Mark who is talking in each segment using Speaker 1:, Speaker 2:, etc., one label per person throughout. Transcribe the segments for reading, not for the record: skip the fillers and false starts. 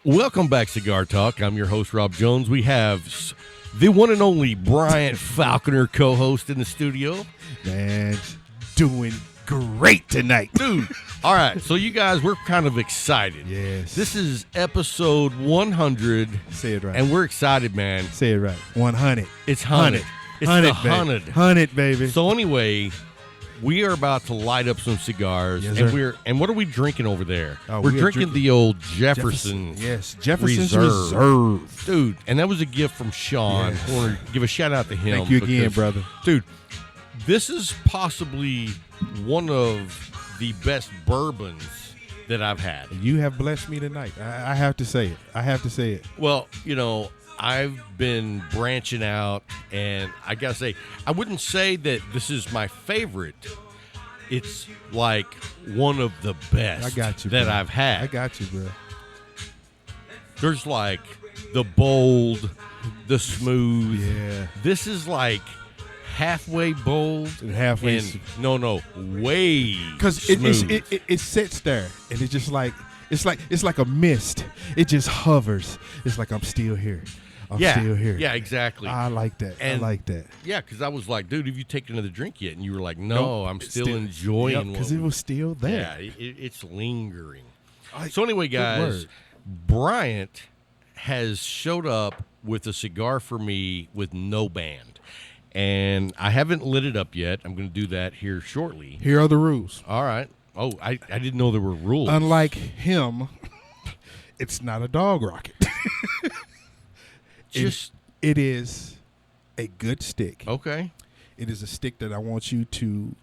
Speaker 1: Welcome back, Cigar Talk. I'm your host, Rob Jones. We have the one and only Bryant Falconer co-host in the studio.
Speaker 2: Man, doing great tonight.
Speaker 1: Dude, all right. So you guys, we're kind of excited.
Speaker 2: Yes.
Speaker 1: This is episode 100.
Speaker 2: Say it right.
Speaker 1: And we're excited, man.
Speaker 2: Say it right. 100.
Speaker 1: It's 100. It's
Speaker 2: 100,
Speaker 1: the 100.
Speaker 2: 100, baby.
Speaker 1: So anyway, we are about to light up some cigars.
Speaker 2: Yes,
Speaker 1: and
Speaker 2: sir.
Speaker 1: and what are we drinking over there?
Speaker 2: Oh,
Speaker 1: we're
Speaker 2: we are
Speaker 1: drinking
Speaker 2: drinking
Speaker 1: the old Jefferson.
Speaker 2: Yes, Jefferson's Reserve.
Speaker 1: Dude, and that was a gift from Sean.
Speaker 2: Yes.
Speaker 1: I want to give a shout out to him.
Speaker 2: Thank you again,
Speaker 1: because,
Speaker 2: brother.
Speaker 1: Dude, this is possibly one of the best bourbons that I've had.
Speaker 2: You have blessed me tonight. I have to say it.
Speaker 1: Well, you know, I've been branching out, and I got to say, I wouldn't say that this is my favorite. It's like one of the best
Speaker 2: I got you,
Speaker 1: that
Speaker 2: bro.
Speaker 1: I've had.
Speaker 2: I got you, bro.
Speaker 1: There's like the bold, the smooth.
Speaker 2: Yeah.
Speaker 1: This is like halfway bold.
Speaker 2: And halfway
Speaker 1: and no, way
Speaker 2: Because
Speaker 1: smooth.
Speaker 2: it sits there, and it's just like it's like a mist. It just hovers. It's like I'm still here. I'm still here.
Speaker 1: Yeah, exactly.
Speaker 2: I like that.
Speaker 1: And-
Speaker 2: I like that.
Speaker 1: Yeah, because I was like, dude, have you taken another drink yet? And you were like, no, I'm
Speaker 2: It's
Speaker 1: still enjoying
Speaker 2: because
Speaker 1: what
Speaker 2: it was still there.
Speaker 1: Yeah, it's lingering.
Speaker 2: I-
Speaker 1: So anyway,
Speaker 2: good
Speaker 1: guys,
Speaker 2: word.
Speaker 1: Bryant has showed up with a cigar for me with no band. And I haven't lit it up yet. I'm going to do that here shortly.
Speaker 2: Here are the rules.
Speaker 1: All right. Oh, I didn't know there were rules.
Speaker 2: Unlike him, it's not a dog rocket.
Speaker 1: Just
Speaker 2: it is a good stick.
Speaker 1: okay.
Speaker 2: It is a stick that I want you to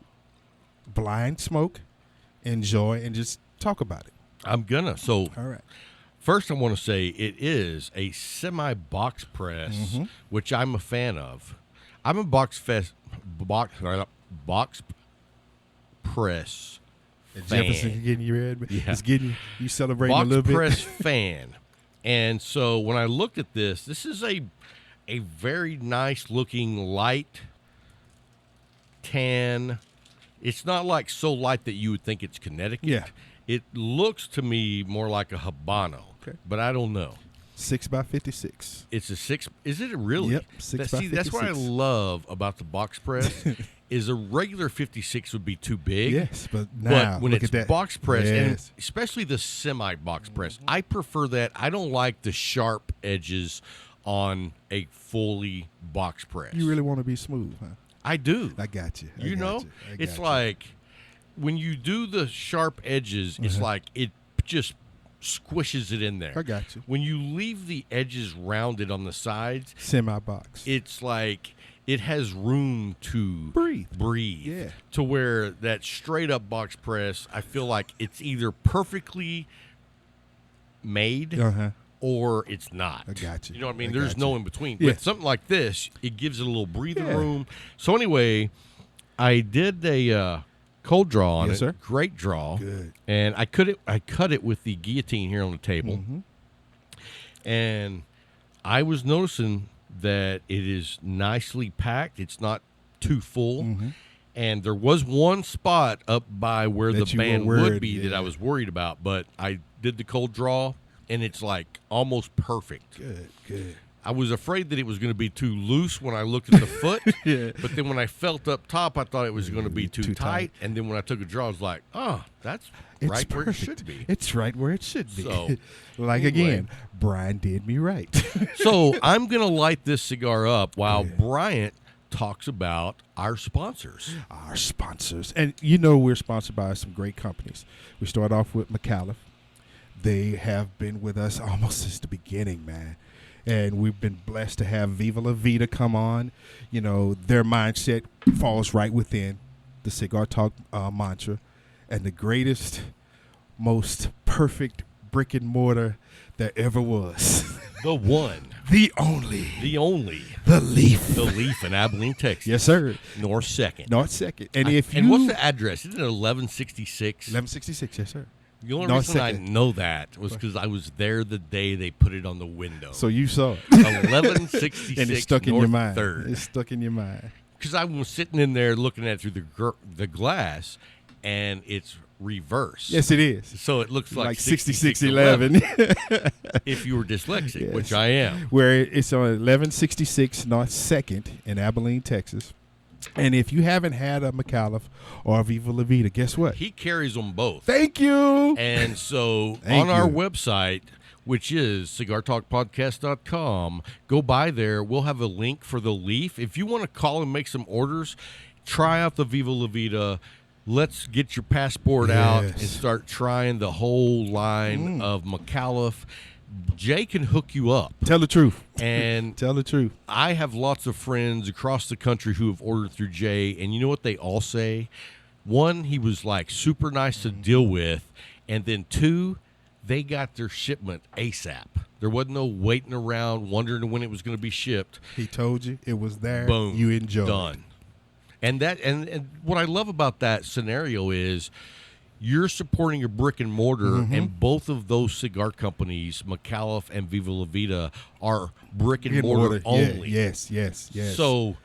Speaker 2: blind smoke, enjoy, and just talk about it.
Speaker 1: I'm gonna. So
Speaker 2: All right.
Speaker 1: first, I want to say it is a semi-box press, which I'm a fan of. I'm a box press fan.
Speaker 2: Jefferson getting you red.
Speaker 1: Yeah.
Speaker 2: It's getting you celebrating
Speaker 1: Box
Speaker 2: a little bit.
Speaker 1: press fan. And so when I looked at this is a very nice looking light tan. It's not like so light that you would think it's Connecticut.
Speaker 2: Yeah.
Speaker 1: It looks to me more like a Habano.
Speaker 2: Okay.
Speaker 1: But I don't know.
Speaker 2: 6x56.
Speaker 1: It's a 6. Is it really?
Speaker 2: Yep, 6 by
Speaker 1: See, that's what I
Speaker 2: 56.
Speaker 1: love about the box press. Is a regular 56 would be too big.
Speaker 2: Yes, but now
Speaker 1: But when
Speaker 2: look
Speaker 1: it's
Speaker 2: at that.
Speaker 1: box press, and
Speaker 2: Yes.
Speaker 1: especially the semi-box press, I prefer that. I don't like the sharp edges on a fully box press.
Speaker 2: You really want to be smooth, huh?
Speaker 1: I do.
Speaker 2: I got you.
Speaker 1: You know, it's
Speaker 2: got you.
Speaker 1: like when you do the sharp edges, it's like it just squishes it in there.
Speaker 2: I got you.
Speaker 1: When you leave the edges rounded on the sides,
Speaker 2: Semi-box.
Speaker 1: it's like it has room to
Speaker 2: Breathe. Yeah.
Speaker 1: to where that straight up box press, I feel like it's either perfectly made
Speaker 2: Uh-huh.
Speaker 1: or it's not.
Speaker 2: I got you.
Speaker 1: You know what I mean?
Speaker 2: I
Speaker 1: There's
Speaker 2: got
Speaker 1: no
Speaker 2: you.
Speaker 1: in between.
Speaker 2: Yeah.
Speaker 1: With something like this, it gives it a little breathing
Speaker 2: Yeah.
Speaker 1: room. So anyway, I did a cold draw on
Speaker 2: Yes,
Speaker 1: it.
Speaker 2: sir.
Speaker 1: Great draw.
Speaker 2: Good.
Speaker 1: And I cut it with the guillotine here on the table.
Speaker 2: Mm-hmm.
Speaker 1: And I was noticing that it is nicely packed. It's not too full.
Speaker 2: Mm-hmm.
Speaker 1: And there was one spot up by where
Speaker 2: That
Speaker 1: the
Speaker 2: you were
Speaker 1: band
Speaker 2: worried,
Speaker 1: would be that
Speaker 2: yeah.
Speaker 1: I was worried about, but I did the cold draw, and it's like almost perfect.
Speaker 2: Good.
Speaker 1: I was afraid that it was going to be too loose when I looked at the foot,
Speaker 2: Yeah.
Speaker 1: but then when I felt up top, I thought it was going to be too
Speaker 2: Too
Speaker 1: tight.
Speaker 2: tight.
Speaker 1: And then when I took a draw, I was like, oh, that's
Speaker 2: It's
Speaker 1: right where it
Speaker 2: perfect.
Speaker 1: should be.
Speaker 2: It's right where it should be.
Speaker 1: So,
Speaker 2: like
Speaker 1: anyway.
Speaker 2: again, Brian did me right.
Speaker 1: So I'm going to light this cigar up while
Speaker 2: Yeah.
Speaker 1: Bryant talks about our sponsors.
Speaker 2: Our sponsors. And you know we're sponsored by some great companies. We start off with McAuliffe. They have been with us almost since the beginning, man. And we've been blessed to have Viva La Vida come on. You know, their mindset falls right within the Cigar Talk mantra. And the greatest, most perfect brick and mortar that ever was.
Speaker 1: The one,
Speaker 2: The only. The Leaf.
Speaker 1: the Leaf in Abilene, Texas.
Speaker 2: Yes, sir.
Speaker 1: North 2nd.
Speaker 2: North 2nd. And if you...
Speaker 1: And what's the address? Isn't it 1166?
Speaker 2: 1166, yes, sir.
Speaker 1: The only
Speaker 2: North
Speaker 1: reason I
Speaker 2: 2nd.
Speaker 1: know that was because I was there the day they put it on the window.
Speaker 2: So you saw it.
Speaker 1: 1166
Speaker 2: And it's stuck in
Speaker 1: North
Speaker 2: your mind.
Speaker 1: 3rd.
Speaker 2: It's stuck in your mind.
Speaker 1: Because I was sitting in there looking at it through the glass, and it's reverse.
Speaker 2: Yes, it is.
Speaker 1: So it looks like
Speaker 2: 6611.
Speaker 1: if you were dyslexic,
Speaker 2: Yes.
Speaker 1: which I am.
Speaker 2: Where it's on 1166 North 2nd in Abilene, Texas. And if you haven't had a McAuliffe or a Viva La Vida, guess what?
Speaker 1: He carries them both.
Speaker 2: Thank you.
Speaker 1: And so
Speaker 2: Thank
Speaker 1: on our
Speaker 2: you.
Speaker 1: website, which is cigartalkpodcast.com, go by there. We'll have a link for the Leaf. If you want to call and make some orders, try out the Viva La Vida. Let's get your passport out and start trying the whole line of McAuliffe. Jay can hook you up.
Speaker 2: Tell the truth.
Speaker 1: And
Speaker 2: Tell the truth.
Speaker 1: I have lots of friends across the country who have ordered through Jay, and you know what they all say? One, he was like super nice to deal with, and then two, they got their shipment ASAP. There wasn't no waiting around wondering when it was going to be shipped.
Speaker 2: He told you it was there.
Speaker 1: Boom.
Speaker 2: You enjoyed.
Speaker 1: Done. And that and what I love about that scenario is you're supporting a brick and mortar, and both of those cigar companies, McAuliffe and Viva La Vida, are brick and mortar only.
Speaker 2: Yeah, yes.
Speaker 1: So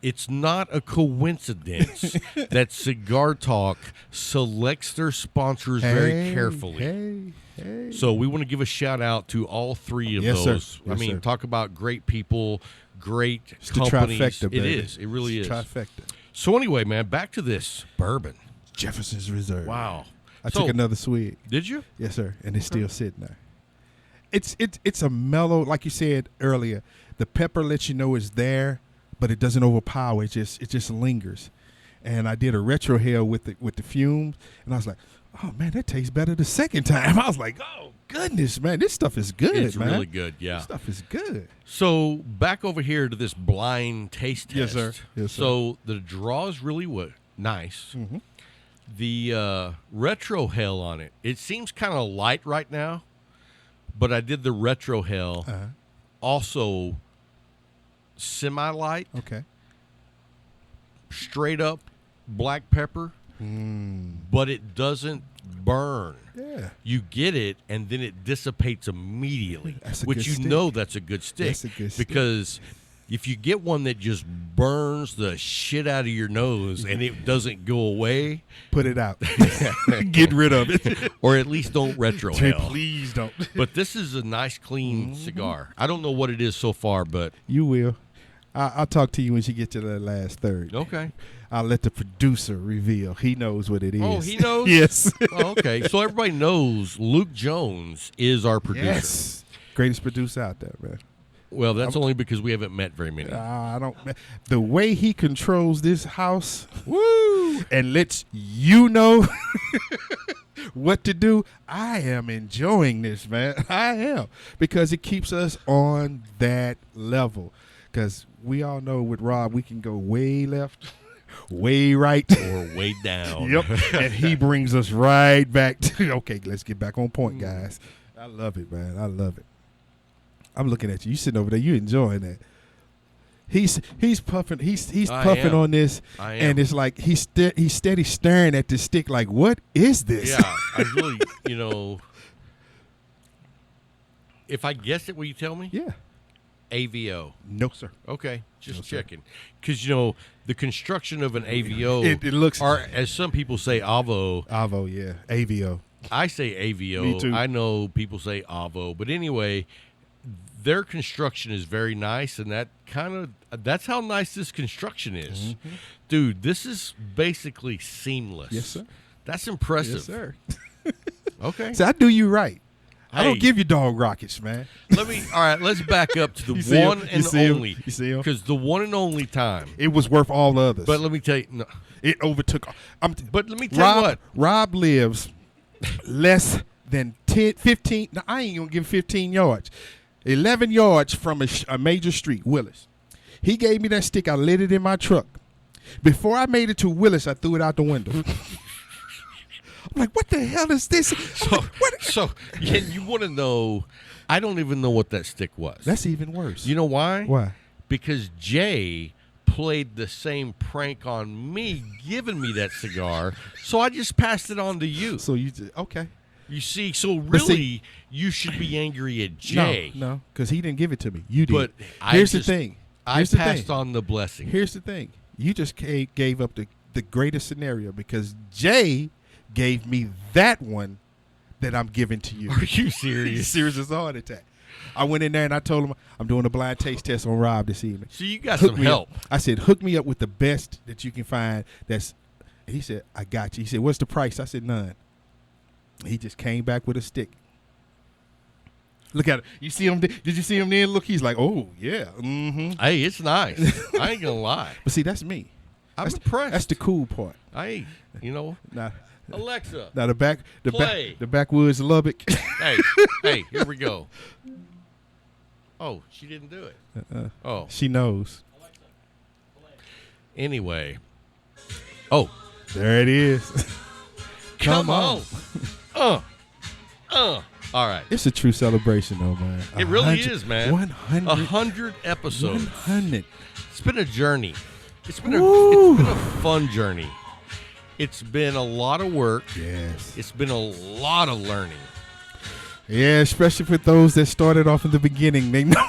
Speaker 1: it's not a coincidence that Cigar Talk selects their sponsors very carefully.
Speaker 2: Hey.
Speaker 1: So we want to give a shout out to all three of
Speaker 2: Yes,
Speaker 1: those.
Speaker 2: sir.
Speaker 1: I
Speaker 2: Yes,
Speaker 1: mean,
Speaker 2: sir.
Speaker 1: talk about great people, great
Speaker 2: It's the
Speaker 1: companies.
Speaker 2: trifecta,
Speaker 1: It
Speaker 2: baby.
Speaker 1: is. It really
Speaker 2: It's
Speaker 1: is.
Speaker 2: trifecta.
Speaker 1: So anyway, man, back to this bourbon.
Speaker 2: Jefferson's Reserve.
Speaker 1: Wow.
Speaker 2: I took another swig.
Speaker 1: Did you?
Speaker 2: Yes, sir. And it's still sitting there. It's a mellow, like you said earlier. The pepper lets you know it's there, but it doesn't overpower. It just lingers. And I did a retrohale with the fumes, and I was like, oh man, that tastes better the second time. I was like, oh goodness, man, this stuff is good.
Speaker 1: It's
Speaker 2: man.
Speaker 1: really good, yeah.
Speaker 2: This stuff is good.
Speaker 1: So back over here to this blind taste test.
Speaker 2: Yes, sir. Yes, sir.
Speaker 1: So the draw is really nice.
Speaker 2: Mm-hmm.
Speaker 1: The retrohale on it, it seems kind of light right now, but I did the retrohale also semi-light,
Speaker 2: Okay.
Speaker 1: straight up black pepper, but it doesn't burn.
Speaker 2: Yeah.
Speaker 1: You get it, and then it dissipates immediately,
Speaker 2: That's a
Speaker 1: which
Speaker 2: good
Speaker 1: you
Speaker 2: stick.
Speaker 1: know that's a good stick.
Speaker 2: That's a good stick.
Speaker 1: Because if you get one that just burns the shit out of your nose and it doesn't go away,
Speaker 2: Put it out. Get rid of it.
Speaker 1: or at least don't retrohale.
Speaker 2: Please don't.
Speaker 1: But this is a nice, clean cigar. I don't know what it is so far, but
Speaker 2: You will. I'll talk to you when she gets to the last third.
Speaker 1: okay.
Speaker 2: I'll let the producer reveal. He knows what it is.
Speaker 1: Oh, he knows?
Speaker 2: Yes.
Speaker 1: Oh, okay. So everybody knows Luke Jones is our producer.
Speaker 2: Yes. Greatest producer out there, man.
Speaker 1: Well, that's only because we haven't met very many.
Speaker 2: I don't. The way he controls this house, woo, and lets you know what to do. I am enjoying this, man. I am, because it keeps us on that level. Because we all know with Rob, we can go way left, way right,
Speaker 1: Or way down.
Speaker 2: Yep. And he brings us right back to, okay, let's get back on point, guys. I love it, man. I love it. I'm looking at you. You sitting over there. You enjoying that. He's puffing. He's
Speaker 1: I
Speaker 2: puffing
Speaker 1: am.
Speaker 2: on this,
Speaker 1: I am.
Speaker 2: and it's like he's steady staring at the stick. Like, what is this?
Speaker 1: Yeah, I really, if I guess it, will you tell me?
Speaker 2: Yeah.
Speaker 1: AVO.
Speaker 2: No, sir.
Speaker 1: Okay, just
Speaker 2: No, sir.
Speaker 1: checking. Because, the construction of an AVO,
Speaker 2: It looks.
Speaker 1: or as some people say, AVO.
Speaker 2: Avo, yeah. AVO.
Speaker 1: I say AVO.
Speaker 2: Me too.
Speaker 1: I know people say AVO. But anyway, their construction is very nice, and that's how nice this construction is. Dude, this is basically seamless.
Speaker 2: Yes, sir.
Speaker 1: That's impressive.
Speaker 2: Yes, sir.
Speaker 1: Okay.
Speaker 2: So I do you right. I
Speaker 1: Hey.
Speaker 2: don't give you dog rockets, man.
Speaker 1: All right, let's back up to
Speaker 2: You
Speaker 1: the
Speaker 2: see him?
Speaker 1: one
Speaker 2: You
Speaker 1: and
Speaker 2: see him?
Speaker 1: only.
Speaker 2: You see him?
Speaker 1: Because the one and only time.
Speaker 2: It was worth all the others.
Speaker 1: But let me tell you, no,
Speaker 2: it overtook.
Speaker 1: but let me tell you what.
Speaker 2: Rob lives less than 10, 15. Now, I ain't going to give 15 yards. 11 yards from a major street, Willis. He gave me that stick. I lit it in my truck. Before I made it to Willis, I threw it out the window. I'm like, what the hell is this?
Speaker 1: So you want to know, I don't even know what that stick was.
Speaker 2: That's even worse.
Speaker 1: You know why?
Speaker 2: Why?
Speaker 1: Because Jay played the same prank on me, giving me that cigar, so I just passed it on to you.
Speaker 2: So you just, okay.
Speaker 1: You see, so
Speaker 2: But see-
Speaker 1: really, you should be angry at Jay.
Speaker 2: No, because he didn't give it to me. You did.
Speaker 1: But
Speaker 2: Here's the thing.
Speaker 1: I
Speaker 2: Here's the
Speaker 1: passed
Speaker 2: thing.
Speaker 1: on the blessing.
Speaker 2: Here's the thing. You just gave up the greatest scenario, because Jay gave me that one that I'm giving to you.
Speaker 1: Are you serious?
Speaker 2: Serious as a heart attack. I went in there and I told him I'm doing a blind taste test on Rob this evening.
Speaker 1: So you got some help.
Speaker 2: I said, hook me up with the best that you can find. And he said, I got you. He said, what's the price? I said, none. He just came back with a stick. Look at it. You see him? Did you see him then? Look, he's like, oh, yeah. Mm-hmm.
Speaker 1: Hey, it's nice. I ain't going to lie.
Speaker 2: But see, that's me.
Speaker 1: I'm impressed.
Speaker 2: That's the cool part.
Speaker 1: Hey,
Speaker 2: Now,
Speaker 1: Alexa.
Speaker 2: Now
Speaker 1: play.
Speaker 2: The backwoods of Lubbock.
Speaker 1: Hey, here we go. Oh, she didn't do it. Oh,
Speaker 2: she knows.
Speaker 1: Alexa, play. Anyway. Oh,
Speaker 2: there it is.
Speaker 1: Come on. All right.
Speaker 2: It's a true celebration, though, man.
Speaker 1: It really is, man.
Speaker 2: 100
Speaker 1: episodes.
Speaker 2: 100.
Speaker 1: It's been a journey. It's been a fun journey. It's been a lot of work.
Speaker 2: Yes.
Speaker 1: It's been a lot of learning.
Speaker 2: Yeah, especially for those that started off in the beginning. They know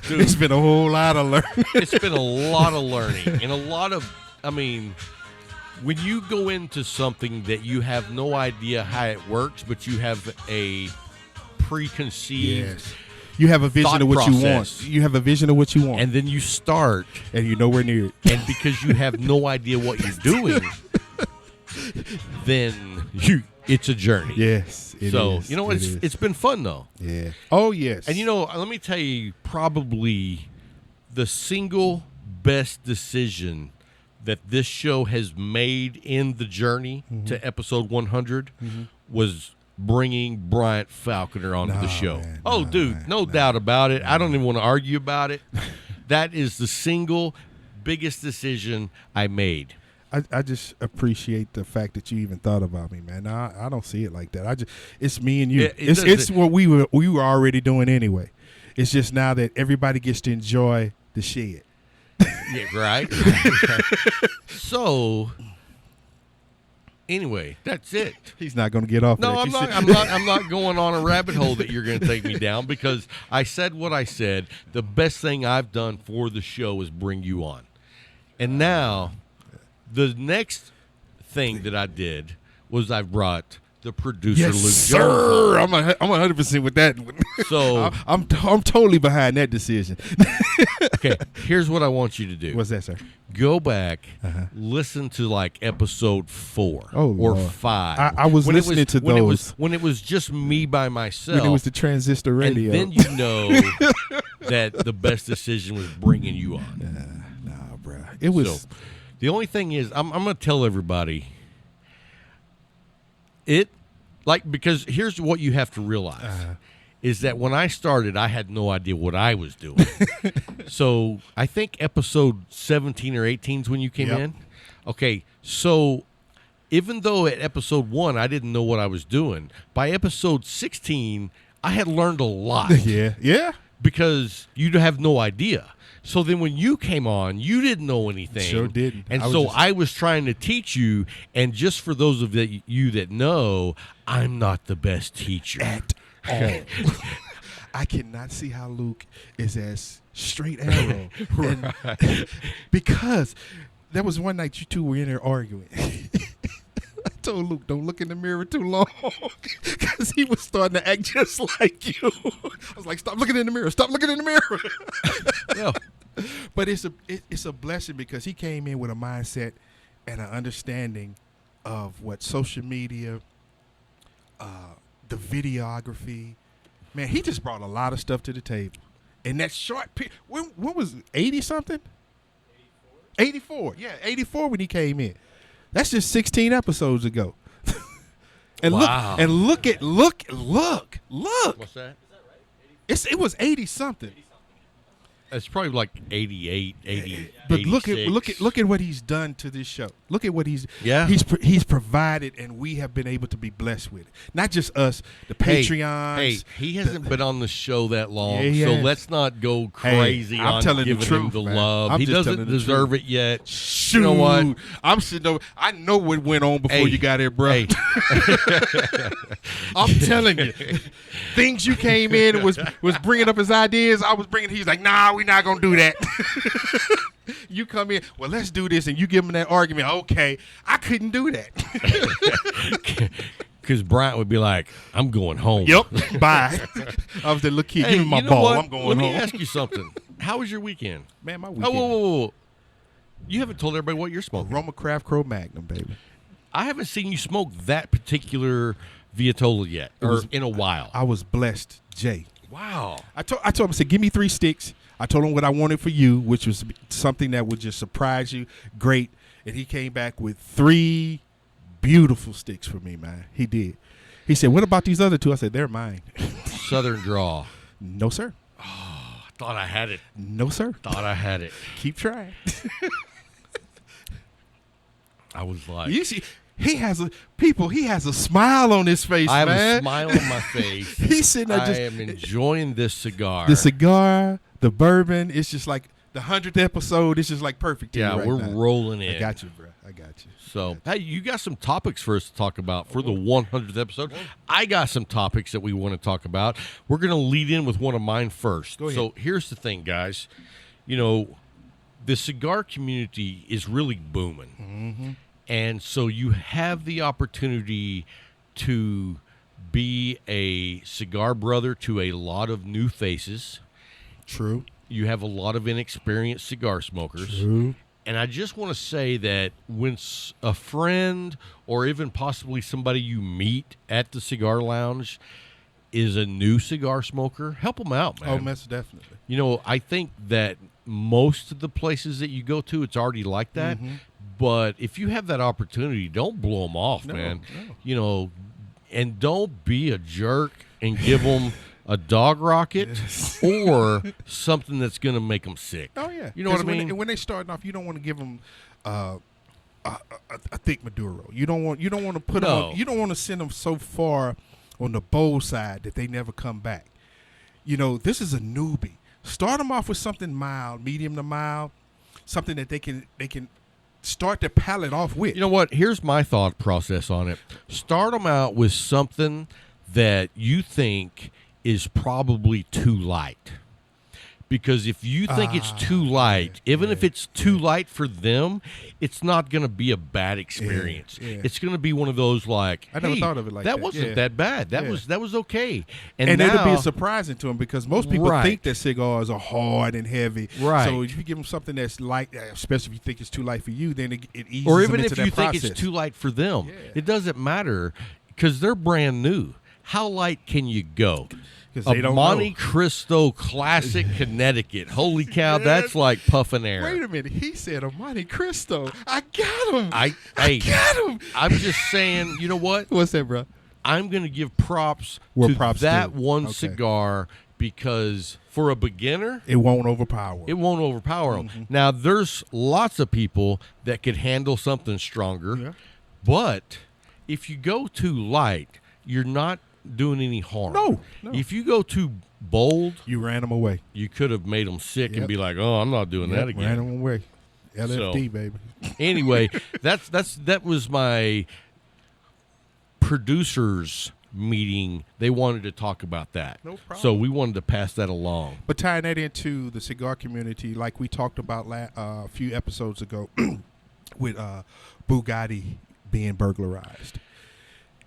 Speaker 2: it's been a whole lot of learning.
Speaker 1: It's been a lot of learning and a lot of, when you go into something that you have no idea how it works, but you have a preconceived
Speaker 2: you have a vision of what
Speaker 1: process.
Speaker 2: You want. You have a vision of what you want.
Speaker 1: And then you start.
Speaker 2: And you're nowhere near it.
Speaker 1: And because you have no idea what you're doing, then it's a journey.
Speaker 2: Yes.
Speaker 1: It's been fun, though.
Speaker 2: Yeah. Oh, yes.
Speaker 1: And, let me tell you, probably the single best decision that this show has made in the journey to episode 100 was bringing Bryant Falconer onto the show. Man, no doubt about it. I don't even want to argue about it. That is the single biggest decision I made.
Speaker 2: I just appreciate the fact that you even thought about me, man. No, I don't see it like that. It's me and you. It's what we were already doing anyway. It's just now that everybody gets to enjoy the shed.
Speaker 1: Yeah, right. So, anyway, that's it.
Speaker 2: He's not going to get off.
Speaker 1: No, I'm not going on a rabbit hole that you're going to take me down because I said what I said. The best thing I've done for the show is bring you on, and now the next thing that I did was I brought the producer, Luke
Speaker 2: sir.
Speaker 1: Jones.
Speaker 2: I'm 100% with that.
Speaker 1: So
Speaker 2: I'm totally behind that decision.
Speaker 1: Okay, here's what I want you to do.
Speaker 2: What's that, sir?
Speaker 1: Go back, listen to like episode 4 or
Speaker 2: Lord.
Speaker 1: 5.
Speaker 2: I was listening to those
Speaker 1: when it was just me by myself.
Speaker 2: When it was the transistor radio.
Speaker 1: And then you know that the best decision was bringing you on.
Speaker 2: Nah, bro. It was.
Speaker 1: So, the only thing is, I'm going to tell everybody. Because here's what you have to realize is that when I started, I had no idea what I was doing. So I think episode 17 or 18 is when you came in. Okay, so even though at episode 1 I didn't know what I was doing, by episode 16 I had learned a lot.
Speaker 2: Yeah.
Speaker 1: Because you have no idea. So then when you came on, you didn't know anything.
Speaker 2: Sure didn't.
Speaker 1: And I was trying to teach you. And just for those of you that know, I'm not the best teacher.
Speaker 2: At all. I cannot see how Luke is as straight arrow.
Speaker 1: Right.
Speaker 2: Because there was one night you two were in there arguing. I told Luke, don't look in the mirror too long because he was starting to act just like you. I was like, stop looking in the mirror. Stop looking in the mirror.
Speaker 1: Yeah.
Speaker 2: But it's a blessing because he came in with a mindset and an understanding of what social media, the videography. Man, he just brought a lot of stuff to the table. And that short period, when was it, 80-something? 84. Yeah, 84 when he came in. That's just 16 episodes ago. And
Speaker 1: wow.
Speaker 2: look. What's
Speaker 1: that? Is that right?
Speaker 2: It was 80-something.
Speaker 1: It's probably like 88, 80.
Speaker 2: But
Speaker 1: 86.
Speaker 2: look at what he's done to this show. Look at what he's provided, and we have been able to be blessed with it. Not just us, the Patreons.
Speaker 1: Hey, he hasn't been on the show that long,
Speaker 2: Yeah,
Speaker 1: so let's not go crazy on giving him the love. He doesn't deserve it yet.
Speaker 2: Shoot.
Speaker 1: You know what?
Speaker 2: I'm sitting over. I know what went on before you got here, bro.
Speaker 1: Hey.
Speaker 2: I'm telling you, things you came in and was bringing up his ideas. I was bringing. He's like, nah, we we're not going to do that. You come in, well, let's do this, and you give them that argument. Okay, I couldn't do that.
Speaker 1: Because Bryant would be like, I'm going home.
Speaker 2: Yep, bye. I was the little kid. Give me my ball.
Speaker 1: What?
Speaker 2: I'm going
Speaker 1: Let
Speaker 2: home.
Speaker 1: me ask you something. How was your weekend?
Speaker 2: Man, my
Speaker 1: Oh,
Speaker 2: weekend.
Speaker 1: whoa. You haven't told everybody what you're smoking.
Speaker 2: Roma Craft Crow Magnum, baby.
Speaker 1: I haven't seen you smoke that particular Vitola yet, or in a while.
Speaker 2: I was blessed, Jay.
Speaker 1: Wow.
Speaker 2: I told him, I said, give me 3 sticks. I told him what I wanted for you, which was something that would just surprise you. Great. And he came back with 3 beautiful sticks for me, man. He did. He said, what about these other 2? I said, they're mine.
Speaker 1: Southern draw.
Speaker 2: No, sir.
Speaker 1: Oh, I thought I had it.
Speaker 2: No, sir.
Speaker 1: Thought I had it.
Speaker 2: Keep trying.
Speaker 1: I was like,
Speaker 2: You see, he has a smile on his face,
Speaker 1: I have
Speaker 2: man.
Speaker 1: a smile on my face.
Speaker 2: He's sitting there
Speaker 1: I am enjoying this cigar.
Speaker 2: the cigar, the bourbon. It's just like the 100th episode. It's just like perfect. To
Speaker 1: Yeah,
Speaker 2: you right
Speaker 1: we're
Speaker 2: now.
Speaker 1: rolling in.
Speaker 2: I got you, bro. I got you.
Speaker 1: So, hey, you got some topics for us to talk about for the 100th episode. I got some topics that we want to talk about. We're going to lead in with one of mine first.
Speaker 2: Go ahead.
Speaker 1: So, here's the thing, guys. You know, the cigar community is really booming.
Speaker 2: Mm-hmm.
Speaker 1: And so you have the opportunity to be a cigar brother to a lot of new faces.
Speaker 2: True.
Speaker 1: You have a lot of inexperienced cigar smokers.
Speaker 2: True.
Speaker 1: And I just want to say that when a friend or even possibly somebody you meet at the cigar lounge is a new cigar smoker, help them out, man.
Speaker 2: Oh, most definitely.
Speaker 1: You know, I think that most of the places that you go to, it's already like that.
Speaker 2: Mm-hmm.
Speaker 1: But if you have that opportunity, don't blow them off, man.
Speaker 2: No.
Speaker 1: You know, and don't be a jerk and give them a dog rocket or something that's going to make them sick.
Speaker 2: Oh, yeah.
Speaker 1: You know what I
Speaker 2: 'Cause
Speaker 1: mean?
Speaker 2: when they starting off, you don't want to give them a thick Maduro. You don't want to put them
Speaker 1: No.
Speaker 2: on, you don't want to send them so far on the bold side that they never come back. You know, this is a newbie. Start them off with something mild, medium to mild, something that they can start their palate off with.
Speaker 1: You know what? Here's my thought process on it. Start them out with something that you think is probably too light. Because if you think it's too light, even if it's too light for them, it's not going to be a bad experience.
Speaker 2: Yeah.
Speaker 1: It's going to be one of those like,
Speaker 2: I never
Speaker 1: hey,
Speaker 2: thought of it like that.
Speaker 1: that wasn't
Speaker 2: Yeah.
Speaker 1: that bad. That
Speaker 2: Yeah.
Speaker 1: was okay.
Speaker 2: And
Speaker 1: now,
Speaker 2: it'll be surprising to them because most people
Speaker 1: Right.
Speaker 2: think that cigars are hard and heavy.
Speaker 1: Right.
Speaker 2: So if you give them something that's light, especially if you think it's too light for you, then it eases
Speaker 1: or
Speaker 2: them
Speaker 1: even
Speaker 2: into
Speaker 1: if
Speaker 2: that
Speaker 1: you think
Speaker 2: process.
Speaker 1: it's too light for them,
Speaker 2: Yeah.
Speaker 1: it doesn't matter because they're brand new. How light can you go?
Speaker 2: 'Cause
Speaker 1: A
Speaker 2: they don't
Speaker 1: Monte
Speaker 2: know.
Speaker 1: Cristo Classic Connecticut. Holy cow, that's like puffing air.
Speaker 2: Wait a minute. He said a Monte Cristo. I got him.
Speaker 1: I
Speaker 2: got him.
Speaker 1: I'm just saying, you know what?
Speaker 2: What's that, bro?
Speaker 1: I'm going to give props
Speaker 2: Where
Speaker 1: to
Speaker 2: props
Speaker 1: that
Speaker 2: due.
Speaker 1: one
Speaker 2: Okay.
Speaker 1: cigar because for a beginner,
Speaker 2: It won't overpower.
Speaker 1: it won't overpower them. Now, there's lots of people that could handle something stronger,
Speaker 2: Yeah.
Speaker 1: but if you go too light, you're not doing any harm.
Speaker 2: No.
Speaker 1: If you go too bold,
Speaker 2: You ran him away.
Speaker 1: you could have made them sick and
Speaker 2: Yep.
Speaker 1: be like, "Oh, I'm not doing that
Speaker 2: Ran
Speaker 1: again."
Speaker 2: him away. LFD,
Speaker 1: So-
Speaker 2: baby.
Speaker 1: Anyway, that was my producers meeting. They wanted to talk about that.
Speaker 2: No problem.
Speaker 1: So we wanted to pass that along.
Speaker 2: But tying that into the cigar community, like we talked about a few episodes ago with Bugatti being burglarized.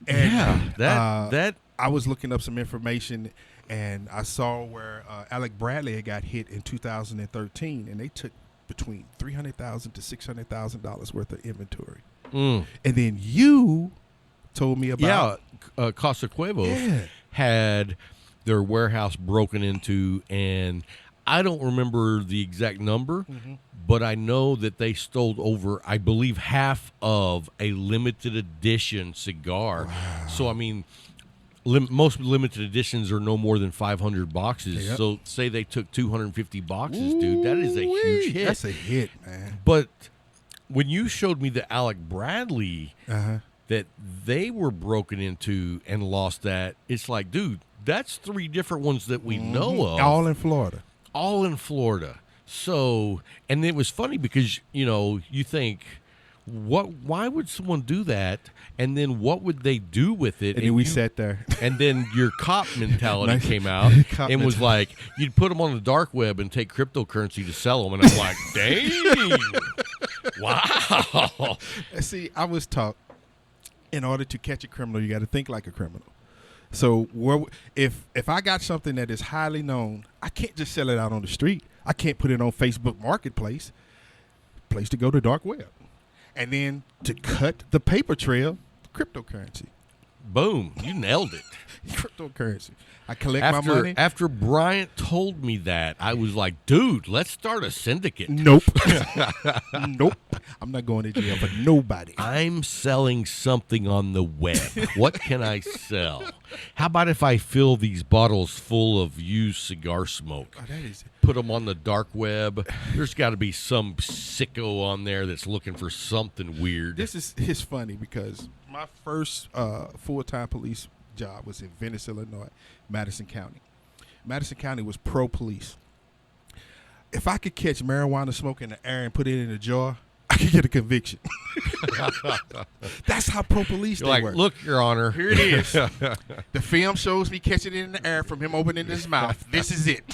Speaker 2: And,
Speaker 1: that
Speaker 2: I was looking up some information, and I saw where Alec Bradley had got hit in 2013, and they took between $300,000 to $600,000 worth of inventory. And then you told me about
Speaker 1: Casa Cuevos
Speaker 2: Yeah.
Speaker 1: had their warehouse broken into, and I don't remember the exact number, but I know that they stole over, I believe, half of a limited edition cigar.
Speaker 2: Wow.
Speaker 1: So, I mean, most limited editions are no more than 500 boxes.
Speaker 2: Yep.
Speaker 1: So, say they took 250 boxes, dude. That is a huge hit.
Speaker 2: That's a hit, man.
Speaker 1: But when you showed me the Alec Bradley
Speaker 2: Uh-huh.
Speaker 1: that they were broken into and lost that, it's like, dude, that's 3 different ones that we know of.
Speaker 2: All in Florida.
Speaker 1: All in Florida. So, and it was funny because, you know, you think, Why would someone do that? And then what would they do with it?
Speaker 2: And then we sat there.
Speaker 1: And then your cop mentality came out and was like, you'd put them on the dark web and take cryptocurrency to sell them. And I'm like, dang, wow.
Speaker 2: See, I was taught in order to catch a criminal, you got to think like a criminal. So if I got something that is highly known, I can't just sell it out on the street. I can't put it on Facebook Marketplace. Place to go to dark web. And then to cut the paper trail, cryptocurrency.
Speaker 1: Boom, you nailed it.
Speaker 2: Cryptocurrency. I collect my money.
Speaker 1: After Bryant told me that, I was like, dude, let's start a syndicate.
Speaker 2: Nope. Nope. I'm not going to jail for nobody.
Speaker 1: I'm selling something on the web. What can I sell? How about if I fill these bottles full of used cigar smoke?
Speaker 2: Oh, that is
Speaker 1: Put them on the dark web. There's got to be some sicko on there that's looking for something weird.
Speaker 2: It's funny because my first full-time police job was in Venice, Illinois, Madison County. Madison County was pro-police. If I could catch marijuana smoke in the air and put it in a jar, I could get a conviction. That's how pro-police they were.
Speaker 1: Look, Your Honor.
Speaker 2: Here it is. The film shows me catching it in the air from him opening his mouth. This is it.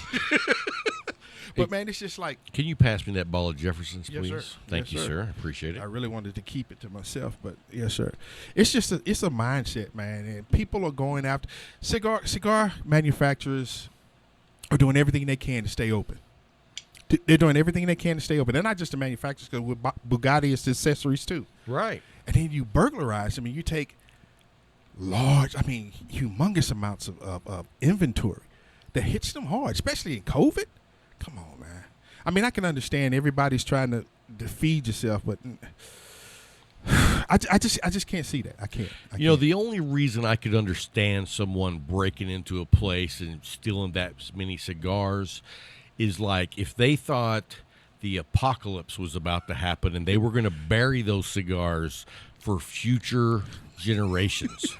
Speaker 2: But, man, it's just like...
Speaker 1: Can you pass me that ball of Jefferson's, please?
Speaker 2: Yes, sir.
Speaker 1: Thank you, sir. Appreciate it.
Speaker 2: I really wanted to keep it to myself, but yes, sir. It's just it's a mindset, man, and people are going after... Cigar manufacturers are doing everything they can to stay open. They're doing everything they can to stay open. They're not just the manufacturers, because with Bugatti, it's the accessories, too.
Speaker 1: Right.
Speaker 2: And then you burglarize. I mean, you take humongous amounts of inventory that hits them hard, especially in COVID. Come on, man. I mean, I can understand everybody's trying to feed yourself, but I just can't see that. I can't.
Speaker 1: The only reason I could understand someone breaking into a place and stealing that many cigars is like if they thought the apocalypse was about to happen and they were going to bury those cigars for future generations.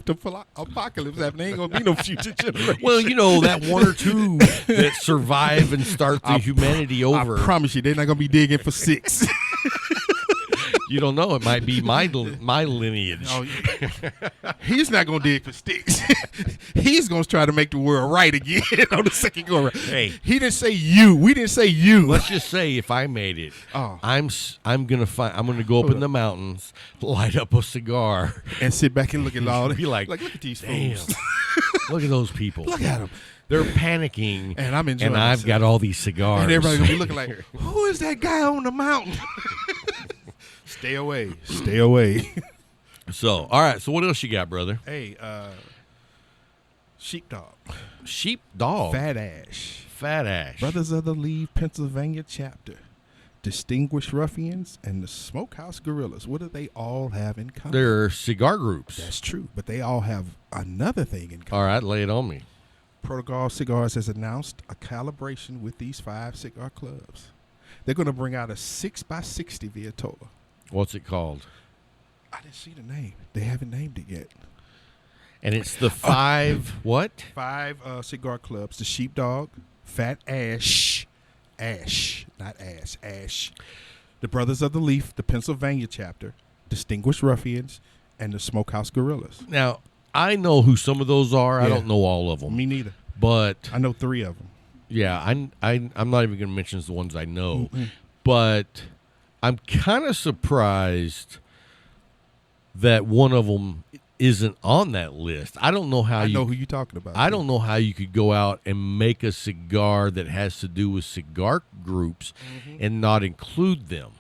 Speaker 2: The apocalypse happening, ain't gonna be no future generation.
Speaker 1: Well, that one or two that survive and start the humanity over.
Speaker 2: I promise you, they're not gonna be digging for 6.
Speaker 1: You don't know. It might be my lineage.
Speaker 2: Oh, yeah. He's not gonna dig for sticks. He's gonna try to make the world right again on the second go around.
Speaker 1: Hey,
Speaker 2: he didn't say you. We didn't say you.
Speaker 1: Let's just say if I made it, I'm gonna go up in the mountains, light up a cigar,
Speaker 2: and sit back and look at all.
Speaker 1: Be like,
Speaker 2: look at these
Speaker 1: damn,
Speaker 2: fools.
Speaker 1: Look at those people.
Speaker 2: Look at them.
Speaker 1: They're panicking,
Speaker 2: and I'm enjoying.
Speaker 1: And I've got all these cigars,
Speaker 2: and everybody's gonna be looking like, who is that guy on the mountain? Stay away. Stay away.
Speaker 1: So, all right. So, what else you got, brother?
Speaker 2: Hey, Sheepdog.
Speaker 1: Sheepdog.
Speaker 2: Fat Ash.
Speaker 1: Fat Ash.
Speaker 2: Brothers of the Leave, Pennsylvania chapter. Distinguished Ruffians and the Smokehouse Gorillas. What do they all have in common?
Speaker 1: They're cigar groups.
Speaker 2: That's true. But they all have another thing in common.
Speaker 1: All right. Lay it on me.
Speaker 2: Protocol Cigars has announced a collaboration with these 5 cigar clubs. They're going to bring out a 6x60 Vitola.
Speaker 1: What's it called?
Speaker 2: I didn't see the name. They haven't named it yet.
Speaker 1: And it's the 5 what?
Speaker 2: 5 cigar clubs. The Sheepdog, Fat Ash, not ass, Ash. The Brothers of the Leaf, the Pennsylvania chapter, Distinguished Ruffians, and the Smokehouse Gorillas.
Speaker 1: Now, I know who some of those are.
Speaker 2: Yeah.
Speaker 1: I don't know all of them.
Speaker 2: Me neither.
Speaker 1: But
Speaker 2: I know 3 of them.
Speaker 1: Yeah, I'm not even going to mention the ones I know.
Speaker 2: Mm-hmm.
Speaker 1: But I'm kind of surprised that one of them isn't on that list. I don't know how
Speaker 2: I know who you're talking about.
Speaker 1: I don't know how you could go out and make a cigar that has to do with cigar groups and not include them.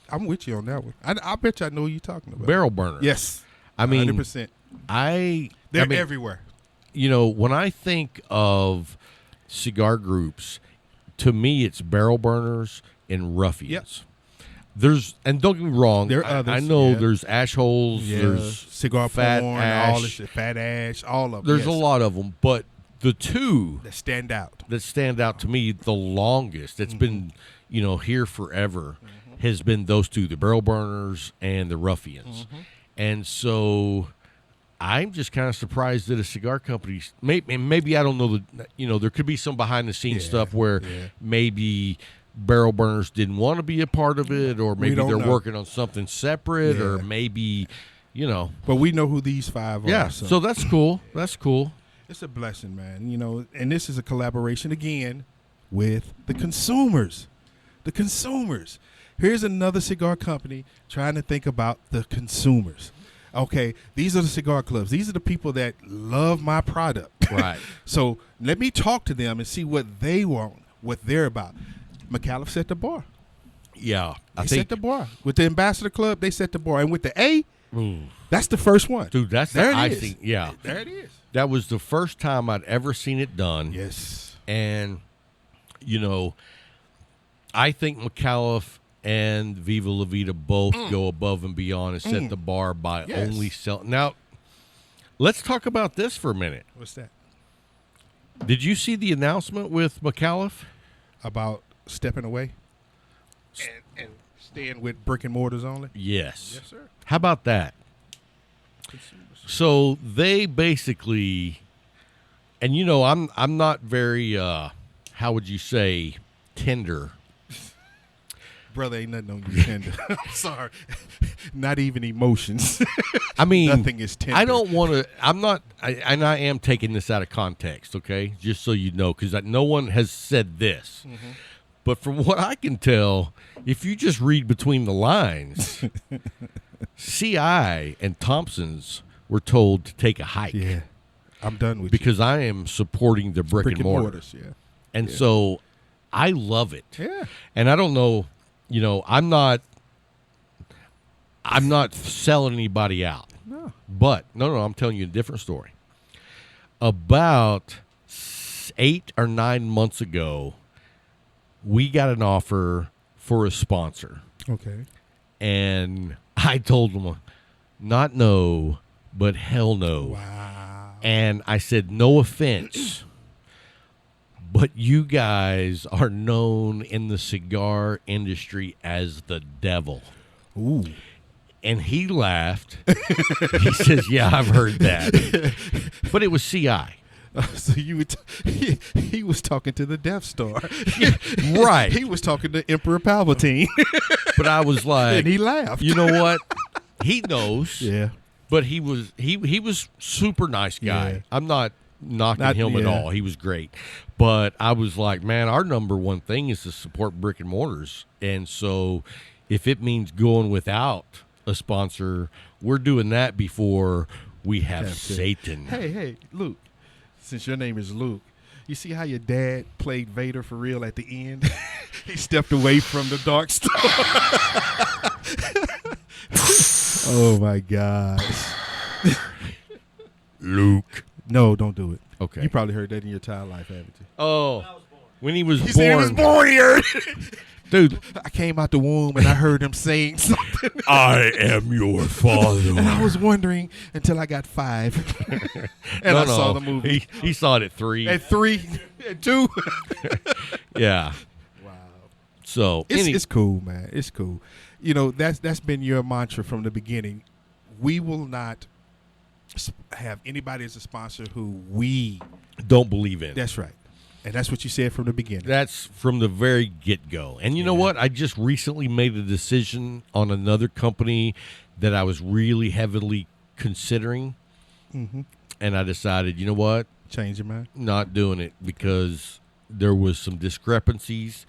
Speaker 2: I'm with you on that one. I bet you I know who you're talking about.
Speaker 1: Barrel burners.
Speaker 2: Yes.
Speaker 1: I mean,
Speaker 2: 100%.
Speaker 1: They're
Speaker 2: everywhere.
Speaker 1: When I think of cigar groups, to me it's barrel burners and ruffians.
Speaker 2: Yep.
Speaker 1: And don't get me wrong,
Speaker 2: there are others,
Speaker 1: I know there's ash holes, there's
Speaker 2: cigar
Speaker 1: fat
Speaker 2: porn,
Speaker 1: ash,
Speaker 2: all this shit, Fat Ash, all of them.
Speaker 1: There's a lot of them, but the 2
Speaker 2: that stand out
Speaker 1: to me the longest, that's been here forever, has been those 2, the barrel burners and the ruffians. And so I'm just kind of surprised that a cigar company, maybe I don't know, there could be some behind the scenes stuff where maybe Barrel Burners didn't want to be a part of it, or maybe they're
Speaker 2: know.
Speaker 1: working on something separate, or
Speaker 2: Yeah.
Speaker 1: maybe,
Speaker 2: But we know who these 5 are.
Speaker 1: Yeah, so that's cool. That's cool.
Speaker 2: It's a blessing, man. And this is a collaboration again with the consumers. The consumers. Here's another cigar company trying to think about the consumers. Okay, these are the cigar clubs. These are the people that love my product.
Speaker 1: Right.
Speaker 2: So let me talk to them and see what they want, what they're about. McAuliffe set the bar.
Speaker 1: Yeah,
Speaker 2: They set the bar. With the Ambassador Club, they set the bar. And with the A, that's the first one.
Speaker 1: Dude, that's
Speaker 2: there
Speaker 1: the
Speaker 2: it
Speaker 1: icing.
Speaker 2: is.
Speaker 1: Yeah.
Speaker 2: There it is.
Speaker 1: That was the first time I'd ever seen it done.
Speaker 2: Yes.
Speaker 1: And, I think McAuliffe and Viva La Vida both go above and beyond and set the bar by only selling. Now, let's talk about this for a minute.
Speaker 2: What's that?
Speaker 1: Did you see the announcement with McAuliffe?
Speaker 2: About stepping away and staying with brick and mortars only?
Speaker 1: Yes.
Speaker 2: Yes, sir.
Speaker 1: How about that? So they basically, and I'm not very, how would you say, tender.
Speaker 2: Brother, ain't nothing on you tender. I'm sorry. Not even emotions.
Speaker 1: I mean,
Speaker 2: nothing is tender.
Speaker 1: I don't want to, and I am taking this out of context, okay? Just so you know, because no one has said this. Mm-hmm. But from what I can tell, if you just read between the lines, CI and Thompson's were told to take a hike.
Speaker 2: Yeah. I'm done with
Speaker 1: because I am supporting the brick and mortars.
Speaker 2: Yeah.
Speaker 1: And so I love it.
Speaker 2: Yeah.
Speaker 1: And I don't know, I'm not selling anybody out.
Speaker 2: No.
Speaker 1: But no, I'm telling you a different story. About 8 or 9 months ago, we got an offer for a sponsor.
Speaker 2: Okay.
Speaker 1: And I told them, not no, but hell no.
Speaker 2: Wow.
Speaker 1: And I said, no offense, but you guys are known in the cigar industry as the devil.
Speaker 2: Ooh.
Speaker 1: And he laughed. He says, yeah, I've heard that. But it was CI.
Speaker 2: So you would he was talking to the Death Star.
Speaker 1: Right.
Speaker 2: He was talking to Emperor Palpatine.
Speaker 1: But I was like,
Speaker 2: and he laughed.
Speaker 1: You know what? He knows.
Speaker 2: Yeah.
Speaker 1: But he was super nice guy.
Speaker 2: Yeah.
Speaker 1: I'm not knocking him at all. He was great. But I was like, man, our number one thing is to support brick and mortars. And so if it means going without a sponsor, we're doing that before we have Satan.
Speaker 2: Hey, Luke, since your name is Luke, you see how your dad played Vader for real at the end? He stepped away from the dark star. Oh, my gosh.
Speaker 1: Luke.
Speaker 2: No, don't do it.
Speaker 1: Okay.
Speaker 2: You probably heard that in your entire life, haven't you?
Speaker 1: Oh, when he was born.
Speaker 2: Said he was born here.
Speaker 1: Dude,
Speaker 2: I came out the womb and I heard him saying something.
Speaker 1: I am your father.
Speaker 2: And I was wondering until I got 5. And I saw the movie.
Speaker 1: He saw it at 3.
Speaker 2: At 3, at 2.
Speaker 1: Yeah.
Speaker 2: Wow.
Speaker 1: So
Speaker 2: it's cool, man. It's cool. That's been your mantra from the beginning. We will not have anybody as a sponsor who we
Speaker 1: don't believe in.
Speaker 2: That's right. And that's what you said from the beginning.
Speaker 1: That's from the very get-go. And you know what? I just recently made a decision on another company that I was really heavily considering.
Speaker 2: Mm-hmm.
Speaker 1: And I decided, you know what?
Speaker 2: Change your mind?
Speaker 1: Not doing it because there was some discrepancies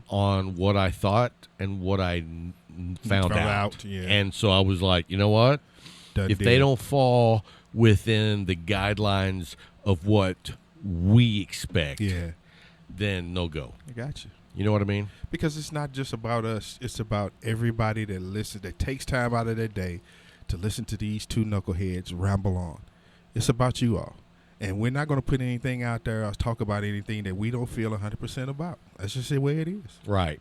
Speaker 1: on what I thought and what I found out.
Speaker 2: Yeah.
Speaker 1: And so I was like, you know what? If they don't fall within the guidelines of what we expect, then no go.
Speaker 2: I got you.
Speaker 1: You know what I mean?
Speaker 2: Because it's not just about us. It's about everybody that listens, that takes time out of their day to listen to these two knuckleheads ramble on. It's about you all. And we're not going to put anything out there or talk about anything that we don't feel 100% about. That's just the way it is.
Speaker 1: Right.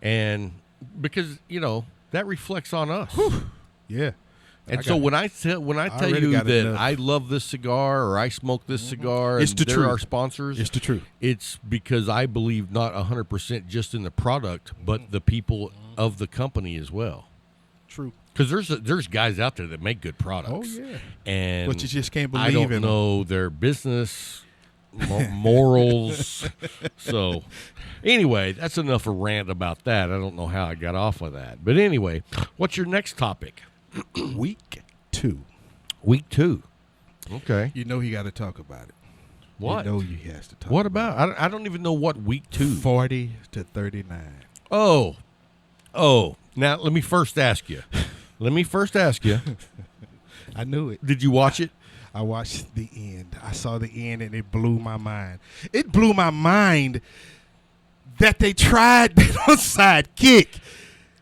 Speaker 1: And because, that reflects on us.
Speaker 2: Whew. Yeah.
Speaker 1: And so when I tell you that I love this cigar or I smoke this cigar and they're our sponsors,
Speaker 2: it's the truth.
Speaker 1: It's because I believe not 100% just in the product, but the people of the company as well.
Speaker 2: True.
Speaker 1: Because there's guys out there that make good products.
Speaker 2: Oh, yeah.
Speaker 1: And
Speaker 2: but you just can't believe
Speaker 1: I don't
Speaker 2: in
Speaker 1: know their business morals. So, anyway, that's enough of a rant about that. I don't know how I got off of that. But anyway, what's your next topic?
Speaker 2: Week 2.
Speaker 1: Week 2. Okay.
Speaker 2: You know he got to talk about it.
Speaker 1: What?
Speaker 2: You know he has to talk
Speaker 1: What
Speaker 2: about
Speaker 1: about? I don't even know what week 2.
Speaker 2: 40 to 39.
Speaker 1: Oh. Now, let me first ask you.
Speaker 2: I knew it.
Speaker 1: Did you watch it?
Speaker 2: I watched the end. I saw the end, and it blew my mind. It blew my mind that they tried that onside kick.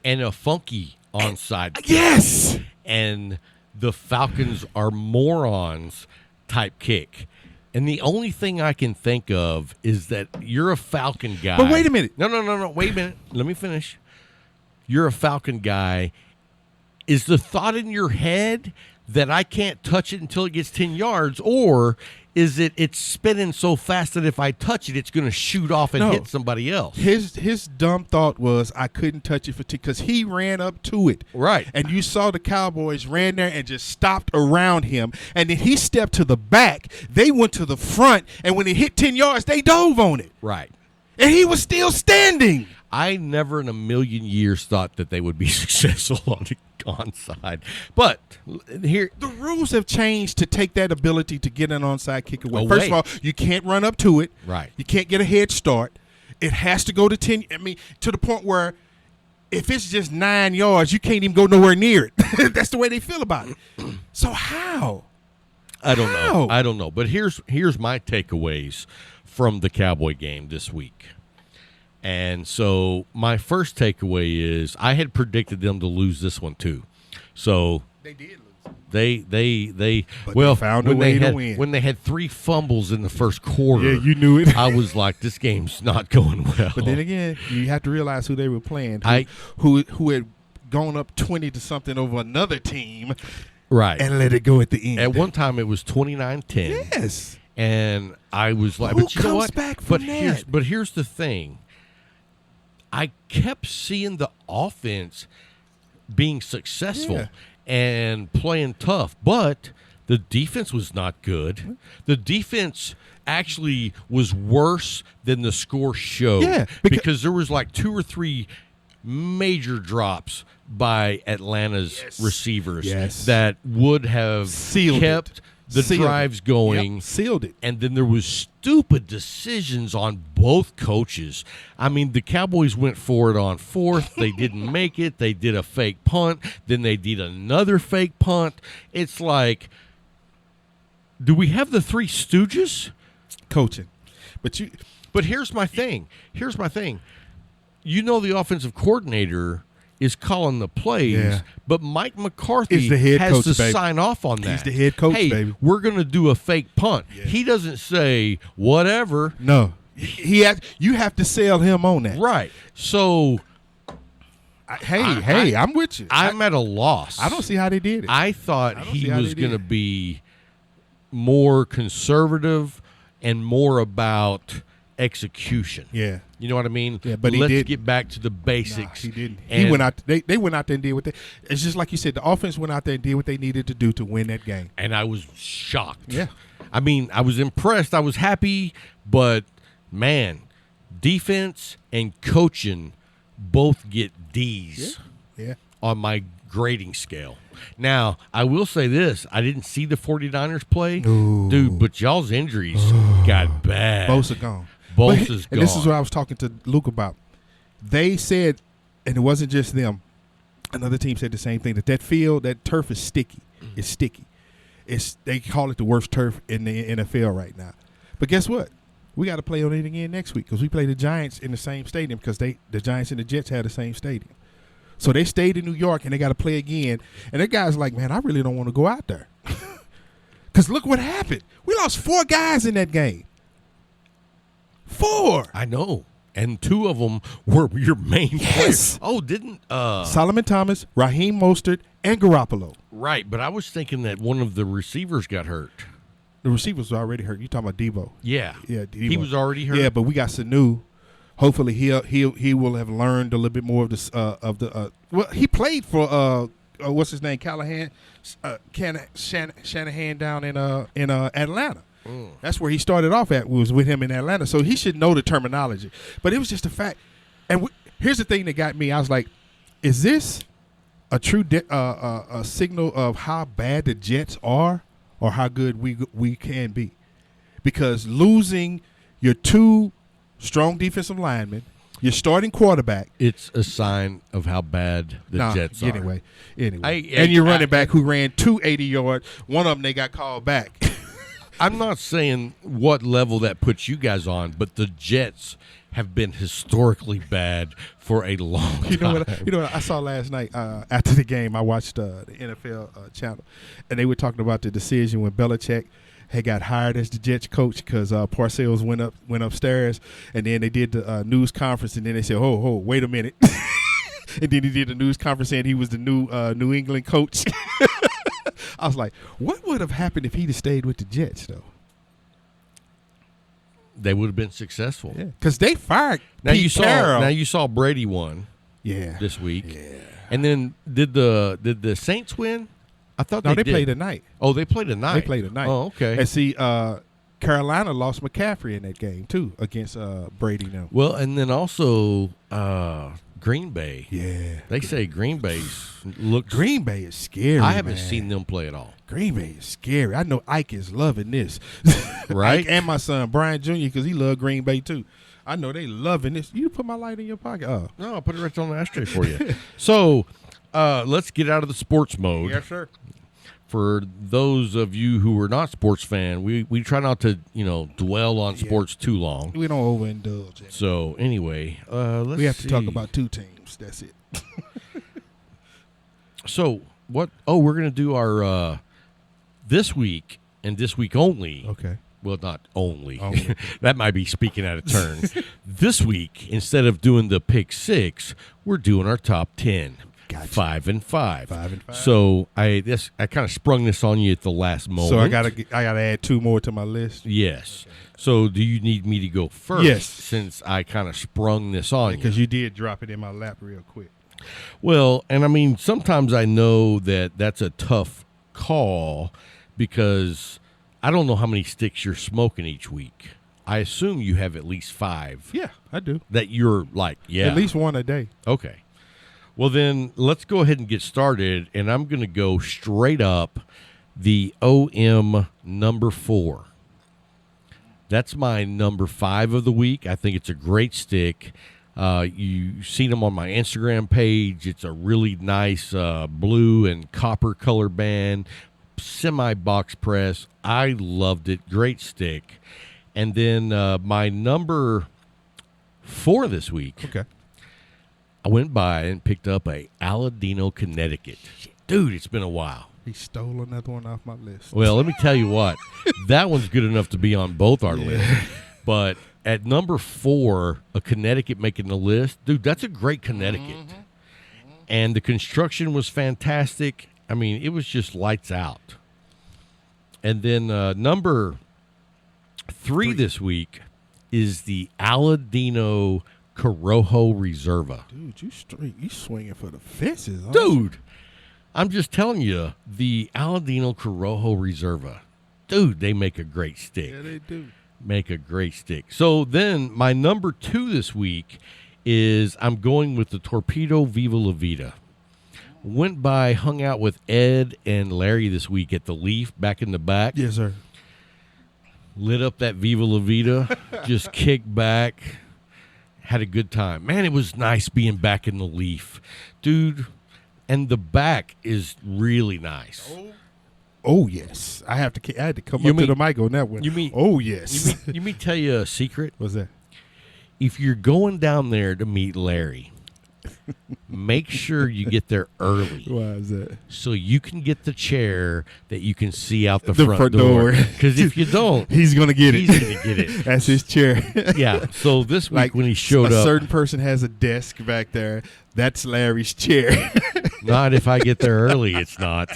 Speaker 1: And a funky onside kick.
Speaker 2: Yes.
Speaker 1: And the Falcons are morons type kick. And the only thing I can think of is that you're a Falcon guy.
Speaker 2: But wait a minute.
Speaker 1: No. Wait a minute. Let me finish. You're a Falcon guy. Is the thought in your head that I can't touch it until it gets 10 yards? Or is it's spinning so fast that if I touch it, it's going to shoot off and hit somebody else?
Speaker 2: His dumb thought was I couldn't touch it because he ran up to it.
Speaker 1: Right.
Speaker 2: And you saw the Cowboys ran there and just stopped around him. And then he stepped to the back. They went to the front. And when it hit 10 yards, they dove on it.
Speaker 1: Right.
Speaker 2: And he was still standing.
Speaker 1: I never in a million years thought that they would be successful on the onside. But here,
Speaker 2: the rules have changed to take that ability to get an onside kick away.
Speaker 1: Away.
Speaker 2: First of all, you can't run up to it.
Speaker 1: Right.
Speaker 2: You can't get a head start. It has to go to 10. I mean, to the point where if it's just 9 yards, you can't even go nowhere near it. That's the way they feel about it. So how?
Speaker 1: I don't know. But here's my takeaways from the Cowboy game this week. And so my first takeaway is I had predicted them to lose this one too. So
Speaker 2: they did lose.
Speaker 1: They
Speaker 2: found a way to win.
Speaker 1: When they had 3 fumbles in the first quarter.
Speaker 2: Yeah, you knew it.
Speaker 1: I was like, this game's not going well.
Speaker 2: But then again, you have to realize who they were playing. Who had gone up 20 to something over another team.
Speaker 1: Right.
Speaker 2: And let it go at the end.
Speaker 1: At one time it was 29-10.
Speaker 2: Yes.
Speaker 1: And I was like,
Speaker 2: who
Speaker 1: but you know
Speaker 2: comes
Speaker 1: what?
Speaker 2: back from that?
Speaker 1: But here's the thing. I kept seeing the offense being successful and playing tough, but the defense was not good. The defense actually was worse than the score showed.
Speaker 2: Yeah,
Speaker 1: because there was like 2 or 3 major drops by Atlanta's receivers that would have kept the drives going.
Speaker 2: Yep. Sealed it.
Speaker 1: And then there was stupid decisions on both coaches. I mean, the Cowboys went for it on 4th. They didn't make it. They did a fake punt. Then they did another fake punt. It's like, do we have the 3 Stooges?
Speaker 2: Coaching.
Speaker 1: But here's my thing. You know the offensive coordinator is calling the plays, but Mike McCarthy
Speaker 2: the head
Speaker 1: has
Speaker 2: coach,
Speaker 1: to
Speaker 2: baby.
Speaker 1: sign off on that.
Speaker 2: He's the head coach,
Speaker 1: hey,
Speaker 2: baby.
Speaker 1: We're going to do a fake punt. Yeah. He doesn't say whatever.
Speaker 2: No. You have to sell him on that.
Speaker 1: Right. So,
Speaker 2: I'm with you.
Speaker 1: I'm at a loss.
Speaker 2: I don't see how they did it.
Speaker 1: I thought he was going to be more conservative and more about execution.
Speaker 2: Yeah.
Speaker 1: You know what I mean?
Speaker 2: Yeah, but
Speaker 1: let's
Speaker 2: didn't.
Speaker 1: get back to the basics.
Speaker 2: He didn't. He went out. They went out there and did what they. It's just like you said. The offense went out there and did what they needed to do to win that game.
Speaker 1: And I was shocked.
Speaker 2: Yeah.
Speaker 1: I mean, I was impressed. I was happy, but man, defense and coaching both get D's.
Speaker 2: Yeah.
Speaker 1: On my grading scale. Now, I will say this. I didn't see the 49ers play.
Speaker 2: Ooh.
Speaker 1: Dude, but y'all's injuries got bad.
Speaker 2: Both are gone.
Speaker 1: Both is gone.
Speaker 2: And this is what I was talking to Luke about. They said, and it wasn't just them, another team said the same thing, that field, that turf is sticky. It's sticky. They call it the worst turf in the NFL right now. But guess what? We got to play on it again next week because we play the Giants in the same stadium because the Giants and the Jets had the same stadium. So they stayed in New York and they got to play again. And that guy's like, man, I really don't want to go out there. Because look what happened. We lost 4 guys in that game. 4.
Speaker 1: I know. And 2 of them were your main players. Oh, didn't
Speaker 2: Solomon Thomas, Raheem Mostert, and Garoppolo.
Speaker 1: Right, but I was thinking that one of the receivers got hurt.
Speaker 2: The receivers were already hurt. You talking about Debo?
Speaker 1: Yeah.
Speaker 2: Yeah, Debo.
Speaker 1: He was already hurt.
Speaker 2: Yeah, but we got Sanu. Hopefully he will have learned a little bit more of the well, he played for what's his name, Callahan, Shanahan down in Atlanta. That's where he started off at, was with him in Atlanta. So he should know the terminology. But it was just a fact. And here's the thing that got me. I was like, is this a true a signal of how bad the Jets are or how good we can be? Because losing your two strong defensive linemen, your starting quarterback.
Speaker 1: It's a sign of how bad the Jets are.
Speaker 2: Anyway. And your running back who ran 280-yard. One of them they got called back.
Speaker 1: I'm not saying what level that puts you guys on, but the Jets have been historically bad for a long time.
Speaker 2: You know what I saw last night after the game? I watched the NFL channel, and they were talking about the decision when Belichick had got hired as the Jets coach because Parcells went upstairs, and then they did the news conference, and then they said, "Oh, wait a minute," and then he did the news conference saying he was the new New England coach. I was like, what would have happened if he'd have stayed with the Jets, though?
Speaker 1: They would have been successful.
Speaker 2: Yeah, because they fired
Speaker 1: Pete
Speaker 2: Carroll.
Speaker 1: Now you saw Brady won.
Speaker 2: Yeah.
Speaker 1: This week.
Speaker 2: Yeah.
Speaker 1: And then did the Saints win? I thought
Speaker 2: they
Speaker 1: did.
Speaker 2: played tonight.
Speaker 1: Oh, they played tonight.
Speaker 2: They played tonight.
Speaker 1: Oh, okay.
Speaker 2: And see, Carolina lost McCaffrey in that game too against Brady now.
Speaker 1: Well, and then also Green Bay.
Speaker 2: Yeah.
Speaker 1: They say Green Bay
Speaker 2: is scary.
Speaker 1: I haven't seen them play at all.
Speaker 2: Green Bay is scary. I know Ike is loving this.
Speaker 1: Right?
Speaker 2: Ike and my son Brian Jr. because he loved Green Bay too. I know they loving this. You put my light in your pocket. Oh.
Speaker 1: No, I'll put it right on the ashtray for you. So let's get out of the sports mode.
Speaker 2: Yes, sir.
Speaker 1: For those of you who are not sports fan, we try not to dwell on sports too long.
Speaker 2: We don't overindulge.
Speaker 1: So anyway, let's.
Speaker 2: We have to
Speaker 1: see.
Speaker 2: talk about two teams. That's it.
Speaker 1: So what? Oh, we're gonna do our this week and this week only.
Speaker 2: Okay.
Speaker 1: Well, not only. That might be speaking out of turn. This week, instead of doing the pick six, we're doing our top 10.
Speaker 2: Gotcha.
Speaker 1: 5 and 5.
Speaker 2: 5 and 5.
Speaker 1: So I kind of sprung this on you at the last moment.
Speaker 2: So I gotta add two more to my list.
Speaker 1: Yes. So do you need me to go first?
Speaker 2: Yes.
Speaker 1: Since I kind of sprung this on you.
Speaker 2: Because you did drop it in my lap real quick.
Speaker 1: Well, and I mean, sometimes I know that that's a tough call because I don't know how many sticks you're smoking each week. I assume you have at least 5.
Speaker 2: Yeah, I do.
Speaker 1: That you're like, yeah.
Speaker 2: At least one a day.
Speaker 1: Okay. Well, then let's go ahead and get started, and I'm going to go straight up the OM number 4. That's my number 5 of the week. I think it's a great stick. You've seen them on my Instagram page. It's a really nice blue and copper color band, semi-box press. I loved it. Great stick. And then my number 4 this week.
Speaker 2: Okay.
Speaker 1: I went by and picked up a Aladino, Connecticut. Dude, it's been a while.
Speaker 2: He stole another one off my list.
Speaker 1: Well, let me tell you what. That one's good enough to be on both our lists. But at number 4, a Connecticut making the list. Dude, that's a great Connecticut. Mm-hmm. And the construction was fantastic. I mean, it was just lights out. And then number 3 this week is the Aladino Corojo Reserva.
Speaker 2: Dude, you swinging for the fences, huh?
Speaker 1: Dude, I'm just telling you, the Aladino Corojo Reserva. Dude, they make a great stick.
Speaker 2: Yeah, they do.
Speaker 1: Make a great stick. So then my number 2 this week is I'm going with the Torpedo Viva La Vida. Went by, hung out with Ed and Larry this week at the Leaf back in the back.
Speaker 2: Yes, sir.
Speaker 1: Lit up that Viva La Vida, just kicked back, had a good time. Man, it was nice being back in the Leaf. Dude, and the back is really nice.
Speaker 2: Oh yes. I had to come up to the mic on that one. Oh, yes.
Speaker 1: You mean tell you a secret?
Speaker 2: What's that?
Speaker 1: If you're going down there to meet Larry, make sure you get there early.
Speaker 2: Why is that?
Speaker 1: So you can get the chair that you can see out the front door.
Speaker 2: door.
Speaker 1: Because if you don't,
Speaker 2: he's going to get it.
Speaker 1: He's going to get it.
Speaker 2: That's his chair.
Speaker 1: Yeah. So this week
Speaker 2: like
Speaker 1: when he showed
Speaker 2: a
Speaker 1: up.
Speaker 2: certain person has a desk back there. That's Larry's chair.
Speaker 1: Not if I get there early, it's not.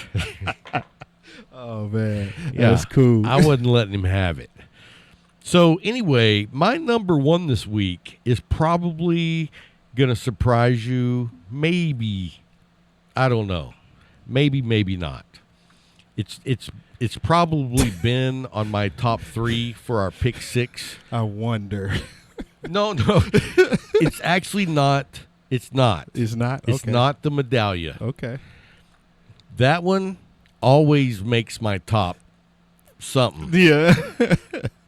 Speaker 2: Oh, man.
Speaker 1: Yeah,
Speaker 2: that's cool.
Speaker 1: I wasn't letting him have it. So anyway, my number 1 this week is probably going to surprise you. Maybe, I don't know. Maybe not. It's It's probably been on my top 3 for our pick 6.
Speaker 2: I wonder.
Speaker 1: No. It's actually not. It's not.
Speaker 2: It's not?
Speaker 1: It's
Speaker 2: Okay.
Speaker 1: not the Medallia.
Speaker 2: Okay.
Speaker 1: That one always makes my top something.
Speaker 2: Yeah.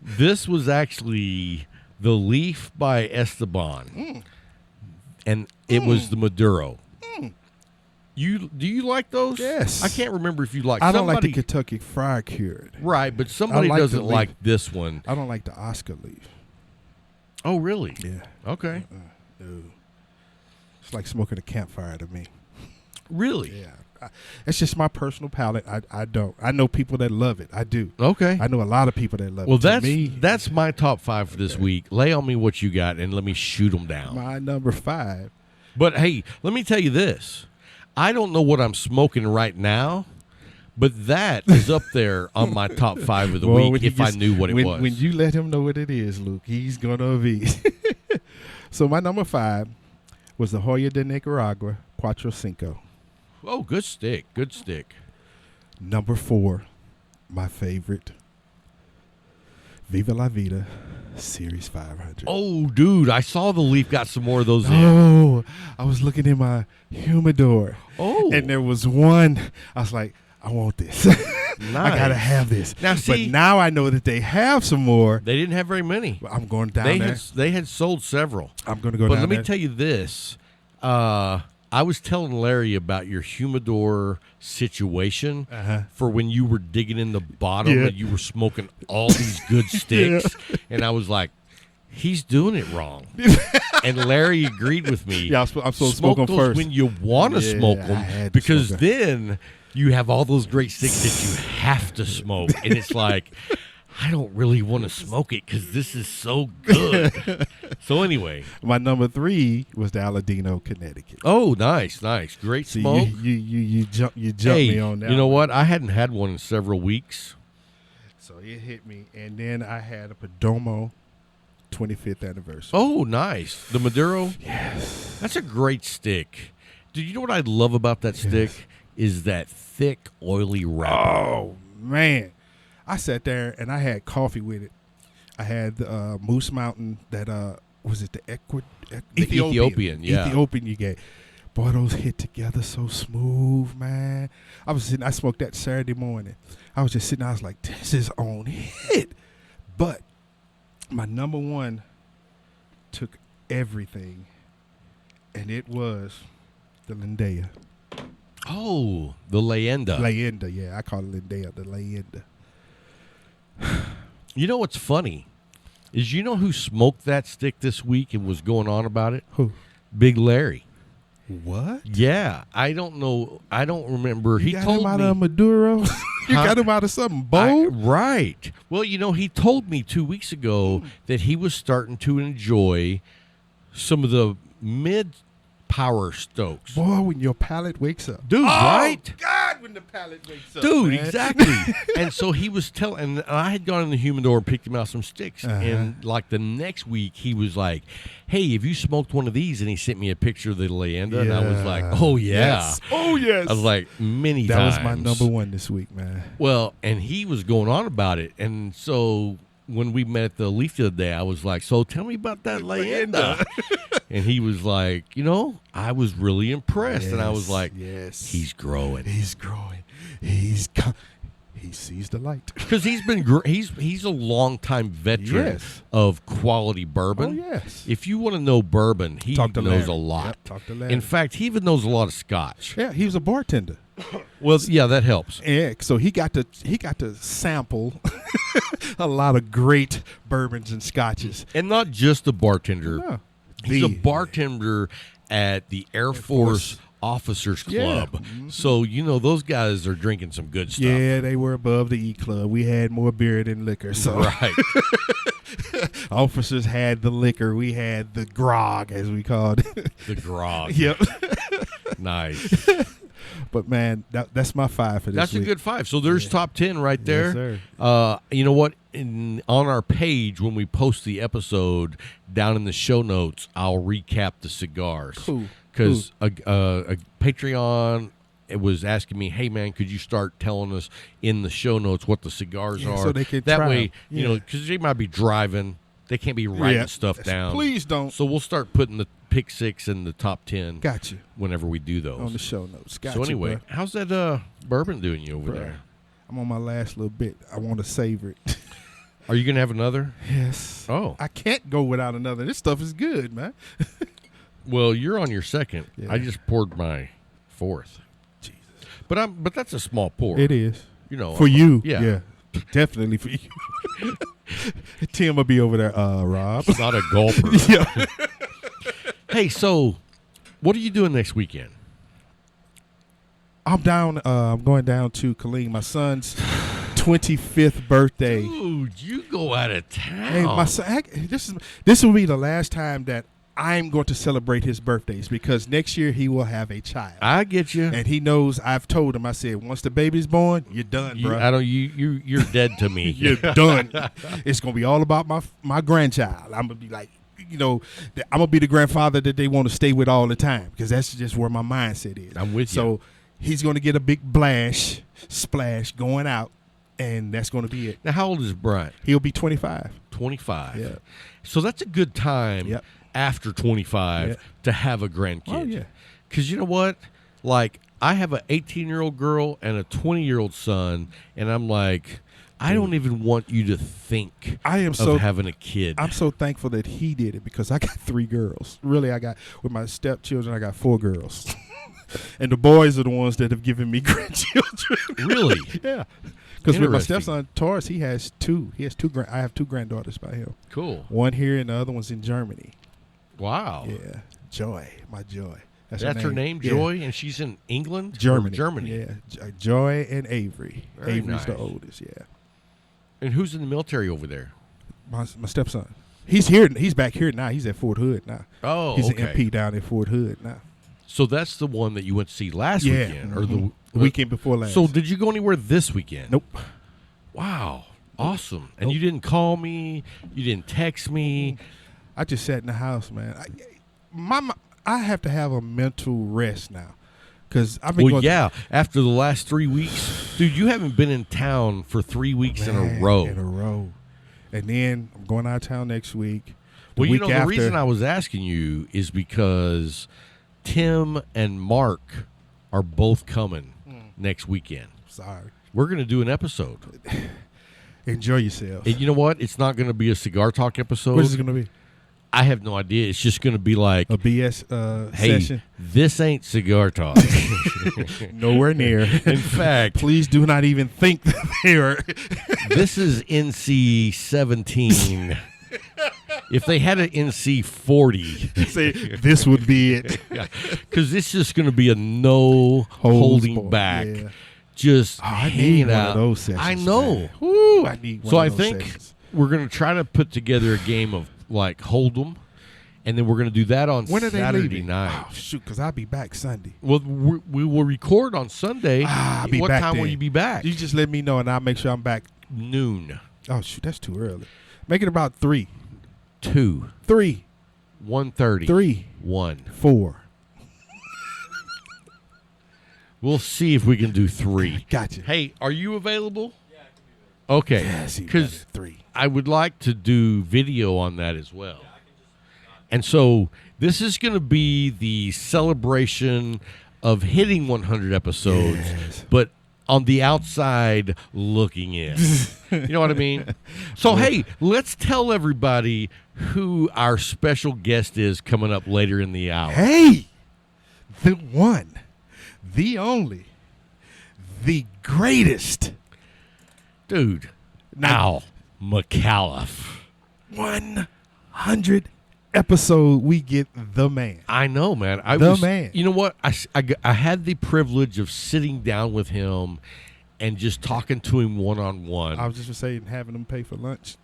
Speaker 1: This was actually the Leaf by Esteban. And it was the Maduro. Do you like those?
Speaker 2: Yes.
Speaker 1: I can't remember if you like.
Speaker 2: I don't like the Kentucky Fried Cured.
Speaker 1: Right, but somebody
Speaker 2: like the
Speaker 1: doesn't
Speaker 2: Leaf.
Speaker 1: like this one.
Speaker 2: I don't like the Oscar Leaf.
Speaker 1: Oh, really?
Speaker 2: Yeah.
Speaker 1: Okay.
Speaker 2: No. It's like smoking a campfire to me.
Speaker 1: Really?
Speaker 2: Yeah. It's just my personal palate. I don't. I know people that love it. I do.
Speaker 1: Okay.
Speaker 2: I know a lot of people that love
Speaker 1: Well,
Speaker 2: it.
Speaker 1: that's my top 5 for this week. Lay on me what you got, and let me shoot them down.
Speaker 2: My number 5.
Speaker 1: But, hey, let me tell you this. I don't know what I'm smoking right now, but that is up there on my top 5 of the week if I knew what it was.
Speaker 2: When you let him know what it is, Luke, he's going to be. So my number 5 was the Joya de Nicaragua Cuatro Cinco.
Speaker 1: Oh, good stick. Good stick.
Speaker 2: Number 4, my favorite, Viva La Vida Series 500.
Speaker 1: Oh, dude, I saw the Leaf got some more of those in.
Speaker 2: Oh, I was looking in my humidor.
Speaker 1: Oh.
Speaker 2: And there was one. I was like, I want this.
Speaker 1: Nice.
Speaker 2: I got to have this.
Speaker 1: Now, see,
Speaker 2: but now I know that they have some more.
Speaker 1: They didn't have very many.
Speaker 2: I'm going down there.
Speaker 1: They had sold several.
Speaker 2: I'm going to go
Speaker 1: But
Speaker 2: down
Speaker 1: let
Speaker 2: there.
Speaker 1: me tell you this. I was telling Larry about your humidor situation for when you were digging in the bottom and you were smoking all these good sticks. And I was like, he's doing it wrong. And Larry agreed with me.
Speaker 2: Yeah, I'm supposed to
Speaker 1: Smoke
Speaker 2: smoke them
Speaker 1: those
Speaker 2: first.
Speaker 1: when you want to smoke
Speaker 2: I
Speaker 1: them,
Speaker 2: had to
Speaker 1: because
Speaker 2: smoke 'em.
Speaker 1: then you have all those great sticks that you have to smoke. And it's like, I don't really want to smoke it because this is so good. So anyway.
Speaker 2: My number 3 was the Aladino, Connecticut.
Speaker 1: Oh, nice. Great
Speaker 2: See,
Speaker 1: smoke.
Speaker 2: you jump
Speaker 1: Hey,
Speaker 2: me on that.
Speaker 1: you know what? I hadn't had one in several weeks.
Speaker 2: So it hit me. And then I had a Perdomo 25th anniversary.
Speaker 1: Oh, nice. The Maduro?
Speaker 2: Yes.
Speaker 1: That's a great stick. Do you know what I love about that stick? Is that thick, oily wrapper.
Speaker 2: Oh, man. I sat there and I had coffee with it. I had the Moose Mountain that, was it the
Speaker 1: Ethiopian, yeah.
Speaker 2: Ethiopian you get. Boy, those hit together so smooth, man. I smoked that Saturday morning. I was just sitting there, I was like, this is on hit. But my number 1 took everything, and it was the Lindea.
Speaker 1: Oh, the Leyenda.
Speaker 2: Leyenda, yeah. I call it Lindea, the Leyenda.
Speaker 1: You know what's funny? Is you know who smoked that stick this week and was going on about it?
Speaker 2: Who?
Speaker 1: Big Larry.
Speaker 2: What?
Speaker 1: Yeah. I don't know. I don't remember.
Speaker 2: You
Speaker 1: He
Speaker 2: got
Speaker 1: told
Speaker 2: him out
Speaker 1: me.
Speaker 2: of Maduro? You
Speaker 1: Huh?
Speaker 2: got him out of something bold?
Speaker 1: Right. Well, you know, he told me 2 weeks ago that he was starting to enjoy some of the mid-power Stokes.
Speaker 2: Boy, when your palate wakes up.
Speaker 1: Dude, right?
Speaker 2: God, when the palate wakes up.
Speaker 1: Dude,
Speaker 2: man.
Speaker 1: exactly. And so he was telling, and I had gone in the humidor and picked him out some sticks. And like the next week, he was like, hey, have you smoked one of these? And he sent me a picture of the Leyenda. And I was like, oh, yeah.
Speaker 2: Yes. Oh, yes.
Speaker 1: I was like, many
Speaker 2: that
Speaker 1: times.
Speaker 2: was my number 1 this week, man.
Speaker 1: Well, and he was going on about it. And so when we met at the Leaf the other day, I was like, so tell me about that Leyenda. And he was like, you know, I was really impressed. And I was like,
Speaker 2: yes.
Speaker 1: he's growing.
Speaker 2: He's growing. He sees the light.
Speaker 1: Because he's been he's a longtime veteran
Speaker 2: Yes.
Speaker 1: of quality bourbon.
Speaker 2: Oh, yes.
Speaker 1: If you want to know bourbon, he
Speaker 2: Talk to
Speaker 1: knows
Speaker 2: Larry.
Speaker 1: a lot.
Speaker 2: Yep, talk to Larry.
Speaker 1: In fact, he even knows a lot of Scotch.
Speaker 2: Yeah, he was a bartender.
Speaker 1: Well, yeah, that helps.
Speaker 2: Yeah, so he got to sample a lot of great bourbons and scotches.
Speaker 1: And not just a bartender.
Speaker 2: No.
Speaker 1: He's a bartender at the Air Force Officers
Speaker 2: Yeah.
Speaker 1: Club. So, you know, those guys are drinking some good stuff.
Speaker 2: Yeah, they were above the E Club. We had more beer than liquor. So
Speaker 1: Right.
Speaker 2: officers had the liquor. We had the grog, as we called it.
Speaker 1: The grog.
Speaker 2: Yep.
Speaker 1: Nice.
Speaker 2: But, man, that's my 5 for this
Speaker 1: That's
Speaker 2: week.
Speaker 1: a good 5. So there's top 10 right there.
Speaker 2: Yes,
Speaker 1: You know what? On our page, when we post the episode down in the show notes, I'll recap the cigars.
Speaker 2: Cool.
Speaker 1: Because a Patreon was asking me, hey, man, could you start telling us in the show notes what the cigars are?
Speaker 2: so they could
Speaker 1: that
Speaker 2: try
Speaker 1: way,
Speaker 2: 'em.
Speaker 1: you know, because they might be driving. They can't be writing stuff down.
Speaker 2: Please don't.
Speaker 1: So we'll start putting the pick 6 and the top 10
Speaker 2: Got you.
Speaker 1: whenever we do those.
Speaker 2: On the show notes. Got
Speaker 1: so
Speaker 2: you,
Speaker 1: anyway,
Speaker 2: bro.
Speaker 1: how's that bourbon doing you over there?
Speaker 2: I'm on my last little bit. I want to savor it.
Speaker 1: Are you going to have another?
Speaker 2: Yes.
Speaker 1: Oh.
Speaker 2: I can't go without another. This stuff is good, man.
Speaker 1: Well, you're on your second.
Speaker 2: Yeah.
Speaker 1: I just poured my fourth.
Speaker 2: Jesus.
Speaker 1: But that's a small pour.
Speaker 2: It is.
Speaker 1: You know.
Speaker 2: For you.
Speaker 1: Yeah.
Speaker 2: Definitely for you. Tim will be over there, Rob.
Speaker 1: It's not a gulper.
Speaker 2: Yeah.
Speaker 1: Hey, so what are you doing next weekend?
Speaker 2: I'm going down to Killeen, my son's 25th birthday.
Speaker 1: Dude, you go out of town.
Speaker 2: Hey, my son, this will be the last time that I'm going to celebrate his birthdays because next year he will have a child.
Speaker 1: I get you.
Speaker 2: And he knows. I've told him. I said, once the baby's born, you're done, bro.
Speaker 1: You're dead to me.
Speaker 2: You're done. It's gonna be all about my grandchild. I'm gonna be like, I'm gonna be the grandfather that they want to stay with all the time because that's just where my mindset is.
Speaker 1: I'm with you.
Speaker 2: So he's gonna get a big splash going out, and that's gonna be it.
Speaker 1: Now, how old is Bryant?
Speaker 2: He'll be 25.
Speaker 1: 25.
Speaker 2: Yeah.
Speaker 1: So that's a good time.
Speaker 2: Yep.
Speaker 1: After 25 to have a grandkid.
Speaker 2: Oh yeah.
Speaker 1: Because you know what? Like, I have an 18-year-old girl and a 20-year-old son, and I'm like, I don't even want you to think of having a kid.
Speaker 2: I'm so thankful that he did it because I got 3 girls. Really, with my stepchildren, I got 4 girls. And the boys are the ones that have given me grandchildren.
Speaker 1: Really?
Speaker 2: Yeah. Because with my
Speaker 1: Interesting.
Speaker 2: stepson, Taurus, he has 2. He has 2. I have 2 granddaughters by him.
Speaker 1: Cool.
Speaker 2: One here and the other one's in Germany.
Speaker 1: Wow.
Speaker 2: Yeah. Joy. My Joy.
Speaker 1: That's her name,
Speaker 2: Yeah.
Speaker 1: Joy, and she's in England?
Speaker 2: Germany.
Speaker 1: Or Germany.
Speaker 2: Yeah. Joy and Avery.
Speaker 1: Very
Speaker 2: Avery's the
Speaker 1: nice.
Speaker 2: oldest, yeah.
Speaker 1: And who's in the military over there?
Speaker 2: My stepson. He's here. He's back here now. He's at Fort Hood now.
Speaker 1: Oh,
Speaker 2: He's
Speaker 1: okay.
Speaker 2: an MP down at Fort Hood now.
Speaker 1: So that's the one that you went to see last weekend? Or the
Speaker 2: weekend before last.
Speaker 1: So did you go anywhere this weekend?
Speaker 2: Nope.
Speaker 1: Wow. Awesome. And
Speaker 2: Nope.
Speaker 1: you didn't call me. You didn't text me.
Speaker 2: I just sat in the house, man. I have to have a mental rest now. Because I've been going
Speaker 1: after the last 3 weeks. Dude, you haven't been in town for 3 weeks in a row.
Speaker 2: And then I'm going out of town next week.
Speaker 1: Well, the reason I was asking you is because Tim and Mark are both coming next weekend.
Speaker 2: Sorry.
Speaker 1: We're going to do an episode.
Speaker 2: Enjoy yourself.
Speaker 1: And you know what? It's not going to be a Cigar Talk episode.
Speaker 2: What is it going to be?
Speaker 1: I have no idea. It's just going to be like
Speaker 2: a BS
Speaker 1: hey,
Speaker 2: session?
Speaker 1: This ain't Cigar Talk.
Speaker 2: Nowhere near.
Speaker 1: In fact,
Speaker 2: please do not even think that they are.
Speaker 1: This is NC 17. If they had an NC 40,
Speaker 2: say this would be it.
Speaker 1: Because it's just going to be a no holding back.
Speaker 2: Yeah.
Speaker 1: Just
Speaker 2: I
Speaker 1: hanging
Speaker 2: need
Speaker 1: out.
Speaker 2: one of those sessions.
Speaker 1: I know.
Speaker 2: Woo, I need one
Speaker 1: so
Speaker 2: of
Speaker 1: I
Speaker 2: those
Speaker 1: think
Speaker 2: sessions.
Speaker 1: we're going to try to put together a game of like Hold'em, and then we're going to do that on
Speaker 2: when are
Speaker 1: Saturday
Speaker 2: they
Speaker 1: night.
Speaker 2: Oh, shoot, because I'll be back Sunday.
Speaker 1: Well, we will record on Sunday.
Speaker 2: I'll be
Speaker 1: what
Speaker 2: back
Speaker 1: time
Speaker 2: then.
Speaker 1: will you be back?
Speaker 2: You just let me know, and I'll make sure I'm back.
Speaker 1: Noon.
Speaker 2: Oh, shoot, that's too early. Make it about 3.
Speaker 1: 2.
Speaker 2: 3.
Speaker 1: 1:30.
Speaker 2: 3.
Speaker 1: 1.
Speaker 2: 4.
Speaker 1: We'll see if we can do 3.
Speaker 2: Gotcha.
Speaker 1: Hey, are you available? Yeah, I can be available. Okay.
Speaker 2: Yes,
Speaker 1: because
Speaker 2: 3.
Speaker 1: I would like to do video on that as well. And so this is going to be the celebration of hitting 100 episodes, but on the outside looking in. You know what I mean? So, hey, let's tell everybody who our special guest is coming up later in the hour.
Speaker 2: Hey, the one, the only, the greatest.
Speaker 1: Dude, Al McAuliffe.
Speaker 2: 100 episode, we get the man.
Speaker 1: I know, man.
Speaker 2: Man.
Speaker 1: You know what? I had the privilege of sitting down with him and just talking to him one-on-one.
Speaker 2: I was just saying, having him pay for lunch.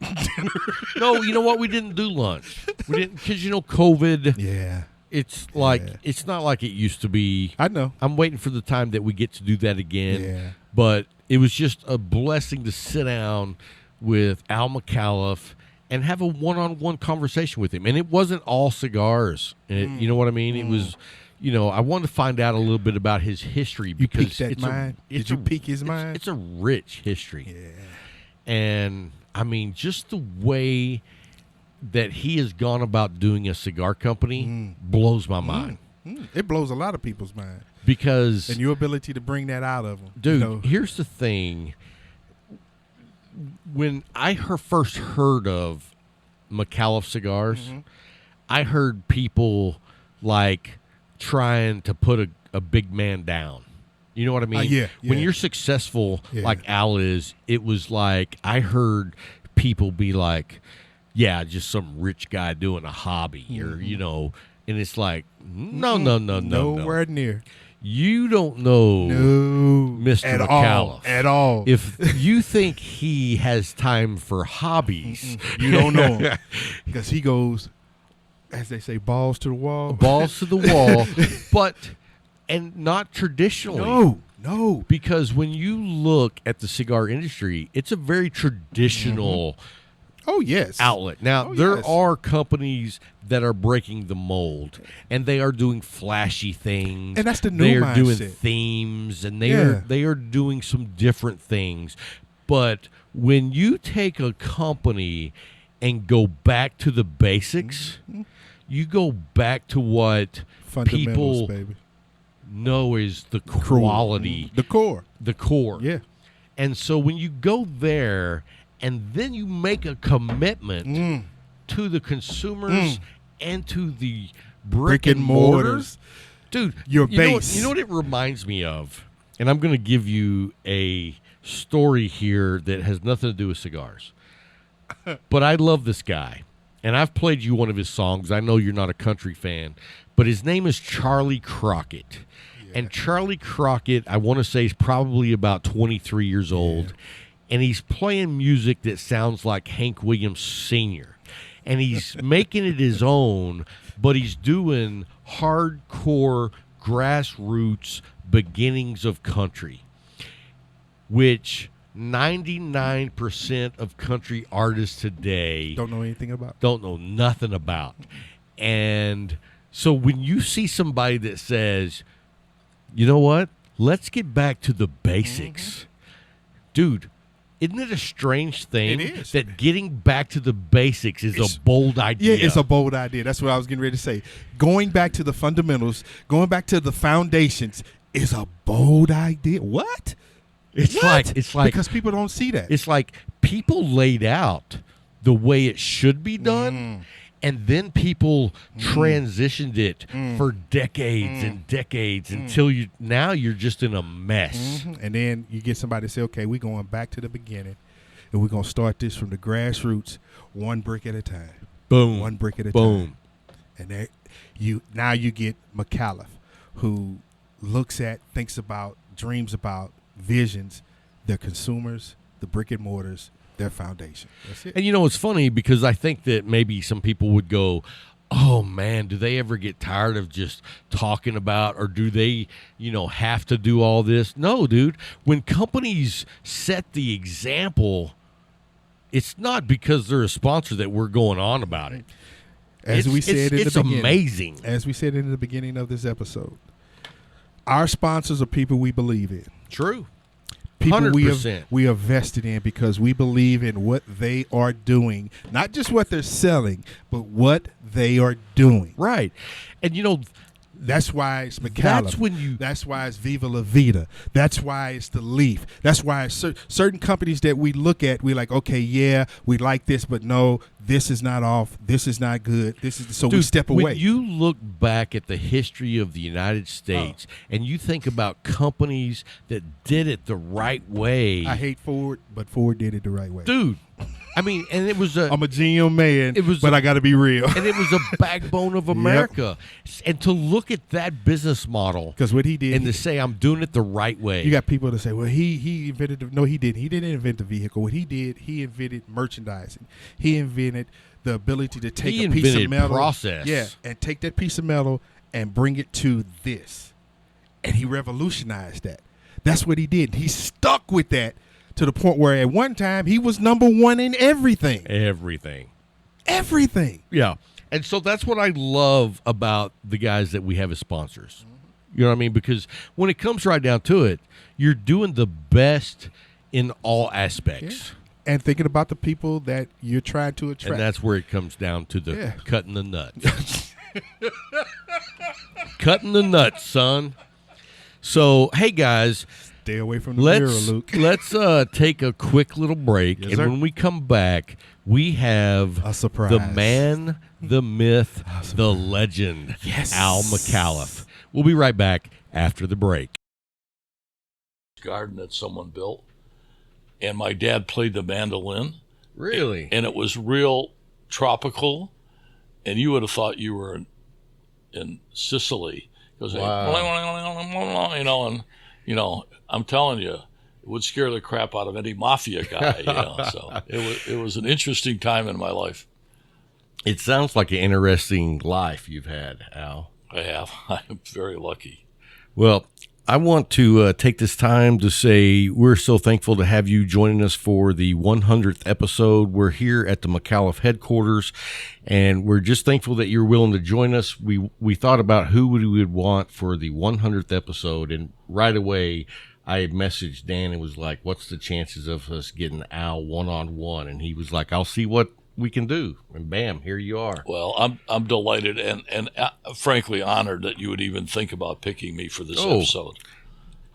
Speaker 1: No, you know what? We didn't do lunch. We didn't, because, COVID.
Speaker 2: Yeah.
Speaker 1: It's like, it's not like it used to be.
Speaker 2: I know.
Speaker 1: I'm waiting for the time that we get to do that again.
Speaker 2: Yeah.
Speaker 1: But it was just a blessing to sit down with Al McAuliffe and have a one-on-one conversation with him. And it wasn't all cigars. You know what I mean? It was, I wanted to find out a little bit about his history
Speaker 2: You
Speaker 1: because
Speaker 2: piqued that mind? Did you pique his mind?
Speaker 1: It's a rich history.
Speaker 2: Yeah.
Speaker 1: And I mean, just the way that he has gone about doing a cigar company blows my mind.
Speaker 2: It blows a lot of people's mind.
Speaker 1: Because
Speaker 2: and your ability to bring that out of them.
Speaker 1: Dude, here's the thing. When I first heard of McAuliffe cigars, I heard people like trying to put a big man down. You know what I mean?
Speaker 2: Yeah.
Speaker 1: When you're successful like Al is, it was like I heard people be like, yeah, just some rich guy doing a hobby or, and it's like, no.
Speaker 2: Nowhere near.
Speaker 1: You don't know Mr. McAuliffe.
Speaker 2: At all.
Speaker 1: If you think he has time for hobbies.
Speaker 2: You don't know him. Because he goes, as they say, balls to the wall.
Speaker 1: Balls to the wall. And not traditionally.
Speaker 2: No.
Speaker 1: Because when you look at the cigar industry, it's a very traditional outlet. Now, there are companies that are breaking the mold, and they are doing flashy things.
Speaker 2: And that's the new
Speaker 1: They are
Speaker 2: mindset.
Speaker 1: doing themes, and they are doing some different things. But when you take a company and go back to the basics, you go back to what people know is the quality.
Speaker 2: The core.
Speaker 1: The core.
Speaker 2: Yeah.
Speaker 1: And so when you go there and then you make a commitment to the consumers and to the brick and mortars, dude,
Speaker 2: your base.
Speaker 1: You know what it reminds me of? And I'm going to give you a story here that has nothing to do with cigars. But I love this guy. And I've played you one of his songs. I know you're not a country fan, but his name is Charlie Crockett. Yeah. And Charlie Crockett, I want to say, is probably about 23 years old. And he's playing music that sounds like Hank Williams Sr. And he's making it his own, but he's doing hardcore grassroots beginnings of country, which 99% of country artists today
Speaker 2: don't know anything about.
Speaker 1: Don't know nothing about. And so when you see somebody that says, you know what, let's get back to the basics, dude, isn't it a strange thing that getting back to the basics is a bold idea?
Speaker 2: Yeah, it's a bold idea. That's what I was getting ready to say. Going back to the fundamentals, going back to the foundations is a bold idea. What?
Speaker 1: It's like
Speaker 2: because people don't see that.
Speaker 1: It's like people laid out the way it should be done, and then people transitioned it for decades and decades until you're just in a mess.
Speaker 2: And then you get somebody to say, okay, we're going back to the beginning, and we're going to start this from the grassroots, one brick at a time.
Speaker 1: Boom.
Speaker 2: One brick at a time. And there, you get McAuliffe, who looks at, thinks about, dreams about, visions, their consumers, the brick and mortars, their foundation. That's it.
Speaker 1: And it's funny because I think that maybe some people would go, oh man, do they ever get tired of just talking about, or do they, have to do all this? No, dude. When companies set the example, it's not because they're a sponsor that we're going on about it.
Speaker 2: It's
Speaker 1: amazing.
Speaker 2: As we said in the beginning of this episode, our sponsors are people we believe in.
Speaker 1: True.
Speaker 2: People
Speaker 1: 100%.
Speaker 2: we are vested in because we believe in what they are doing, not just what they're selling, but what they are doing.
Speaker 1: Right. And
Speaker 2: that's why it's McAuliffe. That's why it's Viva La Vida. That's why it's the Leaf. That's why it's certain companies that we look at, we're like, okay, yeah, we like this, but no, this is not off. This is not good. We step away.
Speaker 1: When you look back at the history of the United States and you think about companies that did it the right way.
Speaker 2: I hate Ford, but Ford did it the right way.
Speaker 1: Dude. I mean, and it was
Speaker 2: I'm a GM man, but I got to be real.
Speaker 1: And it was a backbone of America. Yep. And to look at that business model.
Speaker 2: Because what he did.
Speaker 1: And to say, I'm doing it the right way.
Speaker 2: You got people to say, well, he invented. No, he didn't. He didn't invent the vehicle. What he did, he invented merchandising. He invented the ability to take a piece of metal.
Speaker 1: Process.
Speaker 2: Yeah, and take that piece of metal and bring it to this. And he revolutionized that. That's what he did. He stuck with that. To the point where at one time he was number one in everything.
Speaker 1: Everything.
Speaker 2: everything.
Speaker 1: Yeah. And so that's what I love about the guys that we have as sponsors. You know what I mean? Because when it comes right down to it, you're doing the best in all aspects.
Speaker 2: And thinking about the people that you're trying to attract.
Speaker 1: And that's where it comes down to the cutting the nuts. Cutting the nuts, son. So, hey, guys.
Speaker 2: Stay away from the mirror, Luke.
Speaker 1: Let's take a quick little break.
Speaker 2: Yes,
Speaker 1: and
Speaker 2: sir.
Speaker 1: when we come back, we have
Speaker 2: a surprise.
Speaker 1: The man, the myth, the legend, Al McAuliffe. We'll be right back after the break.
Speaker 3: Garden that someone built, and my dad played the mandolin.
Speaker 1: Really?
Speaker 3: And it was real tropical, and you would have thought you were in Sicily. It was I'm telling you, it would scare the crap out of any mafia guy. So it was an interesting time in my life.
Speaker 1: It sounds like an interesting life you've had, Al.
Speaker 3: I have. I'm very lucky.
Speaker 1: Well, I want to take this time to say we're so thankful to have you joining us for the 100th episode. We're here at the McAuliffe headquarters, and we're just thankful that you're willing to join us. We thought about who we would want for the 100th episode, and right away I messaged Dan and was like, what's the chances of us getting Al one-on-one? And he was like, I'll see what we can do. And bam, here you are.
Speaker 3: Well, I'm delighted and frankly honored that you would even think about picking me for this episode.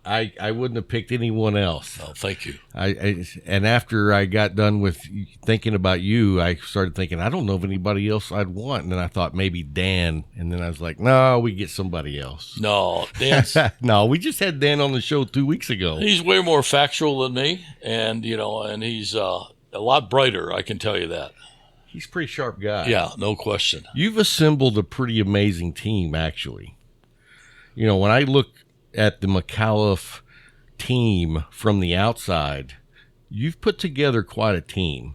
Speaker 1: I wouldn't have picked anyone else.
Speaker 3: Oh, thank you.
Speaker 1: And after I got done with thinking about you, I started thinking, I don't know of anybody else I'd want. And then I thought maybe Dan. And then I was like, no, we get somebody else.
Speaker 3: No, Dan's...
Speaker 1: No, we just had Dan on the show 2 weeks ago.
Speaker 3: He's way more factual than me. And, and he's a lot brighter, I can tell you that.
Speaker 1: He's a pretty sharp guy.
Speaker 3: Yeah, no question.
Speaker 1: You've assembled a pretty amazing team, actually. When I look at the McAuliffe team from the outside, you've put together quite a team.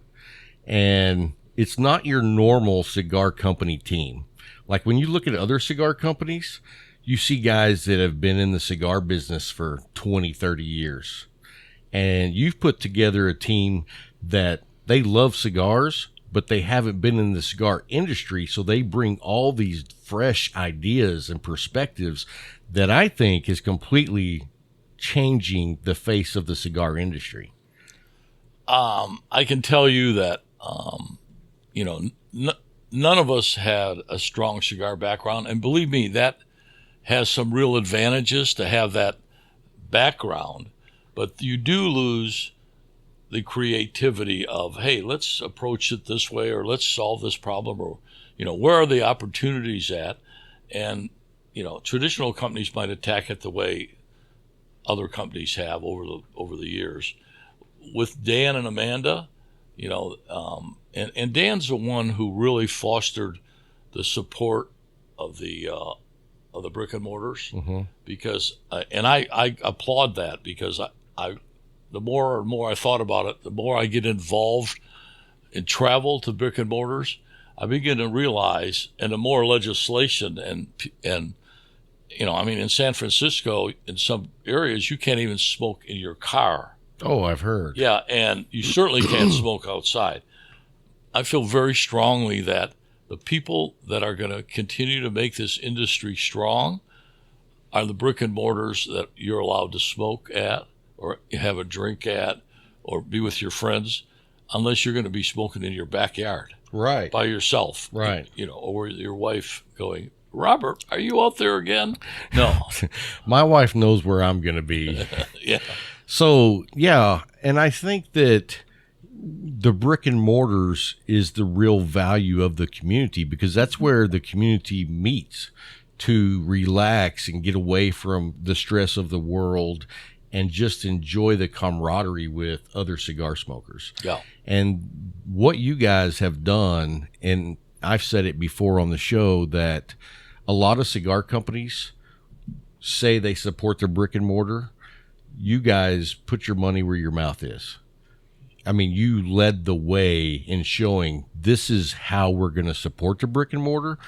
Speaker 1: And it's not your normal cigar company team. Like when you look at other cigar companies, you see guys that have been in the cigar business for 20, 30 years. And you've put together a team that they love cigars, but they haven't been in the cigar industry, so they bring all these fresh ideas and perspectives that I think is completely changing the face of the cigar industry.
Speaker 3: I can tell you that, none of us had a strong cigar background, and believe me, that has some real advantages to have that background, but you do lose the creativity of, hey, let's approach it this way, or let's solve this problem, or, where are the opportunities at? And, traditional companies might attack it the way other companies have over the years. With Dan and Amanda, and Dan's the one who really fostered the support of the brick and mortars, because, and I applaud that, because I the more and more I thought about it, the more I get involved in travel to brick and mortars, I begin to realize, and the more legislation and in San Francisco, in some areas, you can't even smoke in your car.
Speaker 1: Oh, I've heard.
Speaker 3: Yeah, and you certainly can't smoke outside. I feel very strongly that the people that are going to continue to make this industry strong are the brick and mortars that you're allowed to smoke at, or have a drink at, or be with your friends, unless you're going to be smoking in your backyard.
Speaker 1: Right.
Speaker 3: By yourself.
Speaker 1: Right.
Speaker 3: Or your wife going, Robert, are you out there again? No.
Speaker 1: My wife knows where I'm going to be.
Speaker 3: Yeah.
Speaker 1: So, yeah, and I think that the brick and mortars is the real value of the community, because that's where the community meets to relax and get away from the stress of the world and just enjoy the camaraderie with other cigar smokers.
Speaker 3: Yeah.
Speaker 1: And what you guys have done, and I've said it before on the show, that a lot of cigar companies say they support the brick and mortar. You guys put your money where your mouth is. I mean, you led the way in showing this is how we're going to support the brick and mortar.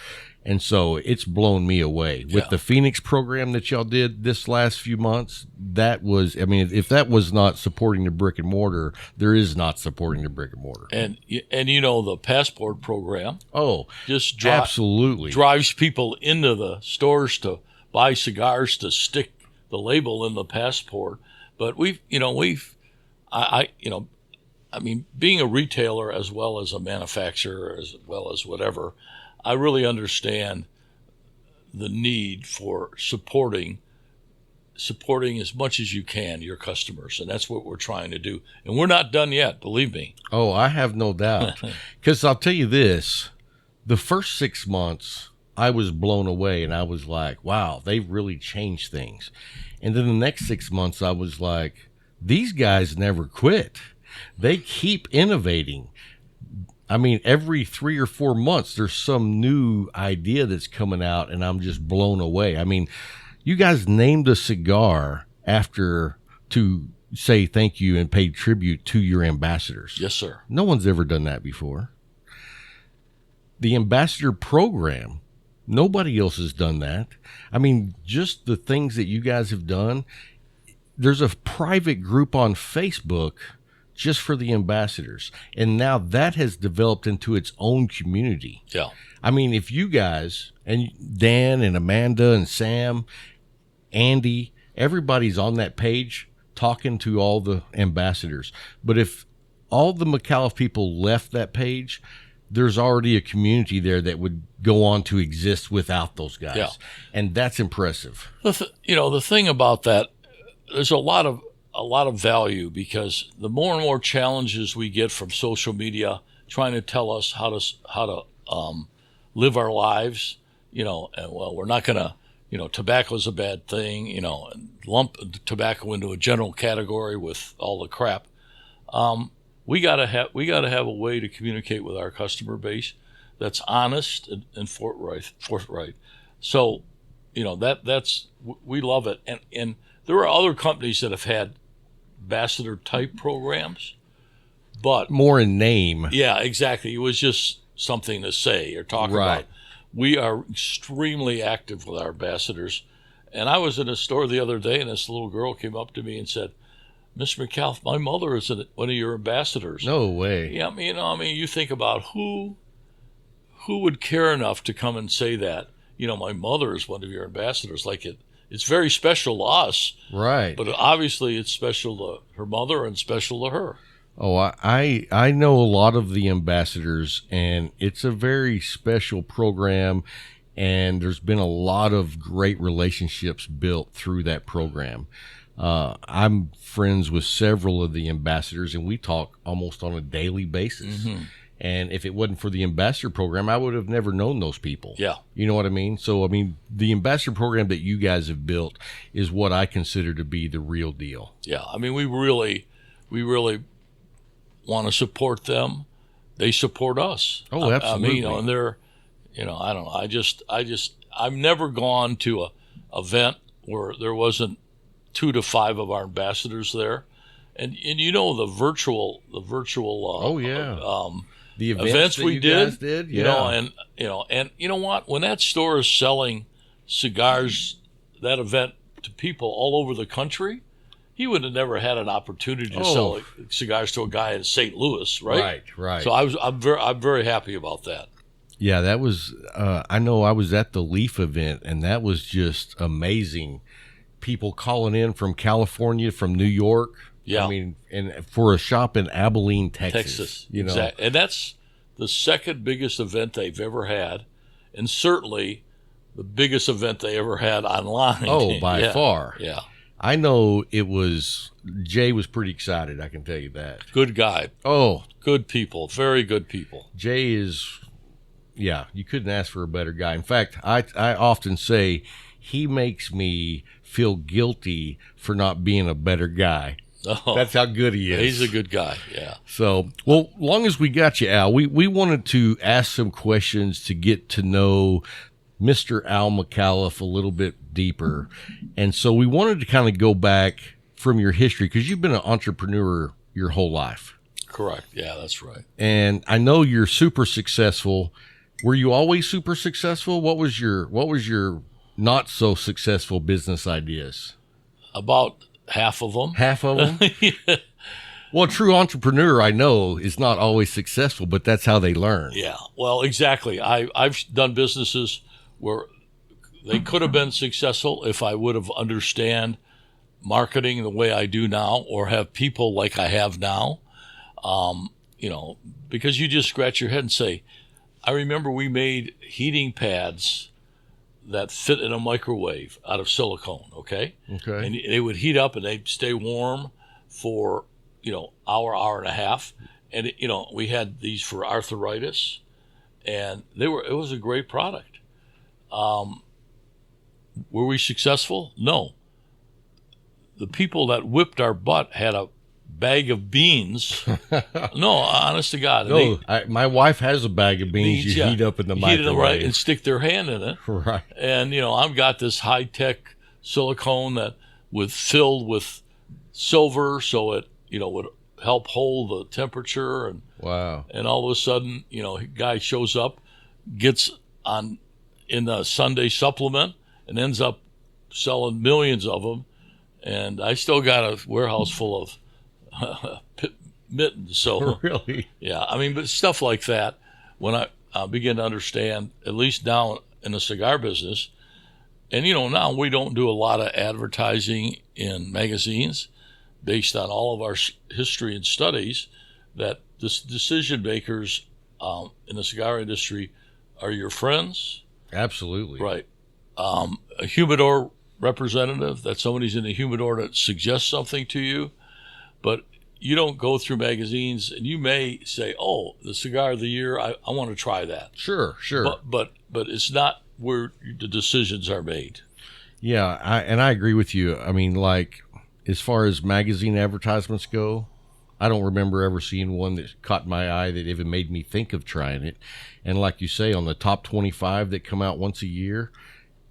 Speaker 1: And so it's blown me away with the Phoenix program that y'all did this last few months. That was, I mean, if that was not supporting the brick and mortar, there is not supporting the brick and mortar.
Speaker 3: And you know, the passport program.
Speaker 1: Oh,
Speaker 3: just
Speaker 1: absolutely
Speaker 3: drives people into the stores to buy cigars to stick the label in the passport. But I mean, being a retailer as well as a manufacturer, as well as whatever, I really understand the need for supporting as much as you can your customers, and that's what we're trying to do. And we're not done yet, believe me.
Speaker 1: Oh, I have no doubt. Because I'll tell you this, the first 6 months, I was blown away, and I was like, wow, they've really changed things. And then the next 6 months, I was like, these guys never quit. They keep innovating. I mean, every 3 or 4 months, there's some new idea that's coming out, and I'm just blown away. I mean, you guys named a cigar to say thank you and pay tribute to your ambassadors.
Speaker 3: Yes, sir.
Speaker 1: No one's ever done that before. The ambassador program, nobody else has done that. I mean, just the things that you guys have done. There's a private group on Facebook just for the ambassadors. And now that has developed into its own community.
Speaker 3: Yeah.
Speaker 1: I mean, if you guys, and Dan and Amanda and Sam, Andy, everybody's on that page talking to all the ambassadors. But if all the McAuliffe people left that page, there's already a community there that would go on to exist without those guys.
Speaker 3: Yeah.
Speaker 1: And that's impressive.
Speaker 3: The thing about that, there's a lot of value, because the more and more challenges we get from social media trying to tell us how to live our lives, and well, we're not going to, tobacco's a bad thing, and lump tobacco into a general category with all the crap. We gotta have a way to communicate with our customer base that's honest and forthright. So, that's we love it, and there are other companies that have had ambassador type programs, but
Speaker 1: more in name.
Speaker 3: Yeah, exactly. It was just something to say or talk about. We are extremely active with our ambassadors. And I was in a store the other day, and this little girl came up to me and said, "Mr. McAuliffe, my mother is one of your ambassadors."
Speaker 1: No way.
Speaker 3: Yeah, you think about who would care enough to come and say that, my mother is one of your ambassadors. Like it's very special to us.
Speaker 1: Right.
Speaker 3: But obviously it's special to her mother and special to her.
Speaker 1: Oh, I know a lot of the ambassadors, and it's a very special program, and there's been a lot of great relationships built through that program. I'm friends with several of the ambassadors, and we talk almost on a daily basis. Mm-hmm. And if it wasn't for the ambassador program, I would have never known those people.
Speaker 3: Yeah.
Speaker 1: You know what I mean? So, the ambassador program that you guys have built is what I consider to be the real deal.
Speaker 3: Yeah. We really want to support them. They support us.
Speaker 1: Oh, absolutely.
Speaker 3: And they're, I don't know. I've never gone to a event where there wasn't 2 to 5 of our ambassadors there. And the virtual
Speaker 1: oh yeah. The
Speaker 3: events we did,
Speaker 1: yeah.
Speaker 3: And you know what? When that store is selling cigars, that event to people all over the country, he would have never had an opportunity to sell cigars to a guy in St. Louis, right?
Speaker 1: Right.
Speaker 3: So I'm very happy about that.
Speaker 1: Yeah, that was. I know I was at the Leaf event, and that was just amazing. People calling in from California, from New York.
Speaker 3: Yeah.
Speaker 1: And for a shop in Abilene, Texas.
Speaker 3: Exactly. And that's the second biggest event they've ever had, and certainly the biggest event they ever had online.
Speaker 1: Oh, by far.
Speaker 3: Yeah.
Speaker 1: I know Jay was pretty excited, I can tell you that.
Speaker 3: Good guy.
Speaker 1: Oh.
Speaker 3: Good people. Very good people.
Speaker 1: Jay is, you couldn't ask for a better guy. In fact, I often say he makes me feel guilty for not being a better guy.
Speaker 3: Oh,
Speaker 1: that's how good he is.
Speaker 3: He's a good guy, yeah.
Speaker 1: So, well, long as we got you, Al, we wanted to ask some questions to get to know Mr. Al McAuliffe a little bit deeper. And so we wanted to kind of go back from your history, because you've been an entrepreneur your whole life.
Speaker 3: Correct. Yeah, that's right.
Speaker 1: And I know you're super successful. Were you always super successful? What was your not so successful business ideas?
Speaker 3: About half of them.
Speaker 1: Half of them?
Speaker 3: Yeah.
Speaker 1: Well, a true entrepreneur, I know, is not always successful, but that's how they learn.
Speaker 3: Yeah, well, exactly. I've done businesses where they could have been successful if I would have understand marketing the way I do now, or have people like I have now. Because you just scratch your head and say, I remember we made heating pads that fit in a microwave out of silicone, okay?
Speaker 1: Okay.
Speaker 3: And they would heat up and they'd stay warm for, hour and a half. And, we had these for arthritis, and it was a great product. Were we successful? No. The people that whipped our butt had a bag of beans. No, honest to God.
Speaker 1: No, my wife has a bag of beans you
Speaker 3: yeah,
Speaker 1: heat up in the
Speaker 3: heat
Speaker 1: microwave.
Speaker 3: them right and stick their hand in it.
Speaker 1: Right.
Speaker 3: And, I've got this high-tech silicone that was filled with silver, so it, would help hold the temperature. And
Speaker 1: Wow.
Speaker 3: And all of a sudden, a guy shows up, gets on in the Sunday supplement, and ends up selling millions of them. And I still got a warehouse full of mittens. So
Speaker 1: Really?
Speaker 3: yeah, but stuff like that, when I begin to understand, at least now in the cigar business, and now we don't do a lot of advertising in magazines based on all of our history and studies, that the decision makers in the cigar industry are your friends.
Speaker 1: Absolutely.
Speaker 3: Right. A humidor representative, that somebody's in the humidor that suggests something to you, but you don't go through magazines and you may say, oh, the cigar of the year, I want to try that.
Speaker 1: Sure.
Speaker 3: But it's not where the decisions are made.
Speaker 1: Yeah, I agree with you. Like, as far as magazine advertisements go, I don't remember ever seeing one that caught my eye that even made me think of trying it. And like you say, on the top 25 that come out once a year,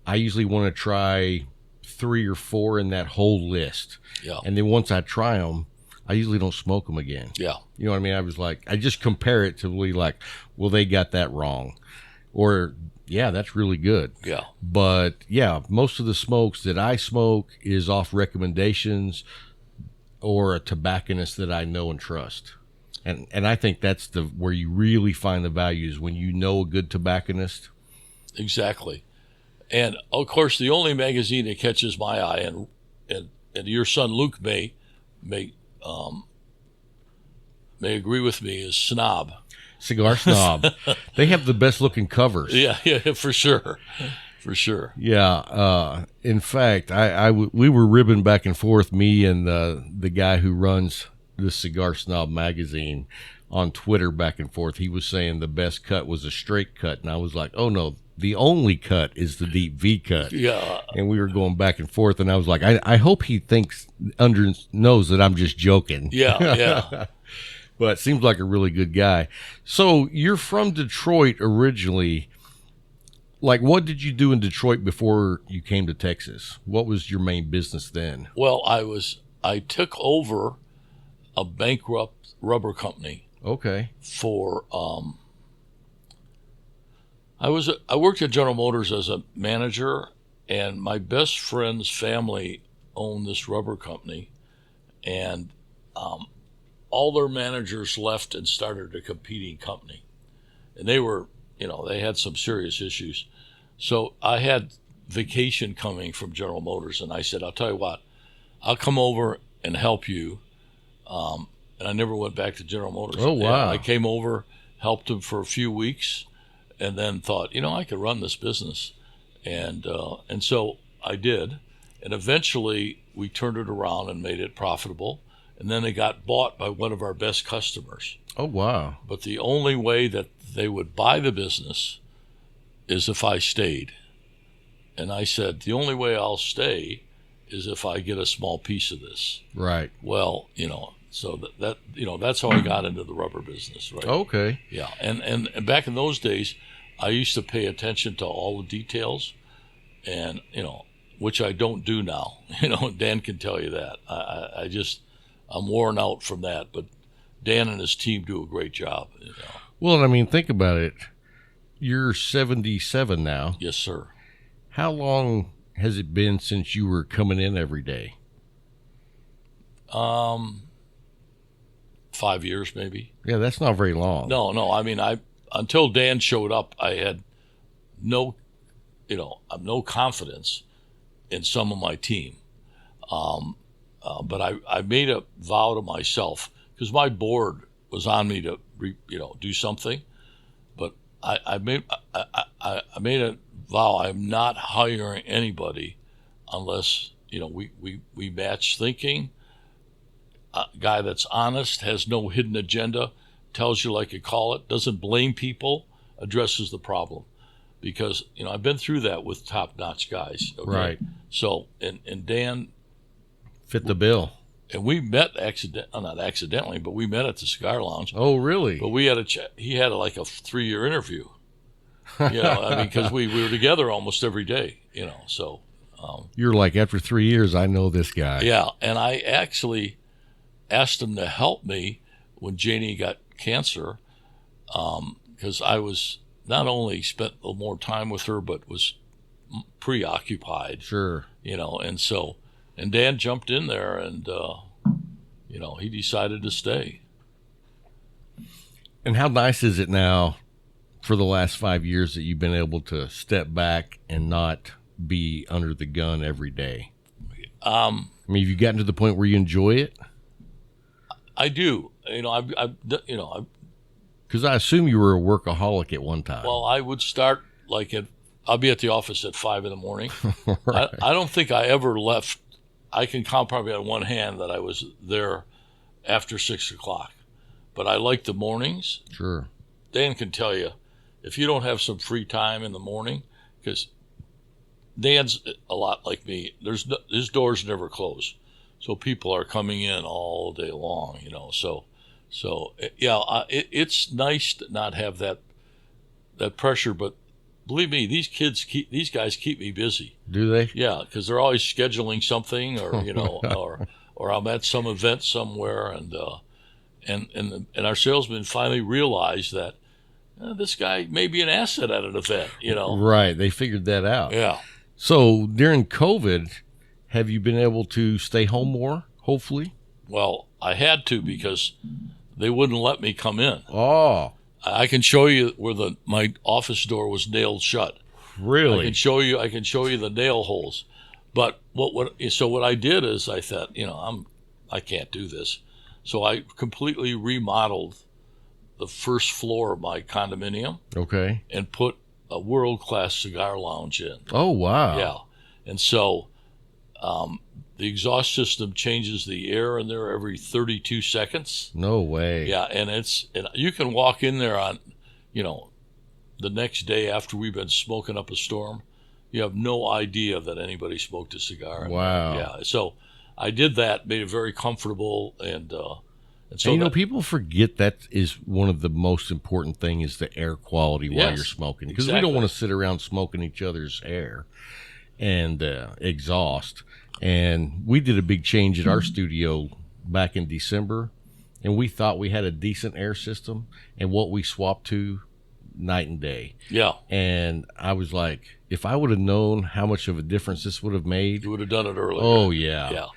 Speaker 1: I usually want to try 3 or 4 in that whole list.
Speaker 3: Yeah.
Speaker 1: And then once I try them, I usually don't smoke them again.
Speaker 3: Yeah.
Speaker 1: You know what I mean? I was like, I just compare it to be like, well, they got that wrong. Or, yeah, that's really good.
Speaker 3: Yeah.
Speaker 1: But, yeah, most of the smokes that I smoke is off recommendations or a tobacconist that I know and trust. And I think that's where you really find the value, is when you know a good tobacconist.
Speaker 3: Exactly. And, of course, the only magazine that catches my eye, and your son Luke may agree with me, is Snob.
Speaker 1: Cigar Snob. They have the best looking covers.
Speaker 3: Yeah, for sure. For sure.
Speaker 1: Yeah. In fact, we were ribbing back and forth, me and the guy who runs the Cigar Snob magazine, on Twitter, back and forth. He was saying the best cut was a straight cut, and I was like, oh no, the only cut is the deep V cut.
Speaker 3: Yeah.
Speaker 1: And we were going back and forth, and I was like, I hope he knows that I'm just joking.
Speaker 3: Yeah.
Speaker 1: But seems like a really good guy. So you're from Detroit originally. Like, what did you do in Detroit before you came to Texas? What was your main business then?
Speaker 3: Well, I took over a bankrupt rubber company.
Speaker 1: Okay.
Speaker 3: For I worked at General Motors as a manager, and my best friend's family owned this rubber company, and all their managers left and started a competing company, and they were, they had some serious issues. So I had vacation coming from General Motors, and I said, I'll tell you what, I'll come over and help you. And I never went back to General Motors.
Speaker 1: Oh, wow.
Speaker 3: And I came over, helped them for a few weeks, and then thought, I could run this business. And so I did. And eventually we turned it around and made it profitable. And then it got bought by one of our best customers.
Speaker 1: Oh, wow.
Speaker 3: But the only way that they would buy the business is if I stayed. And I said, the only way I'll stay is if I get a small piece of this.
Speaker 1: Right.
Speaker 3: Well, so that that's how I got into the rubber business, right?
Speaker 1: Okay.
Speaker 3: Yeah. And back in those days, I used to pay attention to all the details, and, which I don't do now. Dan can tell you that. I'm worn out from that, but Dan and his team do a great job.
Speaker 1: Well, I mean, think about it. You're 77 now.
Speaker 3: Yes, sir.
Speaker 1: How long has it been since you were coming in every day?
Speaker 3: 5 years maybe.
Speaker 1: Yeah, that's not very long.
Speaker 3: No. I mean, until Dan showed up, I had no confidence in some of my team. But I made a vow to myself, because my board was on me to do something. But I made a vow: I'm not hiring anybody unless we match thinking. A guy that's honest, has no hidden agenda, tells you like you call it, doesn't blame people, addresses the problem. Because I've been through that with top-notch guys. Okay?
Speaker 1: Right.
Speaker 3: So and Dan
Speaker 1: fit the bill.
Speaker 3: And we met not accidentally, but we met at the Cigar Lounge.
Speaker 1: Oh, really?
Speaker 3: But we had he had like a 3-year interview. Because we were together almost every day. So.
Speaker 1: You're like, after 3 years, I know this guy.
Speaker 3: Yeah, and I actually asked him to help me when Janie got cancer, because I was not only spent a little more time with her, but was preoccupied.
Speaker 1: Sure.
Speaker 3: And Dan jumped in there, and he decided to stay.
Speaker 1: And how nice is it now, for the last 5 years, that you've been able to step back and not be under the gun every day? I mean, have you gotten to the point where you enjoy it?
Speaker 3: I do. Because
Speaker 1: I assume you were a workaholic at one time.
Speaker 3: Well, I would start I'll be at the office at 5 a.m.
Speaker 1: Right.
Speaker 3: I don't think I ever left. I can count probably on one hand that I was there after 6 o'clock. But I like the mornings.
Speaker 1: Sure.
Speaker 3: Dan can tell you, if you don't have some free time in the morning, because Dan's a lot like me, his doors never close. So people are coming in all day long, So it's nice to not have that pressure. But believe me, these guys keep me busy.
Speaker 1: Do they?
Speaker 3: Yeah, because they're always scheduling something, or or I'm at some event somewhere, and our salesmen finally realized that this guy may be an asset at an event.
Speaker 1: Right. They figured that out.
Speaker 3: Yeah.
Speaker 1: So during COVID, have you been able to stay home more, hopefully?
Speaker 3: Well, I had to, because they wouldn't let me come in.
Speaker 1: Oh.
Speaker 3: I can show you where my office door was nailed shut.
Speaker 1: Really?
Speaker 3: I can show you the nail holes. But what I did is I thought, I can't do this. So I completely remodeled the first floor of my condominium.
Speaker 1: Okay.
Speaker 3: And put a world-class cigar lounge in.
Speaker 1: Oh, wow.
Speaker 3: Yeah. And so the exhaust system changes the air in there every 32 seconds.
Speaker 1: No way.
Speaker 3: Yeah, and you can walk in there on, the next day after we've been smoking up a storm. You have no idea that anybody smoked a cigar.
Speaker 1: Wow.
Speaker 3: Yeah, so I did that, made it very comfortable, and so
Speaker 1: people forget that is one of the most important thing, is the air quality while you're smoking, because we don't want to sit around smoking each other's air and exhaust. And we did a big change at our studio back in December, and we thought we had a decent air system, and what we swapped to, night and day.
Speaker 3: Yeah.
Speaker 1: And I was like, if I would have known how much of a difference this would have made,
Speaker 3: you would have done it earlier.
Speaker 1: Oh, yeah.
Speaker 3: Yeah.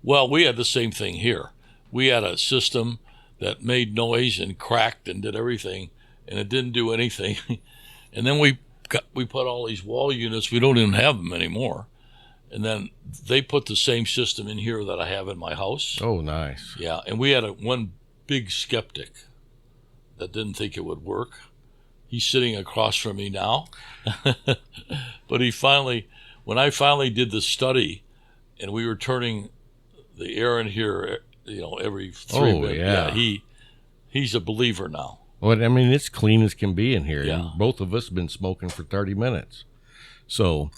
Speaker 3: Well, we had the same thing here. We had a system that made noise and cracked and did everything, and it didn't do anything. And then we put all these wall units. We don't even have them anymore. And then they put the same system in here that I have in my house.
Speaker 1: Oh, nice.
Speaker 3: Yeah, and we had one big skeptic that didn't think it would work. He's sitting across from me now. But when I finally did the study, and we were turning the air in here, every 3 minutes. Yeah, he's a believer now.
Speaker 1: Well, I mean, it's clean as can be in here.
Speaker 3: Yeah.
Speaker 1: And both of us have been smoking for 30 minutes. So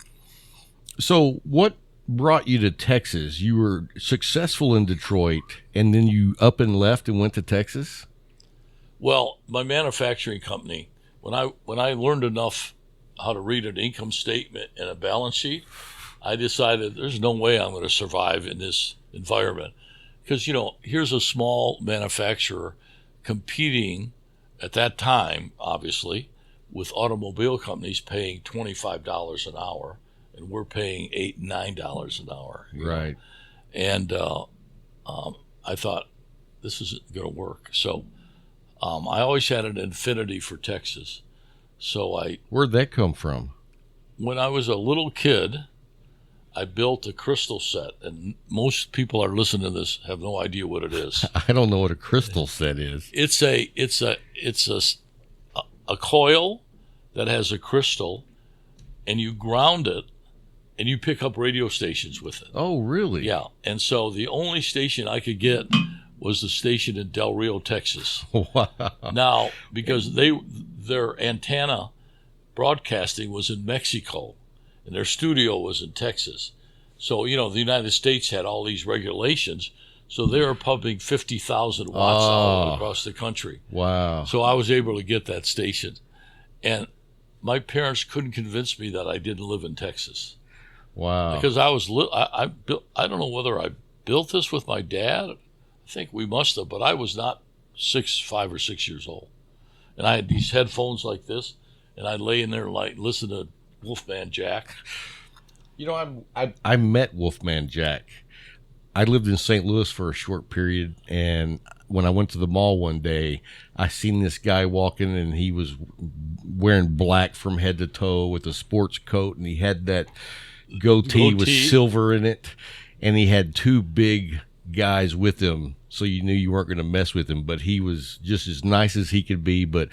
Speaker 1: what brought you to Texas? You were successful in Detroit, and then you up and left and went to Texas?
Speaker 3: Well, my manufacturing company, when I learned enough how to read an income statement and a balance sheet, I decided there's no way I'm going to survive in this environment. Because, here's a small manufacturer competing at that time, obviously, with automobile companies paying $25 an hour, and we're paying $8, $9 an hour.
Speaker 1: Right.
Speaker 3: And I thought, this isn't going to work. So I always had an affinity for Texas. So
Speaker 1: Where'd that come from?
Speaker 3: when I was a little kid, I built a crystal set, and most people are listening to this have no idea what it is.
Speaker 1: I don't know what a crystal set is.
Speaker 3: It's a coil that has a crystal, and you ground it, and you pick up radio stations with it.
Speaker 1: Oh, really?
Speaker 3: Yeah, and so the only station I could get was the station in Del Rio, Texas.
Speaker 1: Wow.
Speaker 3: Now, because their antenna broadcasting was in Mexico, and their studio was in Texas. So, the United States had all these regulations, so they were pumping 50,000 watts all across the country.
Speaker 1: Wow.
Speaker 3: So I was able to get that station. And my parents couldn't convince me that I didn't live in Texas.
Speaker 1: Wow.
Speaker 3: Because I don't know whether I built this with my dad. I think we must have, but I was not 5 or 6 years old. And I had these headphones like this, and I'd lay in there and listen to Wolfman Jack.
Speaker 1: I met Wolfman Jack. I lived in St. Louis for a short period, and when I went to the mall one day, I seen this guy walking, and he was wearing black from head to toe with a sports coat, and he had that goatee with silver in it, and he had two big guys with him, so you knew you weren't going to mess with him, but he was just as nice as he could be. But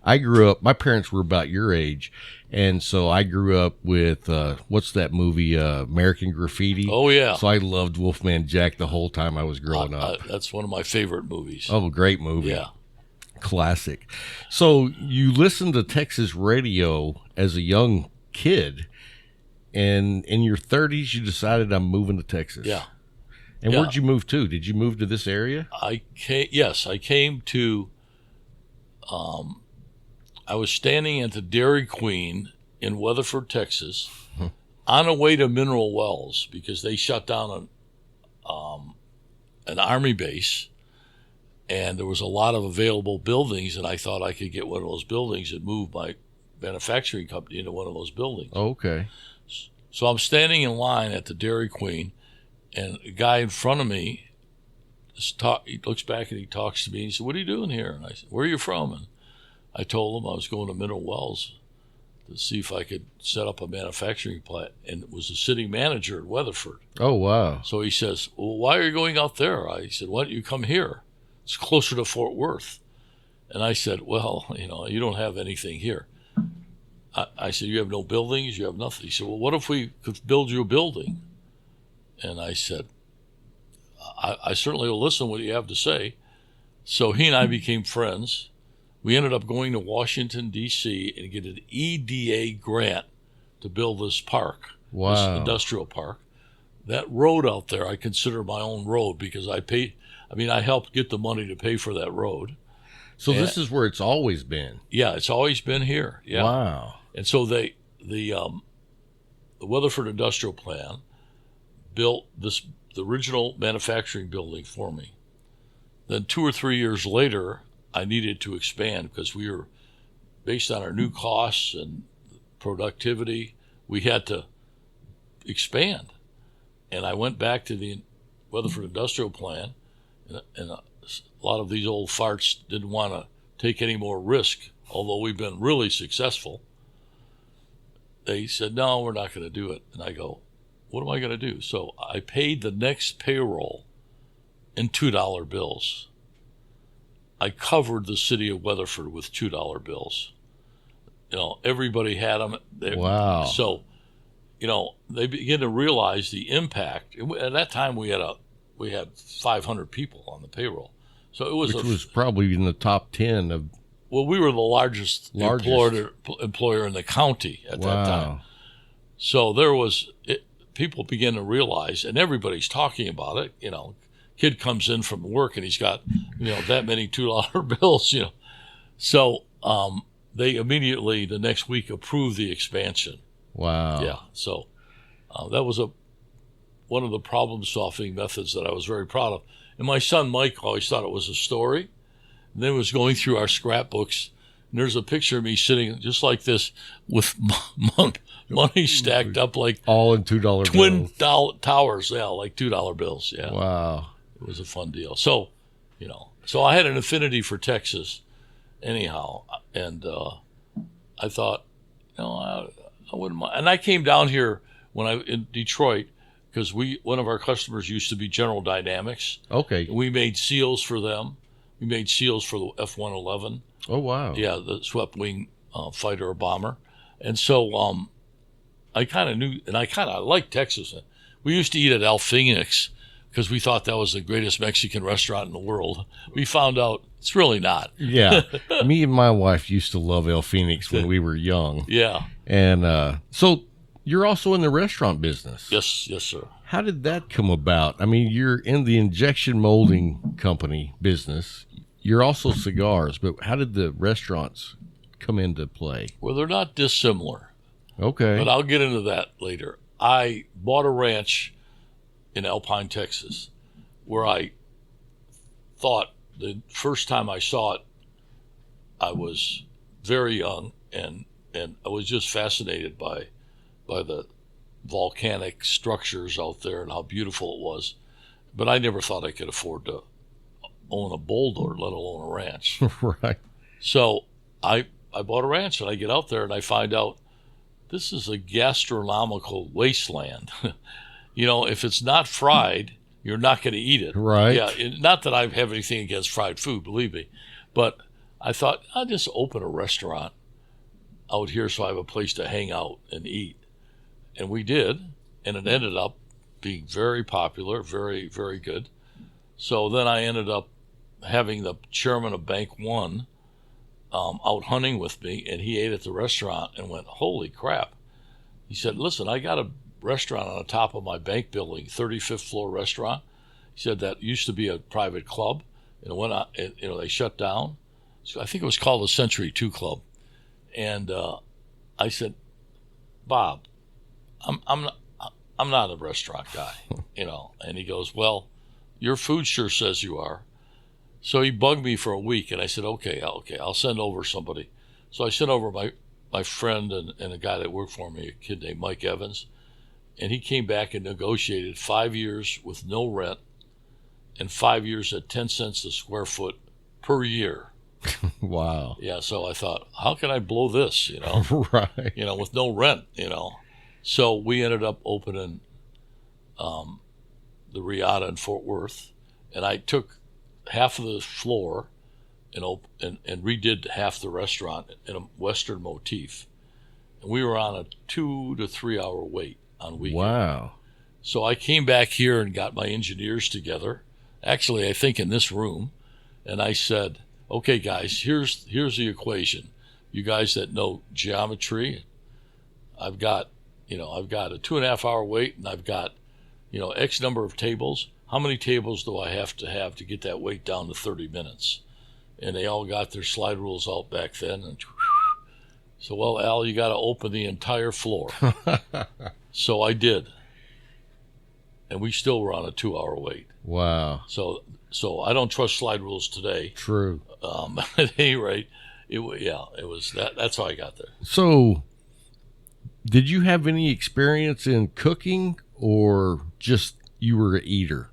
Speaker 1: I grew up, my parents were about your age, and so I grew up with what's that movie, American Graffiti?
Speaker 3: Oh yeah.
Speaker 1: So I loved Wolfman Jack the whole time I was growing up.
Speaker 3: That's one of my favorite movies.
Speaker 1: Oh, great movie.
Speaker 3: Yeah.
Speaker 1: Classic. So you listened to Texas radio as a young kid, and in your 30s you decided I'm moving to Texas.
Speaker 3: Yeah.
Speaker 1: And where'd you move to? Did you move to this area?
Speaker 3: I came to, I was standing at the Dairy Queen in Weatherford, Texas, on the way to Mineral Wells because they shut down an Army base, and there was a lot of available buildings, and I thought I could get one of those buildings and move my manufacturing company into one of those buildings.
Speaker 1: Oh, okay.
Speaker 3: So I'm standing in line at the Dairy Queen, and a guy in front of me, he looks back and he talks to me. And he said, "What are you doing here?" And I said, "Where are you from?" And I told him I was going to Mineral Wells to see if I could set up a manufacturing plant, and it was the city manager at Weatherford.
Speaker 1: Oh, wow.
Speaker 3: So he says, "Well, why are you going out there?" I said, "Why don't you come here? It's closer to Fort Worth." And I said, "Well, you don't have anything here." I said, "You have no buildings? You have nothing." He said, "Well, what if we could build you a building?" And I said, I certainly will listen to what you have to say. So he and I became friends. We ended up going to Washington, D.C. and get an EDA grant to build this park,
Speaker 1: wow,
Speaker 3: this industrial park. That road out there I consider my own road because I helped get the money to pay for that road.
Speaker 1: So this is where it's always been?
Speaker 3: Yeah, it's always been here. Yeah.
Speaker 1: Wow.
Speaker 3: And so the Weatherford Industrial Plan built the original manufacturing building for me. Then 2 or 3 years later, I needed to expand because we were, based on our new costs and productivity, we had to expand. And I went back to the Weatherford Industrial Plan, and a lot of these old farts didn't want to take any more risk, although we've been really successful. They said, "No, we're not going to do it." And I go, "What am I going to do?" So I paid the next payroll in $2 bills. I covered the city of Weatherford with $2 bills. Everybody had them.
Speaker 1: Wow.
Speaker 3: So, they begin to realize the impact. At that time, we had 500 people on the payroll. So it was
Speaker 1: which was probably in the top 10 of.
Speaker 3: Well, we were the largest. Employer in the county at that time. So people begin to realize, and everybody's talking about it. Kid comes in from work and he's got, that many $2 bills. So they immediately the next week approved the expansion.
Speaker 1: Wow.
Speaker 3: Yeah. So that was one of the problem-solving methods that I was very proud of. And my son Mike always thought it was a story, And then was going through our scrapbooks, and there's a picture of me sitting just like this with money stacked up like
Speaker 1: All in $2
Speaker 3: twin
Speaker 1: bills.
Speaker 3: towers, yeah, like $2 bills. Yeah,
Speaker 1: Wow.
Speaker 3: it was a fun deal. So, so I had an affinity for Texas, anyhow, and I thought, I wouldn't mind. And I came down here in Detroit because one of our customers used to be General Dynamics.
Speaker 1: Okay.
Speaker 3: We made seals for them. We made seals for the F-111.
Speaker 1: Oh, wow.
Speaker 3: Yeah, the swept wing fighter or bomber. And so I kind of knew, and I kind of liked Texas. We used to eat at El Phoenix because we thought that was the greatest Mexican restaurant in the world. We found out it's really not.
Speaker 1: Yeah. Me and my wife used to love El Phoenix when we were young.
Speaker 3: Yeah.
Speaker 1: And so you're also in the restaurant business.
Speaker 3: Yes, sir.
Speaker 1: How did that come about? I mean, you're in the injection molding company business. You're also cigars, but how did the restaurants come into play?
Speaker 3: Well, they're not dissimilar,
Speaker 1: Okay.
Speaker 3: but I'll get into that later. I bought a ranch in Alpine, Texas, where I thought the first time I saw it, I was very young, and I was just fascinated by the volcanic structures out there and how beautiful it was. But I never thought I could afford to own a boulder, let alone a ranch.
Speaker 1: Right.
Speaker 3: So I bought a ranch, and I get out there and I find out this is a gastronomical wasteland. If it's not fried, you're not going to eat it.
Speaker 1: Right.
Speaker 3: Yeah. Not that I have anything against fried food, believe me, but I thought I'll just open a restaurant out here so I have a place to hang out and eat. And we did, and it ended up being very popular, very, very good. So then I ended up having the chairman of Bank One out hunting with me, and he ate at the restaurant and went, "Holy crap." He said, "Listen, I got a restaurant on the top of my bank building, 35th floor restaurant." He said that used to be a private club, and when they shut down. So I think it was called the Century 2 Club. And I said, "Bob, I'm not a restaurant guy, And he goes, "Well, your food sure says you are." So he bugged me for a week, and I said, okay, I'll send over somebody. So I sent over my friend and a guy that worked for me, a kid named Mike Evans, and he came back and negotiated 5 years with no rent and 5 years at 10 cents a square foot per year.
Speaker 1: Wow.
Speaker 3: Yeah, so I thought, how can I blow this,
Speaker 1: Right.
Speaker 3: with no rent, So we ended up opening the Riata in Fort Worth, and I took half of the floor and redid half the restaurant in a Western motif. And we were on a 2 to 3 hour wait on weekends.
Speaker 1: Wow.
Speaker 3: So I came back here and got my engineers together, actually I think in this room, and I said, "Okay, guys, here's the equation. You guys that know geometry, I've got a 2.5 hour wait, and I've got X number of tables. How many tables do I have to get that wait down to 30 minutes?" And they all got their slide rules out back then. And so, "Well, Al, you got to open the entire floor." So I did. And we still were on a 2 hour wait.
Speaker 1: Wow.
Speaker 3: So I don't trust slide rules today.
Speaker 1: True.
Speaker 3: At any rate, it was that. That's how I got there.
Speaker 1: So, did you have any experience in cooking, or just you were an eater?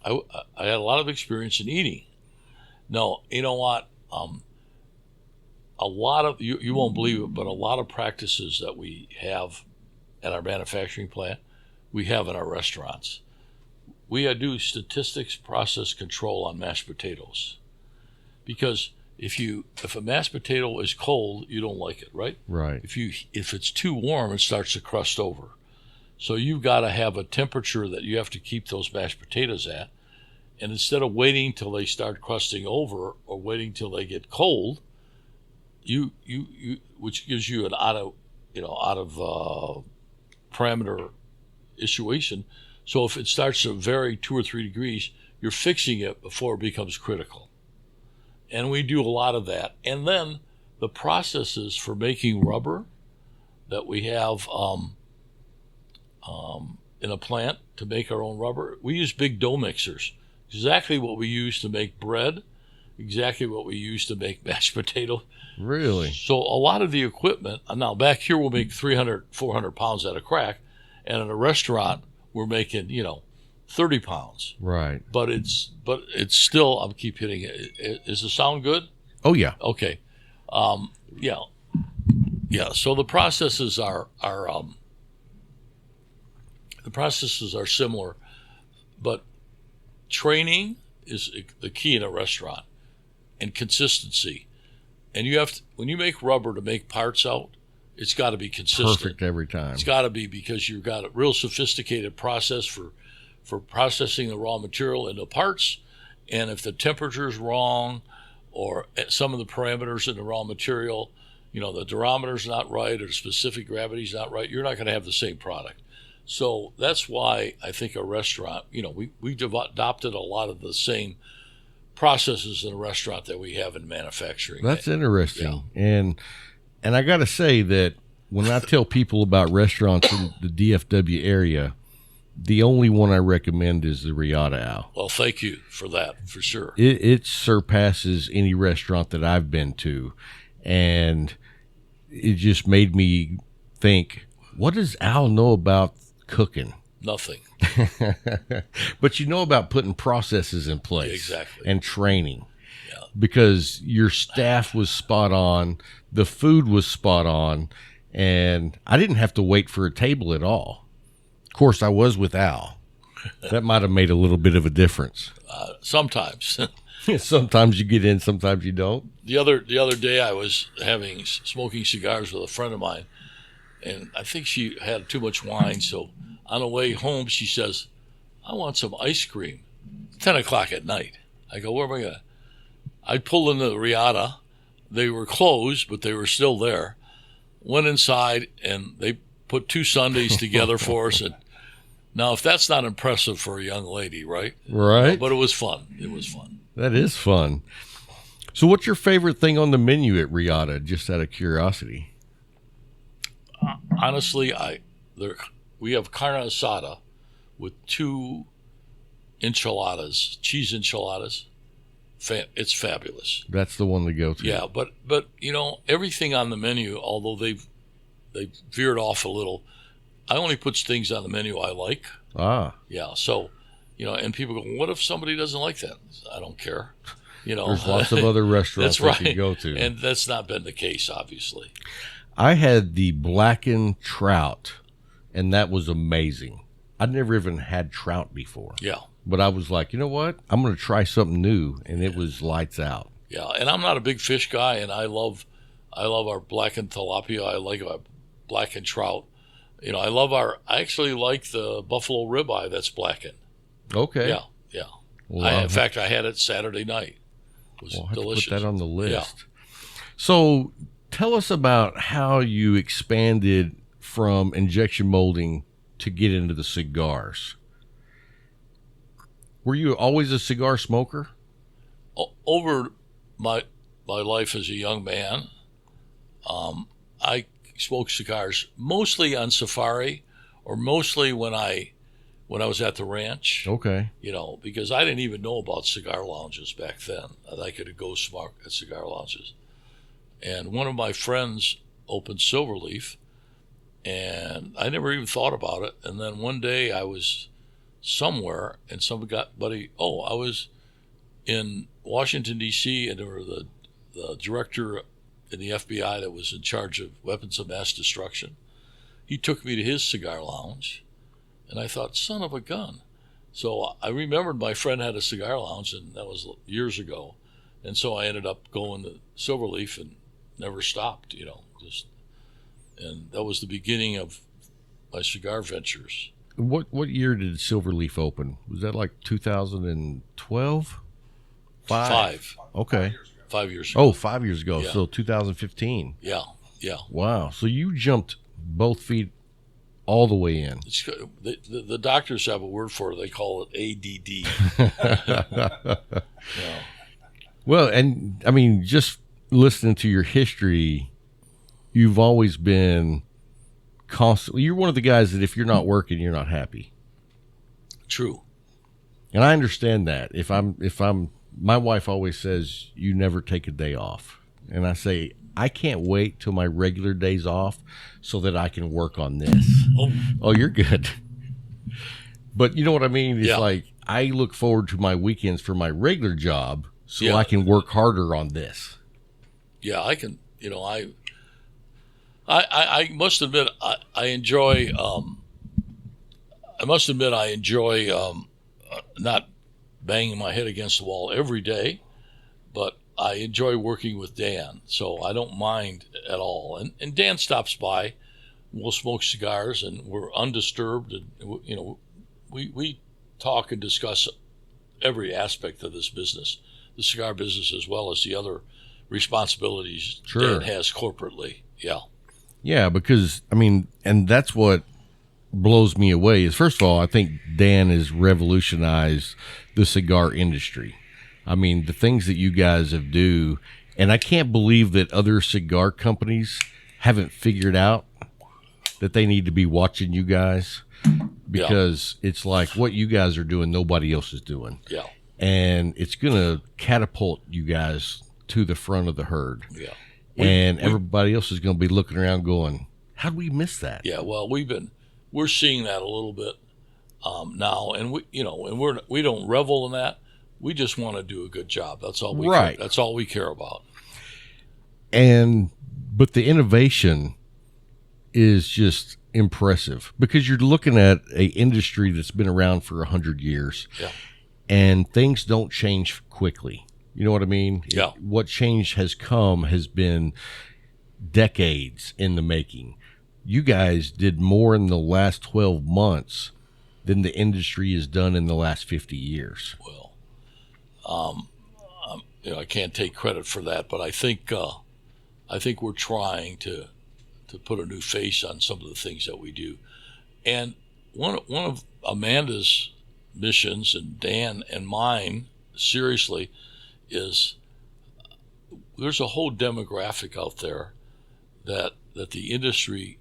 Speaker 3: I had a lot of experience in eating. No, you know what? A lot of you won't believe it, but a lot of practices that we have at our manufacturing plant, we have in our restaurants. We do statistics process control on mashed potatoes, because if a mashed potato is cold, you don't like it, right?
Speaker 1: Right.
Speaker 3: If it's too warm, it starts to crust over. So you've got to have a temperature that you have to keep those mashed potatoes at. And instead of waiting till they start crusting over or waiting till they get cold, you which gives you an out of parameter situation. So if it starts to vary 2 or 3 degrees, you're fixing it before it becomes critical. And we do a lot of that. And then the processes for making rubber that we have in a plant to make our own rubber, we use big dough mixers. Exactly what we use to make bread exactly what we use to make mashed potato.
Speaker 1: Really?
Speaker 3: So a lot of the equipment, now back here we'll make 300, 400 pounds at a crack, and in a restaurant we're making, 30 pounds.
Speaker 1: Right.
Speaker 3: But it's still, I'll keep hitting it. Is the sound good?
Speaker 1: Oh, yeah.
Speaker 3: Okay. Yeah. Yeah. So the processes are similar, but training is the key in a restaurant, and consistency. And you have to, when you make rubber to make parts out, it's got to be consistent.
Speaker 1: Perfect every time.
Speaker 3: It's got to be, because you've got a real sophisticated process for processing the raw material into parts. And if the temperature is wrong, or some of the parameters in the raw material, the durometer's not right, or the specific gravity's not right, you're not going to have the same product. So that's why I think a restaurant, we've adopted a lot of the same processes in a restaurant that we have in manufacturing.
Speaker 1: That's interesting. Yeah. And I got to say that when I tell people about restaurants in the DFW area, the only one I recommend is the Riata Al.
Speaker 3: Well, thank you for that, for sure.
Speaker 1: It surpasses any restaurant that I've been to. And it just made me think, what does Al know about cooking?
Speaker 3: Nothing.
Speaker 1: But you know about putting processes in place.
Speaker 3: Exactly.
Speaker 1: And training.
Speaker 3: Yeah.
Speaker 1: Because your staff was spot on, the food was spot on, and I didn't have to wait for a table at all. Of course, I was with Al. That might have made a little bit of a difference.
Speaker 3: Sometimes.
Speaker 1: Sometimes you get in, sometimes you don't.
Speaker 3: The other day I was smoking cigars with a friend of mine, and I think she had too much wine, so on the way home she says, "I want some ice cream." 10 o'clock at night. I go, "Where am I going?" I pulled into the Riata. They were closed, but they were still there. Went inside, and they put 2 sundaes together for us. And now, if that's not impressive for a young lady, right?
Speaker 1: Right.
Speaker 3: But it was fun. It was fun.
Speaker 1: That is fun. So what's your favorite thing on the menu at Riata, just out of curiosity?
Speaker 3: Honestly, we have carne asada with 2 enchiladas, cheese enchiladas. It's fabulous.
Speaker 1: That's the one to go to.
Speaker 3: Yeah, but everything on the menu, although they've veered off a little, I only put things on the menu I like.
Speaker 1: Ah.
Speaker 3: Yeah, so and people go, "What if somebody doesn't like that?" I don't care.
Speaker 1: There's lots of other restaurants
Speaker 3: that's right.
Speaker 1: that you go to.
Speaker 3: And that's not been the case, obviously.
Speaker 1: I had the blackened trout, and that was amazing. I'd never even had trout before.
Speaker 3: Yeah.
Speaker 1: But I was like, you know what? I'm going to try something new, and it was lights out.
Speaker 3: Yeah, and I'm not a big fish guy, and I love our blackened tilapia. I like our blackened trout. I actually like the buffalo ribeye that's blackened.
Speaker 1: Okay.
Speaker 3: Yeah.
Speaker 1: Well,
Speaker 3: in fact, I had it Saturday night. It was
Speaker 1: I'll have
Speaker 3: delicious.
Speaker 1: to put that on the list.
Speaker 3: Yeah.
Speaker 1: So tell us about how you expanded from injection molding to get into the cigars. Were you always a cigar smoker?
Speaker 3: Over my life as a young man, I smoked cigars mostly on safari, or mostly when I was at the ranch.
Speaker 1: Okay.
Speaker 3: Because I didn't even know about cigar lounges back then, that I could go smoke at cigar lounges. And one of my friends opened Silverleaf, and I never even thought about it. And then one day I was somewhere, and I was in Washington, D.C., and there were the director in the FBI that was in charge of weapons of mass destruction. He took me to his cigar lounge, and I thought, son of a gun. So I remembered my friend had a cigar lounge, and that was years ago. And so I ended up going to Silverleaf and never stopped, and that was the beginning of my cigar ventures.
Speaker 1: What year did Silverleaf open? Was that like 2012?
Speaker 3: Five.
Speaker 1: Okay.
Speaker 3: 5 years ago.
Speaker 1: Oh, 5 years ago.
Speaker 3: Yeah.
Speaker 1: So 2015.
Speaker 3: Yeah.
Speaker 1: Wow. So you jumped both feet all the way in.
Speaker 3: The doctors have a word for it. They call it ADD. Yeah.
Speaker 1: Well, and I mean, just listening to your history, you've always been constantly. You're one of the guys that if you're not working, you're not happy.
Speaker 3: True.
Speaker 1: And I understand that. If I'm my wife always says, you never take a day off. And I say, I can't wait till my regular days off so that I can work on this. Oh, you're good. But you know what I mean? It's like I look forward to my weekends for my regular job so I can work harder on this. Yeah, I can. You know, I must admit I enjoy. I must admit I enjoy not banging my head against the wall every day, but I enjoy working with Dan, so I don't mind at all. And Dan stops by, we'll smoke cigars, and we're undisturbed. And you know, we talk and discuss every aspect of this business, the cigar business, as well as the other responsibilities Dan has corporately. Yeah, because I mean, and that's what blows me away is, first of all, I think Dan has revolutionized the cigar industry. I mean, the things that you guys have do, and I can't believe that other cigar companies haven't figured out that they need to be watching you guys, because it's like what you guys are doing, nobody else is doing. Yeah. And it's going to catapult you guys to the front of the herd. Yeah. And everybody else is going to be looking around going, how did we miss that? Yeah, well, we're seeing that a little bit now, and we don't revel in that. We just want to do a good job. That's all we care. That's all we care about. But the innovation is just impressive, because you're looking at an industry that's been around for 100 years, and things don't change quickly. You know what I mean? Yeah. What change has been decades in the making. You guys did more in the last 12 months than the industry has done in the last 50 years. Well, I can't take credit for that, but I think we're trying to put a new face on some of the things that we do. And one of Amanda's missions, and Dan and mine, seriously, is there's a whole demographic out there that the industry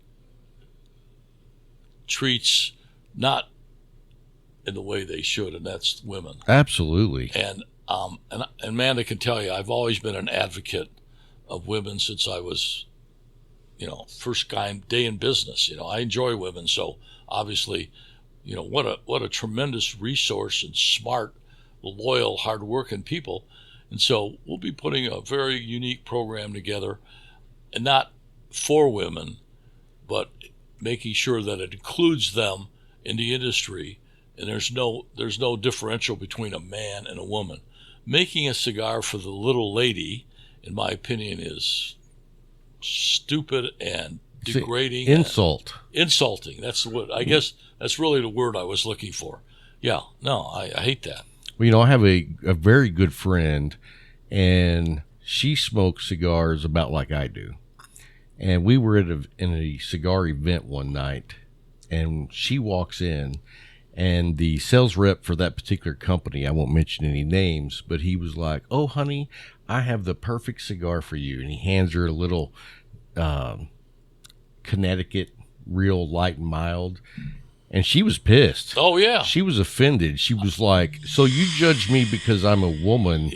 Speaker 1: treats not in the way they should, and that's women. Absolutely. And Amanda can tell you, I've always been an advocate of women since I was, first day in business. I enjoy women, so obviously, what a tremendous resource, and smart, loyal, hardworking people. And so we'll be putting a very unique program together, and not for women, but making sure that it includes them in the industry, and there's no differential between a man and a woman. Making a cigar for the little lady, in my opinion, is stupid and degrading. Insulting. That's the word. I guess that's really the word I was looking for. Yeah. No, I hate that. Well, I have a very good friend, and she smokes cigars about like I do. And we were in a cigar event one night, and she walks in, and the sales rep for that particular company, I won't mention any names, but he was like, "Oh, honey, I have the perfect cigar for you." And he hands her a little Connecticut, real light and mild. And she was pissed. Oh, yeah. She was offended. She was like, "So you judge me because I'm a woman?"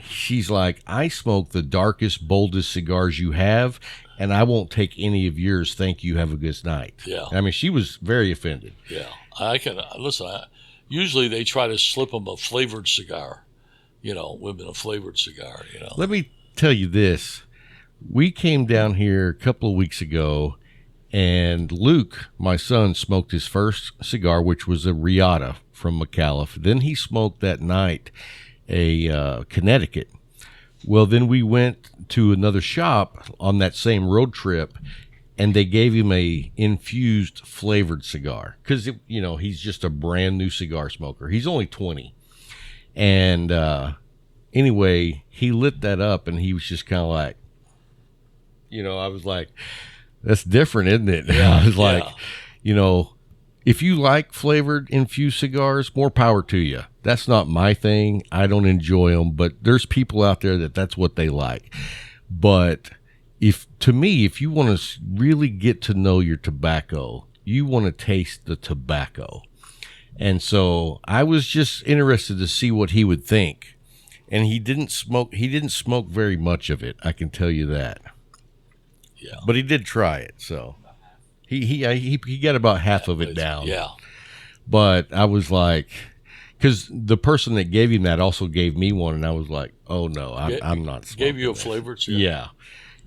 Speaker 1: She's like, "I smoke the darkest, boldest cigars you have, and I won't take any of yours. Thank you. Have a good night." Yeah. I mean, she was very offended. Yeah. I can listen. Usually they try to slip them a flavored cigar, women a flavored cigar, Let me tell you this. We came down here a couple of weeks ago, and Luke, my son, smoked his first cigar, which was a Riata from McAuliffe. Then he smoked that night a Connecticut. Well, then we went to another shop on that same road trip, and they gave him a infused flavored cigar because, he's just a brand new cigar smoker. He's only 20. And anyway, he lit that up, and he was just kind of like, I was like, that's different, isn't it? Yeah, I was like, if you like flavored infused cigars, more power to you. That's not my thing. I don't enjoy them, but there's people out there that's what they like. But if you want to really get to know your tobacco, you want to taste the tobacco. And so I was just interested to see what he would think. and he didn't smoke. He didn't smoke very much of it. I can tell you that.
Speaker 3: Yeah.
Speaker 1: But he did try it, so he got about half of it down.
Speaker 3: Yeah.
Speaker 1: But I was like, because the person that gave him that also gave me one, and I was like, oh no, I'm not smoking.
Speaker 3: Gave you a
Speaker 1: this.
Speaker 3: flavor too?
Speaker 1: Yeah.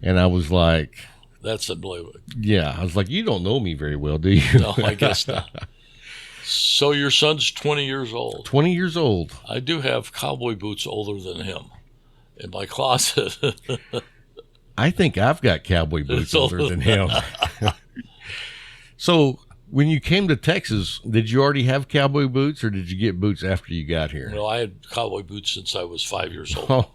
Speaker 1: And I was like,
Speaker 3: that's unbelievable.
Speaker 1: yeah, I was like, you don't know me very well, do you?
Speaker 3: No, I guess not. So your son's 20 years old.
Speaker 1: 20 years old.
Speaker 3: I do have cowboy boots older than him in my closet.
Speaker 1: I think I've got cowboy boots older than him. So when you came to Texas, did you already have cowboy boots, or did you get boots after you got here?
Speaker 3: No, I had cowboy boots since I was 5 years old.
Speaker 1: Oh,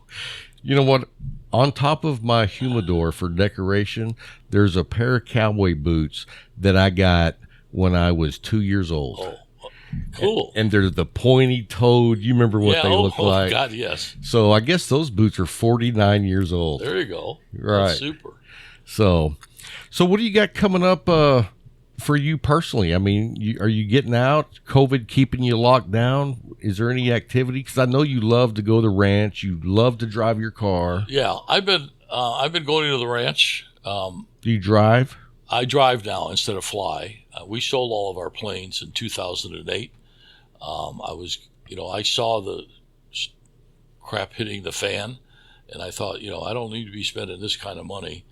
Speaker 1: you know what? On top of my humidor for decoration, there's a pair of cowboy boots that I got when I was 2 years old.
Speaker 3: Oh, cool.
Speaker 1: And they're the pointy-toed. You remember what they look like?
Speaker 3: God, yes.
Speaker 1: So I guess those boots are 49 years old.
Speaker 3: There you go.
Speaker 1: Right.
Speaker 3: That's super.
Speaker 1: So what do you got coming up for you personally? I mean, are you getting out? COVID keeping you locked down? Is there any activity? Because I know you love to go to the ranch. You love to drive your car.
Speaker 3: Yeah, I've been going to the ranch.
Speaker 1: Do you drive?
Speaker 3: I drive now instead of fly. We sold all of our planes in 2008. I saw the crap hitting the fan, and I thought, I don't need to be spending this kind of money.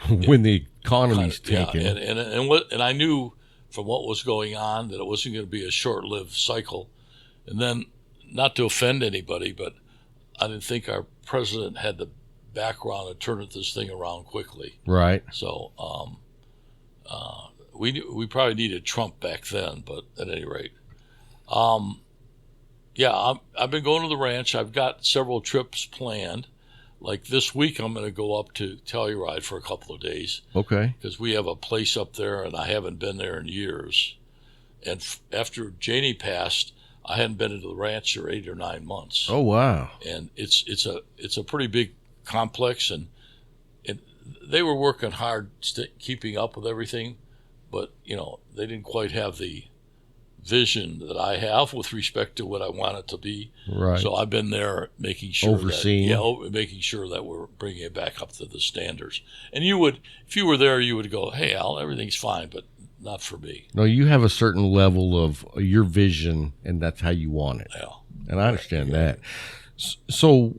Speaker 1: When the economy's tanking.
Speaker 3: Yeah, and I knew from what was going on that it wasn't going to be a short-lived cycle. And then, not to offend anybody, but I didn't think our president had the background to turn this thing around quickly.
Speaker 1: Right.
Speaker 3: So we probably needed Trump back then, but at any rate, I've been going to the ranch. I've got several trips planned. Like this week, I'm going to go up to Telluride for a couple of days.
Speaker 1: Okay.
Speaker 3: Because we have a place up there, and I haven't been there in years. And after Janie passed, I hadn't been into the ranch for 8 or 9 months.
Speaker 1: Oh wow!
Speaker 3: And it's a pretty big complex, and they were working hard keeping up with everything, but they didn't quite have the vision that I have with respect to what I want it to be.
Speaker 1: Right.
Speaker 3: So I've been there making sure
Speaker 1: overseeing,
Speaker 3: making sure that we're bringing it back up to the standards. And if you were there, you would go, "Hey, Al, everything's fine," but not for me.
Speaker 1: No, you have a certain level of your vision, and that's how you want it.
Speaker 3: Yeah.
Speaker 1: And I understand that. So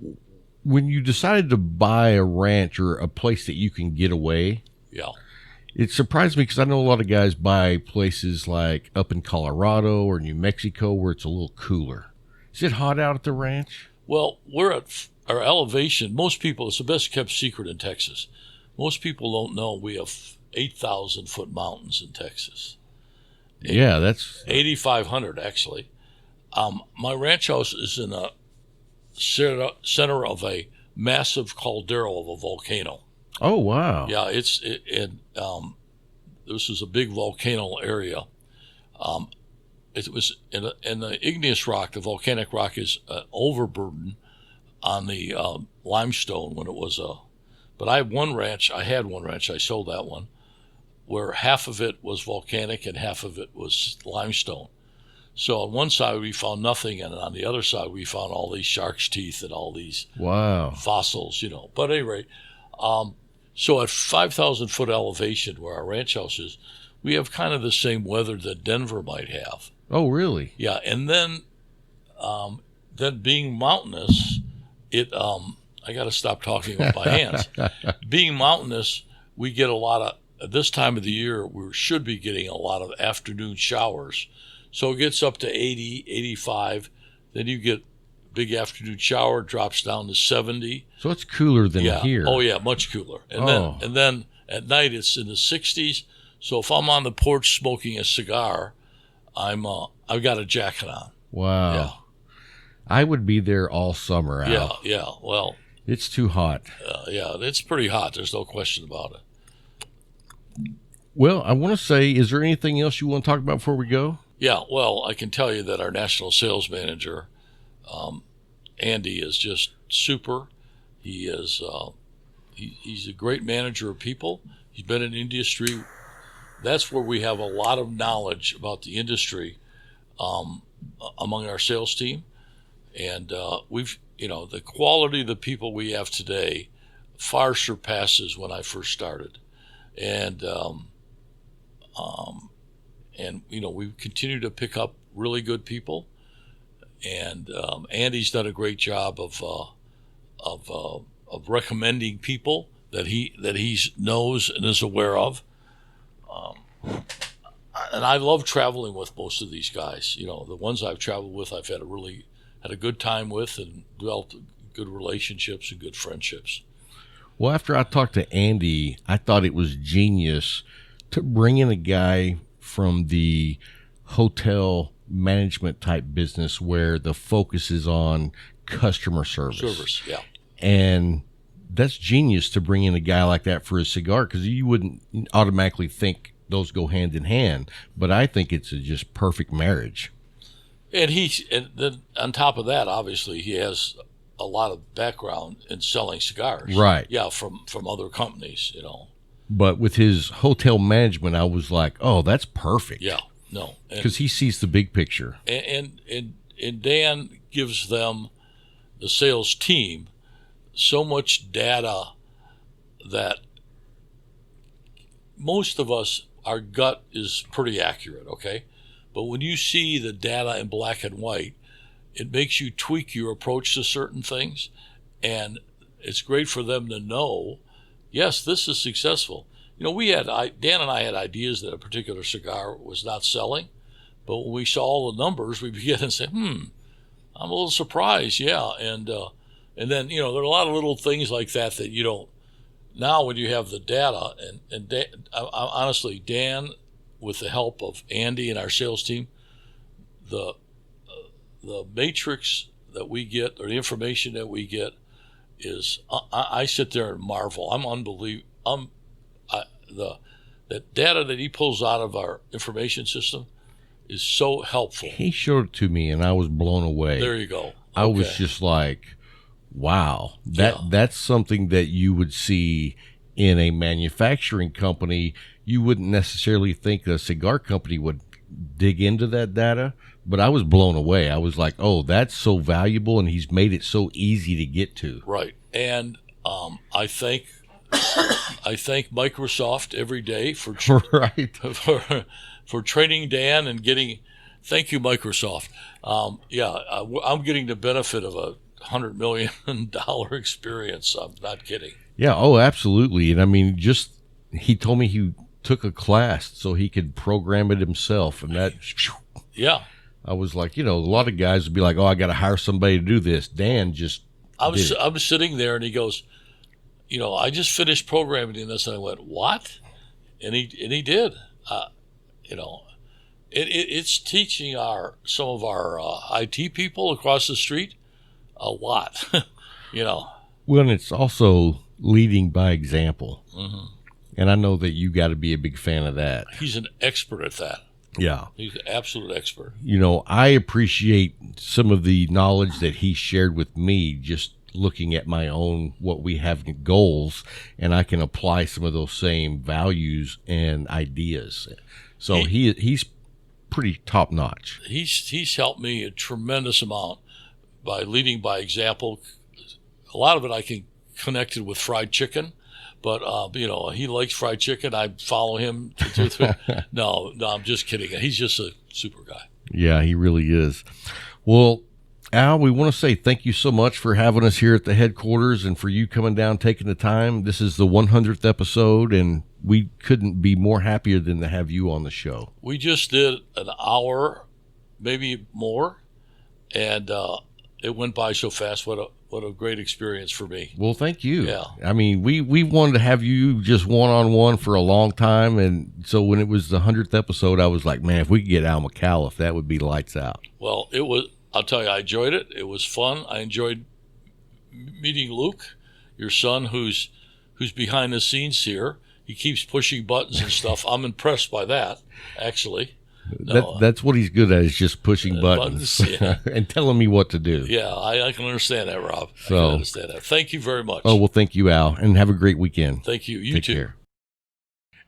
Speaker 1: when you decided to buy a ranch or a place that you can get away,
Speaker 3: yeah,
Speaker 1: it surprised me because I know a lot of guys buy places like up in Colorado or New Mexico where it's a little cooler. Is it hot out at the ranch?
Speaker 3: Well, we're at our elevation. Most people, it's the best kept secret in Texas. Most people don't know we have 8,000-foot mountains in Texas.
Speaker 1: Yeah, that's
Speaker 3: 8,500 actually. My ranch house is in a center of a massive caldera of a volcano.
Speaker 1: Oh wow!
Speaker 3: Yeah, this is a big volcano area. It was in the igneous rock. The volcanic rock is overburden on the limestone when it was a. But I had one ranch. I sold that one, where half of it was volcanic and half of it was limestone. So on one side we found nothing, and on the other side we found all these shark's teeth and all these fossils. But at any rate. So at 5,000-foot elevation where our ranch house is, we have kind of the same weather that Denver might have.
Speaker 1: Oh, really?
Speaker 3: Yeah, and then being mountainous, I got to stop talking with my hands. Being mountainous, we get a lot of, at this time of the year, we should be getting a lot of afternoon showers. So it gets up to 80, 85. Then you get big afternoon shower, drops down to 70.
Speaker 1: So it's cooler than here.
Speaker 3: Oh yeah, much cooler. And then at night it's in the 60s. So if I'm on the porch smoking a cigar, I've got a jacket on.
Speaker 1: Wow.
Speaker 3: Yeah.
Speaker 1: I would be there all summer, Al.
Speaker 3: Yeah. Well,
Speaker 1: it's too hot.
Speaker 3: It's pretty hot. There's no question about it.
Speaker 1: Well, I want to say, is there anything else you want to talk about before we go?
Speaker 3: Yeah. Well, I can tell you that our national sales manager, Andy, is just super. He is he's a great manager of people. He's been in industry. That's where we have a lot of knowledge about the industry among our sales team. And we've, the quality of the people we have today far surpasses when I first started. And we continue to pick up really good people. And Andy's done a great job of recommending people that he knows and is aware of. And I love traveling with most of these guys. The ones I've traveled with, I've had a good time with and developed good relationships and good friendships.
Speaker 1: Well, after I talked to Andy, I thought it was genius to bring in a guy from the hotel management type business where the focus is on customer service.
Speaker 3: Yeah.
Speaker 1: And that's genius to bring in a guy like that for a cigar, because you wouldn't automatically think those go hand in hand. But I think it's a just perfect marriage.
Speaker 3: And then on top of that, obviously, he has a lot of background in selling cigars.
Speaker 1: Right.
Speaker 3: Yeah, from other companies,
Speaker 1: But with his hotel management, I was like, oh, that's perfect.
Speaker 3: Yeah, no.
Speaker 1: Because he sees the big picture.
Speaker 3: And Dan gives them, the sales team, so much data that most of us, our gut is pretty accurate, okay? But when you see the data in black and white, it makes you tweak your approach to certain things. And it's great for them to know, yes, this is successful. Dan and I had ideas that a particular cigar was not selling. But when we saw all the numbers, we began to say, I'm a little surprised, yeah. And then, there are a lot of little things like that you don't. Now when you have the data, and honestly, Dan, with the help of Andy and our sales team, the matrix that we get, or the information that we get, is I sit there and marvel. I'm unbelievable. The data that he pulls out of our information system is so helpful.
Speaker 1: He showed it to me, and I was blown away.
Speaker 3: There you go. Okay.
Speaker 1: I was just like, wow, that's something that you would see in a manufacturing company. You wouldn't necessarily think a cigar company would dig into that data, but I was blown away. I was like, oh, that's so valuable, and he's made it so easy to get to.
Speaker 3: Right. And I thank Microsoft every day for for training Dan and getting. Thank you, Microsoft. I'm getting the benefit of a $100 million experience. I'm not kidding.
Speaker 1: Yeah. Oh, absolutely. And I mean, he told me he took a class so he could program it himself, and that.
Speaker 3: Yeah.
Speaker 1: I was like, a lot of guys would be like, oh, I got to hire somebody to do this. Dan just.
Speaker 3: I was sitting there, and he goes, I just finished programming this, and I went, what? And he did. It's teaching some of our IT people across the street a lot.
Speaker 1: Well, and it's also leading by example.
Speaker 3: Mm-hmm.
Speaker 1: And I know that you got to be a big fan of that.
Speaker 3: He's an expert at that.
Speaker 1: Yeah.
Speaker 3: He's an absolute expert.
Speaker 1: I appreciate some of the knowledge that he shared with me, just looking at my own, what we have goals, and I can apply some of those same values and ideas. So he's pretty top notch.
Speaker 3: He's helped me a tremendous amount by leading by example. A lot of it I can connect it with fried chicken. But, he likes fried chicken. I follow him. No, I'm just kidding. He's just a super guy.
Speaker 1: Yeah, he really is. Well, Al, we want to say thank you so much for having us here at the headquarters and for you coming down, taking the time. This is the 100th episode, and we couldn't be more happier than to have you on the show.
Speaker 3: We just did an hour, maybe more, and it went by so fast. What a great experience for me.
Speaker 1: Well, thank you.
Speaker 3: Yeah.
Speaker 1: I mean, we wanted to have you just one-on-one for a long time, and so when it was the 100th episode, I was like, man, if we could get Al McAuliffe, that would be lights out.
Speaker 3: Well, I'll tell you, I enjoyed it. It was fun. I enjoyed meeting Luke, your son, who's behind the scenes here. He keeps pushing buttons and stuff. I'm impressed by that, actually. No,
Speaker 1: that's what he's good at, is just pushing buttons
Speaker 3: yeah.
Speaker 1: and telling me what to do.
Speaker 3: Yeah, I can understand that, Rob. I
Speaker 1: can
Speaker 3: understand that. Thank you very much.
Speaker 1: Oh, well, thank you, Al, and have a great weekend.
Speaker 3: Thank you. You
Speaker 1: Take
Speaker 3: too.
Speaker 1: Care.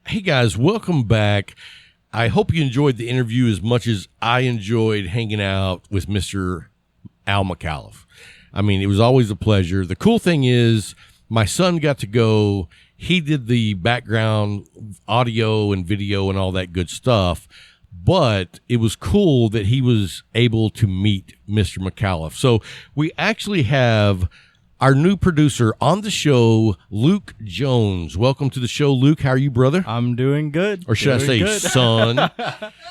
Speaker 1: Hey, guys, welcome back. I hope you enjoyed the interview as much as I enjoyed hanging out with Mr. Al McAuliffe. I mean, it was always a pleasure. The cool thing is my son got to go. He did the background audio and video and all that good stuff. But it was cool that he was able to meet Mr. McAuliffe. So we actually have our new producer on the show, Luke Jones. Welcome to the show, Luke. How are you, brother?
Speaker 4: I'm doing good.
Speaker 1: Or should I say son?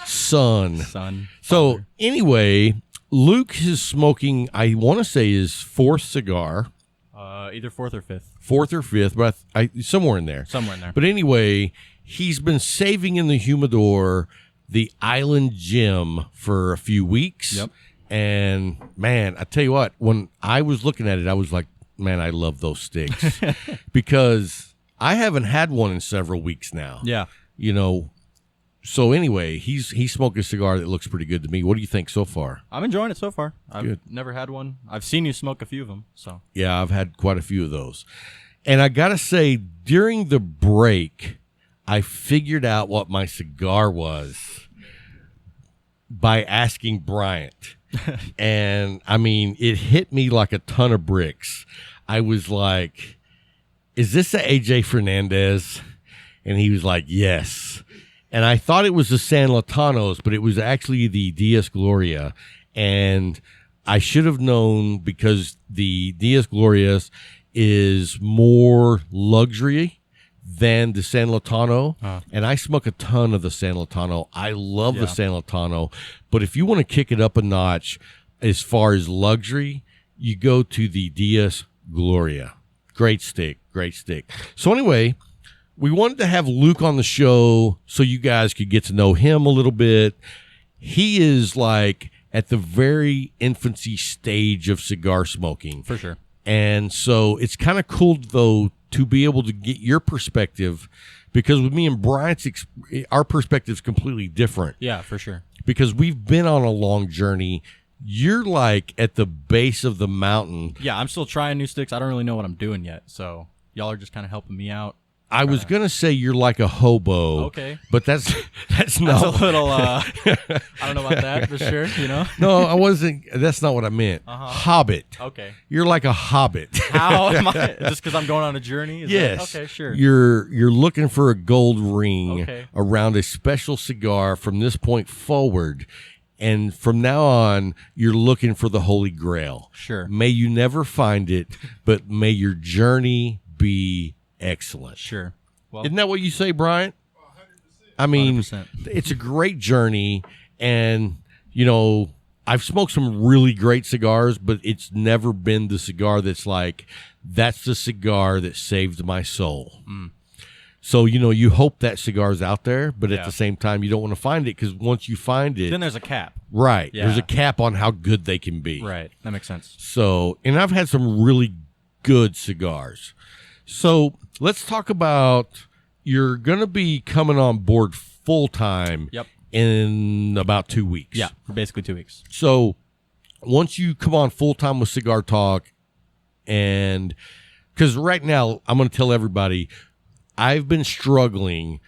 Speaker 1: Son. So anyway, Luke is smoking, I want to say his fourth cigar.
Speaker 4: Either fourth or fifth.
Speaker 1: Fourth or fifth, but somewhere in there.
Speaker 4: Somewhere in there.
Speaker 1: But anyway, he's been saving in the humidor the Island Gem for a few weeks.
Speaker 4: Yep.
Speaker 1: And man, I tell you what, when I was looking at it, I was like, man, I love those sticks because I haven't had one in several weeks now.
Speaker 4: Yeah.
Speaker 1: You know, so anyway, he's smoking a cigar that looks pretty good to me. What do you think so far?
Speaker 4: I'm enjoying it so far. I've
Speaker 1: Good.
Speaker 4: never had one. I've seen you smoke a few of them, so.
Speaker 1: Yeah, I've had quite a few of those. And I got to say, during the break, I figured out what my cigar was by asking Bryant. And I mean, it hit me like a ton of bricks. I was like, is this a AJ Fernandez? And he was like, yes. And I thought it was the San Latanos, but it was actually the Diaz Gloria. And I should have known because the Diaz Glorias is more luxury than the San Latano. And I smoke a ton of the San Latano. I love the San Latano. But if you want to kick it up a notch as far as luxury, you go to the Diaz Gloria. Great stick, great stick. So anyway, we wanted to have Luke on the show so you guys could get to know him a little bit. He is like at the very infancy stage of cigar smoking.
Speaker 4: For sure.
Speaker 1: And so it's kind of cool, though, to be able to get your perspective because with me and Bryant's, our perspective is completely different.
Speaker 4: Yeah, for sure.
Speaker 1: Because we've been on a long journey. You're like at the base of the mountain.
Speaker 4: Yeah, I'm still trying new sticks. I don't really know what I'm doing yet, so y'all are just kind of helping me out.
Speaker 1: I was going to say you're like a hobo.
Speaker 4: Okay.
Speaker 1: But that's not.
Speaker 4: That's a little, I don't know about that for sure, you know?
Speaker 1: No, I wasn't. That's not what I meant. Hobbit.
Speaker 4: Okay.
Speaker 1: You're like a hobbit.
Speaker 4: How am I? Just because I'm going on a journey?
Speaker 1: Yes.
Speaker 4: Okay, sure.
Speaker 1: You're looking for a gold ring
Speaker 4: Okay.
Speaker 1: around a special cigar from this point forward. And from now on, you're looking for the Holy Grail.
Speaker 4: Sure.
Speaker 1: May you never find it, but may your journey be excellent.
Speaker 4: Sure. Well,
Speaker 1: Isn't that what you say, Bryant? 100%. I mean,
Speaker 4: 100%.
Speaker 1: It's a great journey. And, you know, I've smoked some really great cigars, but it's never been the cigar that's like, that's the cigar that saved my soul. So, you know, you hope that cigar's out there, but at the same time, you don't want to find it because once you find it.
Speaker 4: Then there's a cap.
Speaker 1: Right.
Speaker 4: Yeah.
Speaker 1: There's a cap on how good they can be.
Speaker 4: Right. That makes sense.
Speaker 1: So, and I've had some really good cigars. So let's talk about, you're going to be coming on board full time in about 2 weeks.
Speaker 4: Yeah, basically 2 weeks.
Speaker 1: So once you come on full time with Cigar Talk, and because right now I'm going to tell everybody, I've been struggling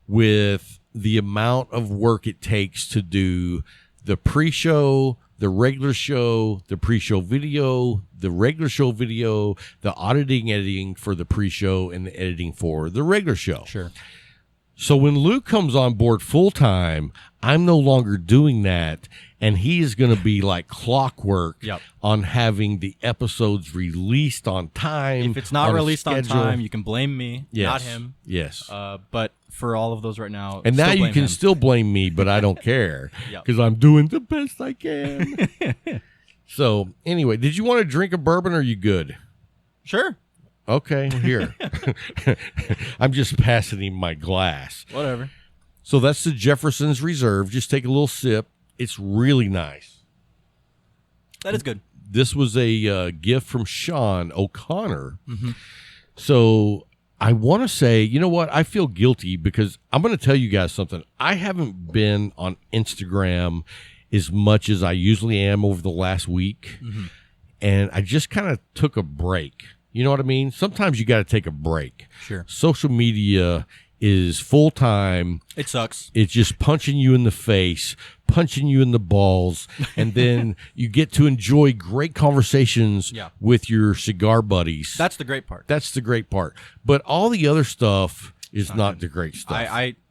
Speaker 1: with the amount of work it takes to do the pre-show, the regular show, the pre-show video, the regular show video, the auditing, editing for the pre-show, and the editing for the regular show.
Speaker 4: Sure.
Speaker 1: So when Luke comes on board full-time, I'm no longer doing that, and he is going to be like clockwork on having the episodes released on time.
Speaker 4: If it's not released on time, you can blame me, not him.
Speaker 1: Yes.
Speaker 4: But for all of those right now,
Speaker 1: and now you can
Speaker 4: him.
Speaker 1: still blame me, but I don't care because I'm doing the best I can. So anyway, did you want to drink a bourbon or are you good?
Speaker 4: Sure.
Speaker 1: Okay, here. I'm just passing him my glass.
Speaker 4: Whatever.
Speaker 1: So that's the Jefferson's Reserve. Just take a little sip. It's really nice.
Speaker 4: That is good.
Speaker 1: This was a gift from Sean O'Connor. So I want to say, you know what? I feel guilty because I'm going to tell you guys something. I haven't been on Instagram as much as I usually am over the last week. And I just kind of took a break. You know what I mean? Sometimes you got to take a break.
Speaker 4: Sure.
Speaker 1: Social media is full time.
Speaker 4: It sucks.
Speaker 1: It's just punching you in the face, punching you in the balls, and then you get to enjoy great conversations with your cigar buddies.
Speaker 4: That's the great part.
Speaker 1: That's the great part. But all the other stuff is not the great stuff.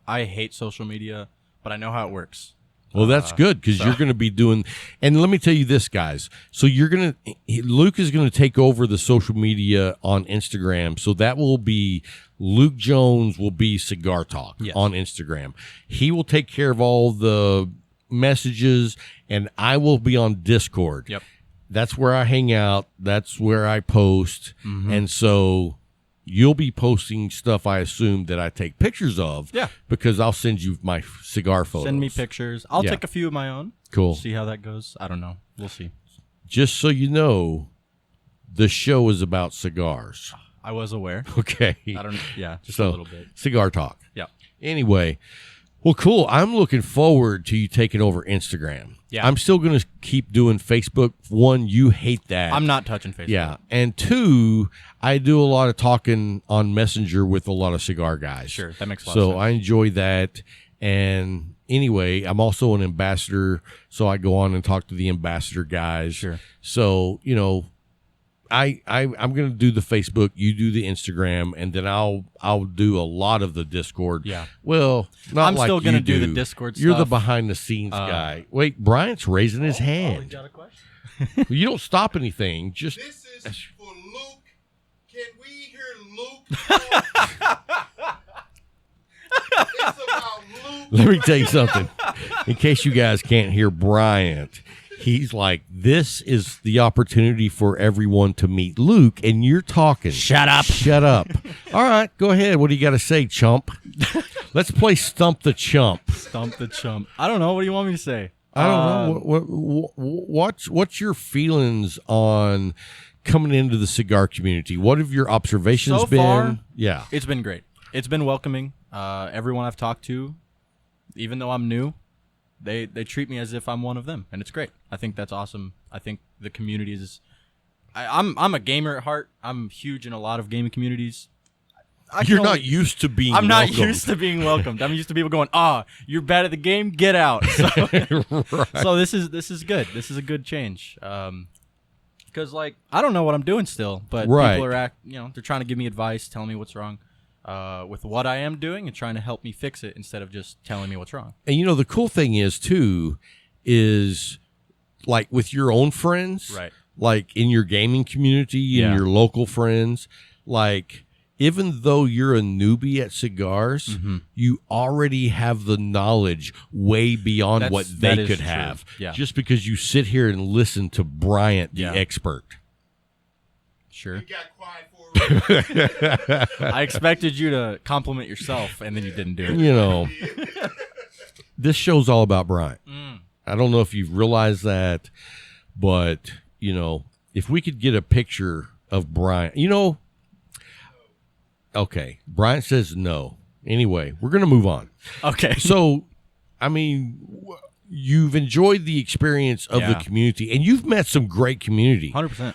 Speaker 4: I hate social media, but I know how it works.
Speaker 1: Well, that's good because you're going to be doing. And let me tell you this, guys. So Luke is going to take over the social media on Instagram. So that will be Luke Jones will be Cigar Talk on Instagram. He will take care of all the messages, and I will be on Discord.
Speaker 4: Yep.
Speaker 1: That's where I hang out. That's where I post. And so you'll be posting stuff, I assume, that I take pictures of.
Speaker 4: Yeah.
Speaker 1: Because I'll send you my cigar photos.
Speaker 4: Send me pictures. I'll take a few of my own.
Speaker 1: Cool.
Speaker 4: See how that goes. I don't know. We'll see.
Speaker 1: Just so you know, the show is about cigars.
Speaker 4: I was aware.
Speaker 1: Okay.
Speaker 4: Just a little bit.
Speaker 1: Cigar Talk.
Speaker 4: Yeah.
Speaker 1: Anyway, well, cool. I'm looking forward to you taking over Instagram.
Speaker 4: Yeah.
Speaker 1: I'm still going to keep doing Facebook. One, you hate that.
Speaker 4: I'm not touching Facebook.
Speaker 1: Yeah. And two, I do a lot of talking on Messenger with a lot of cigar guys.
Speaker 4: Sure. That makes a lot of
Speaker 1: So
Speaker 4: sense.
Speaker 1: I enjoy that. And anyway, I'm also an ambassador. So I go on and talk to the ambassador guys.
Speaker 4: Sure.
Speaker 1: So, I'm going to do the Facebook, you do the Instagram, and then I'll do a lot of the Discord.
Speaker 4: Yeah.
Speaker 1: Well, not
Speaker 4: I'm
Speaker 1: like
Speaker 4: still gonna
Speaker 1: you
Speaker 4: do the Discord
Speaker 1: You're the
Speaker 4: stuff.
Speaker 1: behind the scenes guy. Wait, Bryant's raising his hand.
Speaker 4: got a question?
Speaker 1: You don't stop anything. Just
Speaker 2: This is for Luke. Can we hear Luke talk? It's about Luke.
Speaker 1: let me tell you something. In case you guys can't hear Bryant, he's like, this is the opportunity for everyone to meet Luke, and you're talking.
Speaker 4: Shut up.
Speaker 1: Shut up. All right, go ahead. What do you got to say, chump? Let's play Stump the Chump.
Speaker 4: Stump the chump. I don't know. What do you want me to say?
Speaker 1: I don't know. What's your feelings on coming into the cigar community? What have your observations
Speaker 4: So
Speaker 1: been?
Speaker 4: far,
Speaker 1: Yeah.
Speaker 4: It's been great. It's been welcoming. Everyone I've talked to, even though I'm new, they treat me as if I'm one of them, and it's great. I think that's awesome. I think the community is. I'm a gamer at heart. I'm huge in a lot of gaming communities.
Speaker 1: You're not used to being
Speaker 4: I'm not
Speaker 1: welcomed.
Speaker 4: used to being welcomed. I'm used to people going, you're bad at the game, get out. So,
Speaker 1: Right.
Speaker 4: so this is good. This is a good change. Because I don't know what I'm doing still, but
Speaker 1: Right.
Speaker 4: people are they're trying to give me advice, telling me what's wrong with what I am doing, and trying to help me fix it instead of just telling me what's wrong.
Speaker 1: And the cool thing is too, is like with your own friends,
Speaker 4: Right.
Speaker 1: Like in your gaming community and
Speaker 4: Yeah.
Speaker 1: your local friends, like even though you're a newbie at cigars,
Speaker 4: Mm-hmm.
Speaker 1: you already have the knowledge way beyond what
Speaker 4: that
Speaker 1: they
Speaker 4: is
Speaker 1: could
Speaker 4: true.
Speaker 1: have.
Speaker 4: Yeah.
Speaker 1: Just because you sit here and listen to Bryant, the
Speaker 4: Yeah.
Speaker 1: expert.
Speaker 4: Sure.
Speaker 2: You got quiet for a reason.
Speaker 4: I expected you to compliment yourself, and then you didn't do it.
Speaker 1: This show's all about Bryant.
Speaker 4: Mm.
Speaker 1: I don't know if you've realized that, but if we could get a picture of Bryant, okay, Bryant says no. Anyway, we're going to move on.
Speaker 4: Okay.
Speaker 1: So, I mean, you've enjoyed the experience of the
Speaker 4: Yeah.
Speaker 1: community, and you've met some great community.
Speaker 4: 100%.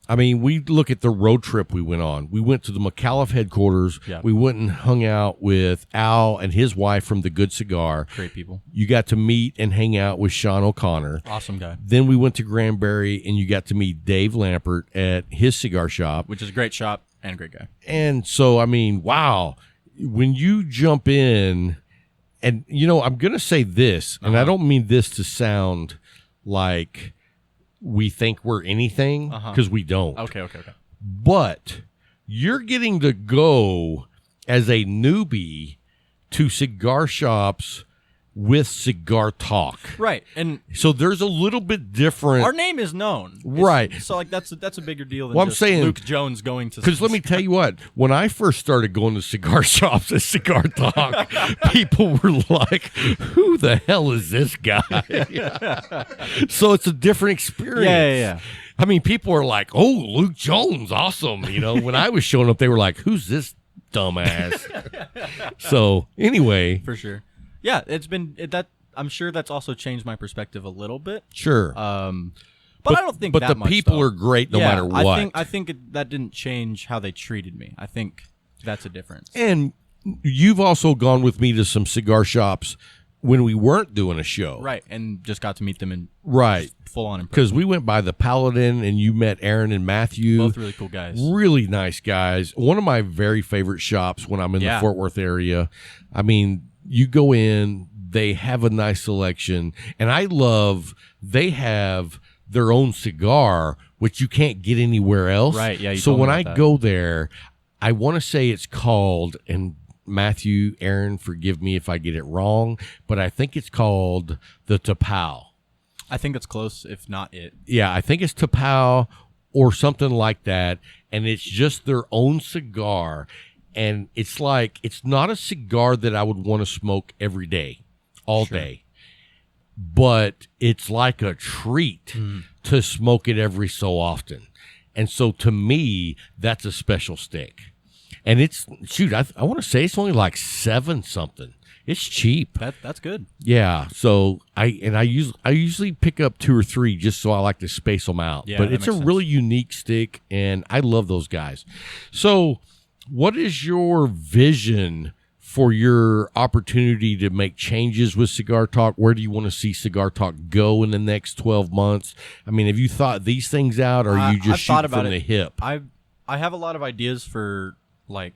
Speaker 1: I mean, we look at the road trip we went on. We went to the McAuliffe headquarters.
Speaker 4: Yeah.
Speaker 1: We went and hung out with Al and his wife from The Good Cigar.
Speaker 4: Great people.
Speaker 1: You got to meet and hang out with Sean O'Connor.
Speaker 4: Awesome guy.
Speaker 1: Then we went to Granbury, and you got to meet Dave Lampert at his cigar shop.
Speaker 4: Which is a great shop and a great guy.
Speaker 1: And so, I mean, wow. When you jump in, and, I'm going to say this, and I don't mean this to sound like we think we're anything, because we don't.
Speaker 4: Okay.
Speaker 1: But you're getting to go as a newbie to cigar shops with Cigar Talk.
Speaker 4: Right. And
Speaker 1: So there's a little bit different.
Speaker 4: our name is known.
Speaker 1: Right.
Speaker 4: So that's a bigger deal than
Speaker 1: Well, I'm
Speaker 4: just
Speaker 1: saying-
Speaker 4: Luke Jones going to.
Speaker 1: Because let me tell you what, when I first started going to cigar shops at Cigar Talk, people were like, who the hell is this guy? So it's a different experience.
Speaker 4: Yeah.
Speaker 1: I mean, people are like, oh, Luke Jones, awesome. When I was showing up, they were like, who's this dumbass? So anyway,
Speaker 4: For sure. Yeah, it's been that. I'm sure that's also changed my perspective a little bit.
Speaker 1: sure.
Speaker 4: But I don't think
Speaker 1: But
Speaker 4: that
Speaker 1: the
Speaker 4: much,
Speaker 1: people
Speaker 4: though.
Speaker 1: are great no matter what.
Speaker 4: I think that didn't change how they treated me. I think that's a difference.
Speaker 1: And you've also gone with me to some cigar shops when we weren't doing a show.
Speaker 4: Right, and just got to meet them in
Speaker 1: Right.
Speaker 4: full on in person.
Speaker 1: Because we went by the Paladin and you met Aaron and Matthew.
Speaker 4: Both really cool guys.
Speaker 1: Really nice guys. One of my very favorite shops when I'm in the Fort Worth area. I mean, you go in, they have a nice selection, and I love they have their own cigar, which you can't get anywhere else.
Speaker 4: Right, yeah.
Speaker 1: So when I go there, I want to say it's called, and Matthew, Aaron, forgive me if I get it wrong, but I think it's called the Tapao.
Speaker 4: I think it's close, if not it.
Speaker 1: Yeah, I think it's Tapao or something like that, and it's just their own cigar, and it's like, it's not a cigar that I would want to smoke every day, all day, but it's like a treat to smoke it every so often. And so to me, that's a special stick. And it's, shoot, I want to say it's only like 7 something. It's cheap.
Speaker 4: That's good.
Speaker 1: Yeah. So I usually pick up 2 or 3 just so I like to space them out.
Speaker 4: Yeah,
Speaker 1: but
Speaker 4: that
Speaker 1: it's a
Speaker 4: makes sense.
Speaker 1: really unique stick, and I love those guys. So what is your vision for your opportunity to make changes with Cigar Talk? Where do you want to see Cigar Talk go in the next 12 months? I mean, have you thought these things out, or are you just
Speaker 4: I've thought
Speaker 1: shooting
Speaker 4: about
Speaker 1: from the
Speaker 4: it.
Speaker 1: hip?
Speaker 4: I have a lot of ideas for like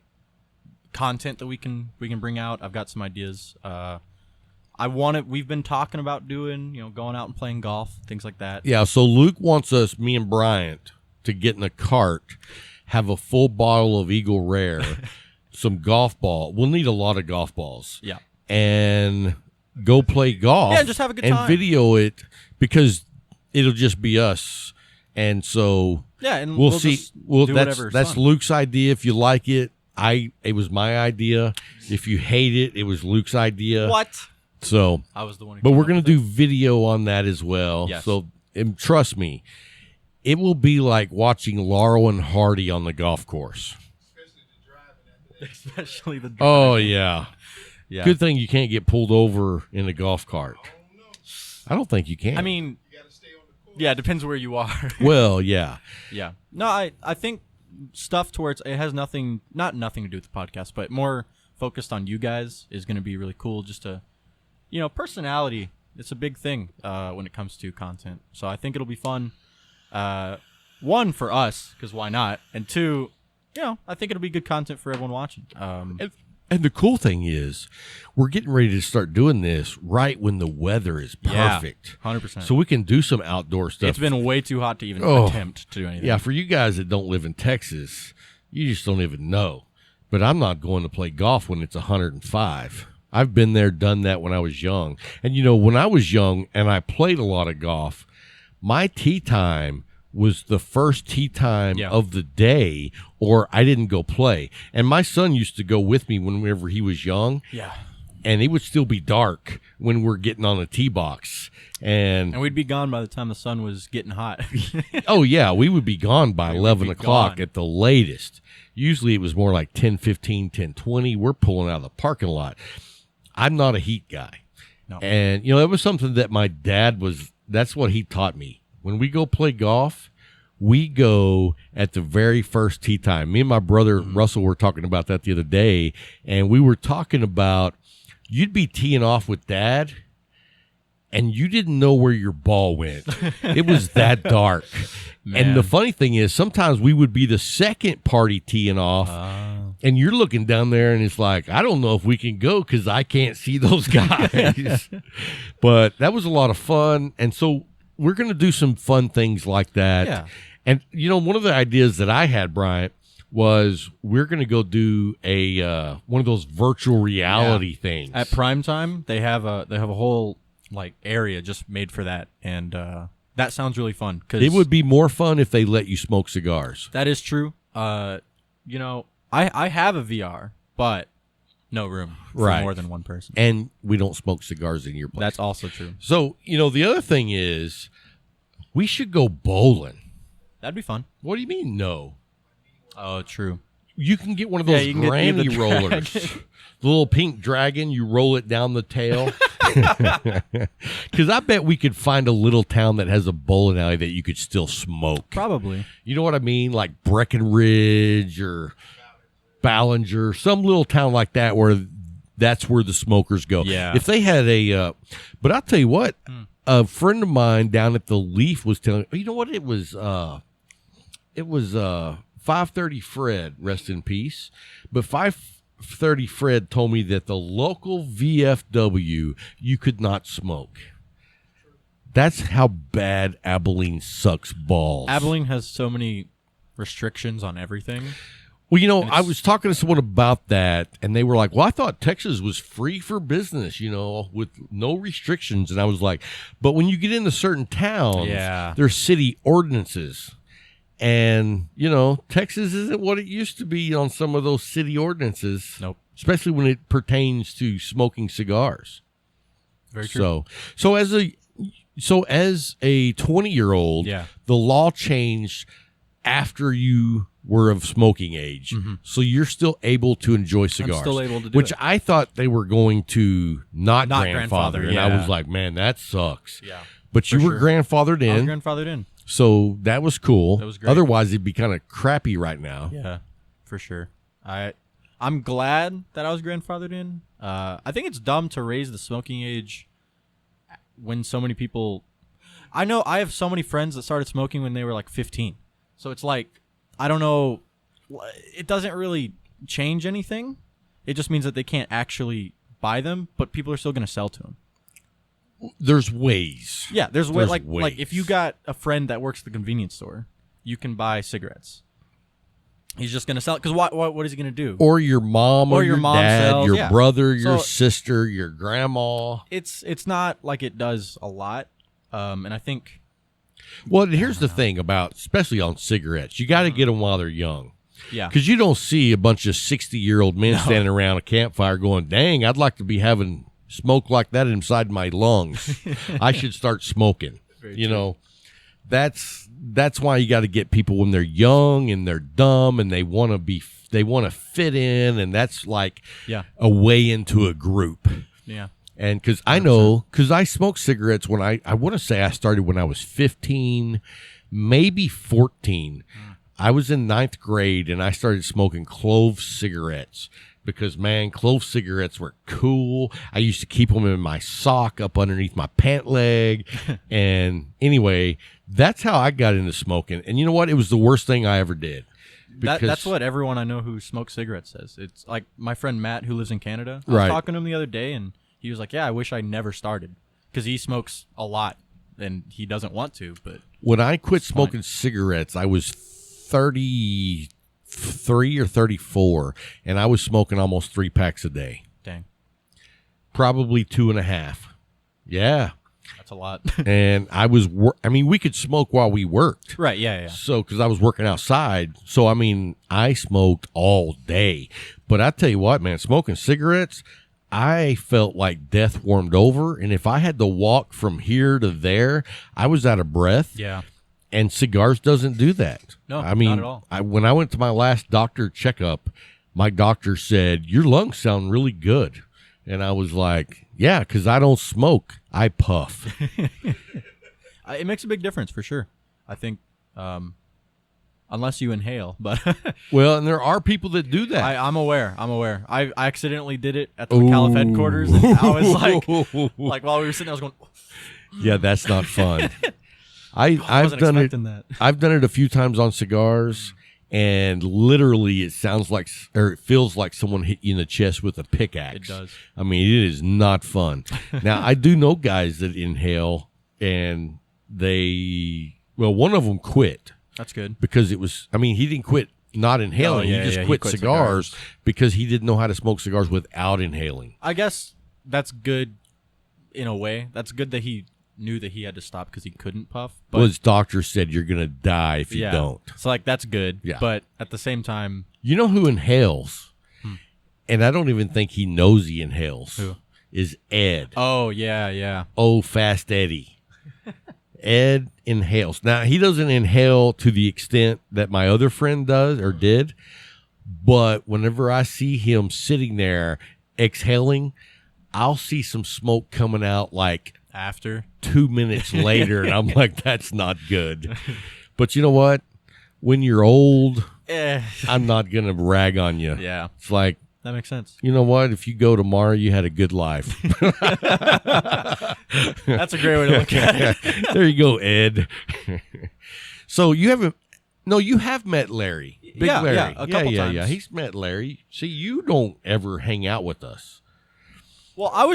Speaker 4: content that we can bring out. I've got some ideas. We've been talking about doing, going out and playing golf, things like that.
Speaker 1: Yeah, so Luke wants us, me and Bryant, to get in a cart, have a full bottle of Eagle Rare, some golf ball. We'll need a lot of golf balls.
Speaker 4: Yeah.
Speaker 1: And go play golf.
Speaker 4: Yeah, just have a good
Speaker 1: and
Speaker 4: time.
Speaker 1: video it, because it'll just be us. And so
Speaker 4: Yeah, and
Speaker 1: we'll
Speaker 4: we'll
Speaker 1: see.
Speaker 4: just
Speaker 1: Well,
Speaker 4: do
Speaker 1: that's
Speaker 4: whatever is fun.
Speaker 1: Luke's idea. If you like it, it was my idea. If you hate it, it was Luke's idea.
Speaker 4: What?
Speaker 1: So,
Speaker 4: I was the one who
Speaker 1: but
Speaker 4: came
Speaker 1: we're
Speaker 4: up
Speaker 1: going to
Speaker 4: with
Speaker 1: do video on that as well.
Speaker 4: Yes.
Speaker 1: So, and trust me, it will be like watching Laurel and Hardy on the golf course.
Speaker 4: it. Especially the
Speaker 1: Oh, yeah.
Speaker 4: yeah.
Speaker 1: Good thing you can't get pulled over in a golf cart. I don't think you can.
Speaker 4: I mean, yeah, it depends where you are.
Speaker 1: well, yeah.
Speaker 4: Yeah. No, I think stuff towards it has nothing to do with the podcast, but more focused on you guys is going to be really cool. Just to, personality. It's a big thing when it comes to content. So I think it'll be fun. 1 for us, because why not? And 2, I think it'll be good content for everyone watching.
Speaker 1: And the cool thing is, we're getting ready to start doing this right when the weather is perfect.
Speaker 4: 100%.
Speaker 1: So we can do some outdoor stuff.
Speaker 4: It's been way too hot to even attempt to do anything.
Speaker 1: Yeah, for you guys that don't live in Texas, you just don't even know. But I'm not going to play golf when it's 105. I've been there, done that when I was young. And, when I was young and I played a lot of golf, my tee time was the first tee time of the day, or I didn't go play. And my son used to go with me whenever he was young.
Speaker 4: Yeah.
Speaker 1: And it would still be dark when we're getting on the tee box. And
Speaker 4: we'd be gone by the time the sun was getting hot.
Speaker 1: oh, yeah, we would be gone by 11 o'clock
Speaker 4: gone.
Speaker 1: at the latest. Usually it was more like 10:15, 10:20. We're pulling out of the parking lot. I'm not a heat guy.
Speaker 4: No.
Speaker 1: And, it was something that my dad that's what he taught me. When we go play golf, we go at the very first tee time. Me and my brother Russell were talking about that the other day, and we were talking about you'd be teeing off with Dad, and you didn't know where your ball went. It was that dark. And the funny thing is, sometimes we would be the second party teeing off, and you're looking down there, and it's like, I don't know if we can go because I can't see those guys. But that was a lot of fun, and so we're going to do some fun things like that.
Speaker 4: Yeah.
Speaker 1: And, one of the ideas that I had, Bryant, was we're going to go do a one of those virtual reality things.
Speaker 4: At prime time, they have a whole area just made for that, and that sounds really fun. Cause
Speaker 1: it would be more fun if they let you smoke cigars.
Speaker 4: That is true. I have a VR, but no room for more than one person.
Speaker 1: And we don't smoke cigars in your place.
Speaker 4: That's also true.
Speaker 1: So, the other thing is we should go bowling.
Speaker 4: That'd be fun.
Speaker 1: What do you mean, no?
Speaker 4: Oh, true.
Speaker 1: You can get one of those
Speaker 4: you can get
Speaker 1: granny
Speaker 4: the
Speaker 1: rollers. The little pink dragon, you roll it down the tail. Because I bet we could find a little town that has a bowling alley that you could still smoke.
Speaker 4: Probably.
Speaker 1: You know what I mean? Like Breckenridge or... Ballinger, some little town like that where that's where the smokers go.
Speaker 4: Yeah.
Speaker 1: If they had but I'll tell you what, a friend of mine down at the Leaf was telling, you know what, it was 530 Fred, rest in peace. But 530 Fred told me that the local VFW, you could not smoke. That's how bad Abilene sucks balls.
Speaker 4: Abilene has so many restrictions on everything.
Speaker 1: Well, you know, I was talking to someone about that, and they were like, well, I thought Texas was free for business, you know, with no restrictions. And I was like, but when you get into certain towns, there's city ordinances. And, you know, Texas isn't what it used to be on some of those city ordinances.
Speaker 4: Nope.
Speaker 1: Especially when it pertains to smoking cigars.
Speaker 4: Very true.
Speaker 1: So as a 20-year-old, the law changed after you were of smoking age. Mm-hmm. So you're still able to enjoy cigars.
Speaker 4: I'm still able to do
Speaker 1: which
Speaker 4: it.
Speaker 1: I thought they were going to not grandfather. And I
Speaker 4: yeah.
Speaker 1: was like, man, that sucks.
Speaker 4: Yeah.
Speaker 1: But you were grandfathered in.
Speaker 4: I was grandfathered in.
Speaker 1: So that was cool.
Speaker 4: That was great.
Speaker 1: Otherwise, it'd be kind of crappy right now.
Speaker 4: Yeah, for sure. I'm glad that I was grandfathered in. I think it's dumb to raise the smoking age when so many people... I know I have so many friends that started smoking when they were like 15. So it's like, I don't know, it doesn't really change anything. It just means that they can't actually buy them, but people are still going to sell to them.
Speaker 1: There's ways.
Speaker 4: Yeah, there's ways.
Speaker 1: ways.
Speaker 4: Like if you got a friend that works at the convenience store, you can buy cigarettes. He's just gonna sell it because what is he gonna do?
Speaker 1: Or your mom, or your dad,
Speaker 4: sells,
Speaker 1: your brother, your sister, your grandma.
Speaker 4: It's not like it does a lot, and I think.
Speaker 1: Well, here's the thing about, especially on cigarettes, you got to get them while they're young.
Speaker 4: Yeah.
Speaker 1: Because you don't see a bunch of 60-year-old men standing around a campfire going, "Dang, I'd like to be having smoke like that inside my lungs. I should start smoking." You know, that's why you got to get people when they're young and they're dumb and they want to fit in, and that's like a way into a group.
Speaker 4: Yeah.
Speaker 1: And because I smoked cigarettes when I want to say I started when I was 15, maybe 14. I was in 9th grade and I started smoking clove cigarettes. Because, man, clove cigarettes were cool. I used to keep them in my sock up underneath my pant leg. And anyway, that's how I got into smoking. And you know what? It was the worst thing I ever did.
Speaker 4: That's what everyone I know who smokes cigarettes says. It's like my friend Matt, who lives in Canada. I was talking to him the other day, and he was like, yeah, I wish I never started. Because he smokes a lot, and he doesn't want to. But
Speaker 1: when I quit smoking cigarettes, I was 33 or 34, and I was smoking almost 3 packs a day.
Speaker 4: Dang.
Speaker 1: Probably 2.5. Yeah.
Speaker 4: That's a lot.
Speaker 1: And we could smoke while we worked.
Speaker 4: Right, yeah.
Speaker 1: So, because I was working outside. So, I smoked all day. But I tell you what, man, smoking cigarettes, I felt like death warmed over. And if I had to walk from here to there, I was out of breath.
Speaker 4: Yeah.
Speaker 1: And cigars doesn't do that.
Speaker 4: No, not at all.
Speaker 1: When I went to my last doctor checkup, my doctor said, your lungs sound really good. And I was like, yeah, because I don't smoke. I puff.
Speaker 4: It makes a big difference for sure. I think, unless you inhale. But
Speaker 1: well, and there are people that do that.
Speaker 4: I'm aware. I accidentally did it at the McAuliffe headquarters. And I was like while we were sitting, I was going,
Speaker 1: yeah, that's not fun. I've done it. I've done it a few times on cigars, and literally it feels like someone hit you in the chest with a pickaxe.
Speaker 4: It does.
Speaker 1: It is not fun. Now, I do know guys that inhale, and one of them quit.
Speaker 4: That's good.
Speaker 1: Because it was, he didn't quit not inhaling. He just quit cigars because he didn't know how to smoke cigars without inhaling.
Speaker 4: I guess that's good in a way. That's good that he knew that he had to stop because he couldn't puff. But
Speaker 1: his doctor said you're going to die if you don't.
Speaker 4: So, that's good.
Speaker 1: Yeah.
Speaker 4: But at the same time...
Speaker 1: You know who inhales? And I don't even think he knows he inhales.
Speaker 4: Who?
Speaker 1: Is Ed.
Speaker 4: Oh, yeah.
Speaker 1: Oh, Fast Eddie. Ed inhales. Now, he doesn't inhale to the extent that my other friend does or did. But whenever I see him sitting there exhaling, I'll see some smoke coming out like...
Speaker 4: After
Speaker 1: 2 minutes later, and I'm like, that's not good. But you know what? When you're old I'm not gonna rag on you.
Speaker 4: Yeah,
Speaker 1: It's like,
Speaker 4: that makes sense.
Speaker 1: you know what? If you go tomorrow, you had a good life.
Speaker 4: That's a great way to look at it.
Speaker 1: There you go, Ed. So you haven't? No, you have met Larry. Big
Speaker 4: Yeah,
Speaker 1: Larry.
Speaker 4: yeah, a couple
Speaker 1: yeah.
Speaker 4: times.
Speaker 1: He's met Larry. See, you don't ever hang out with us,
Speaker 4: Well, I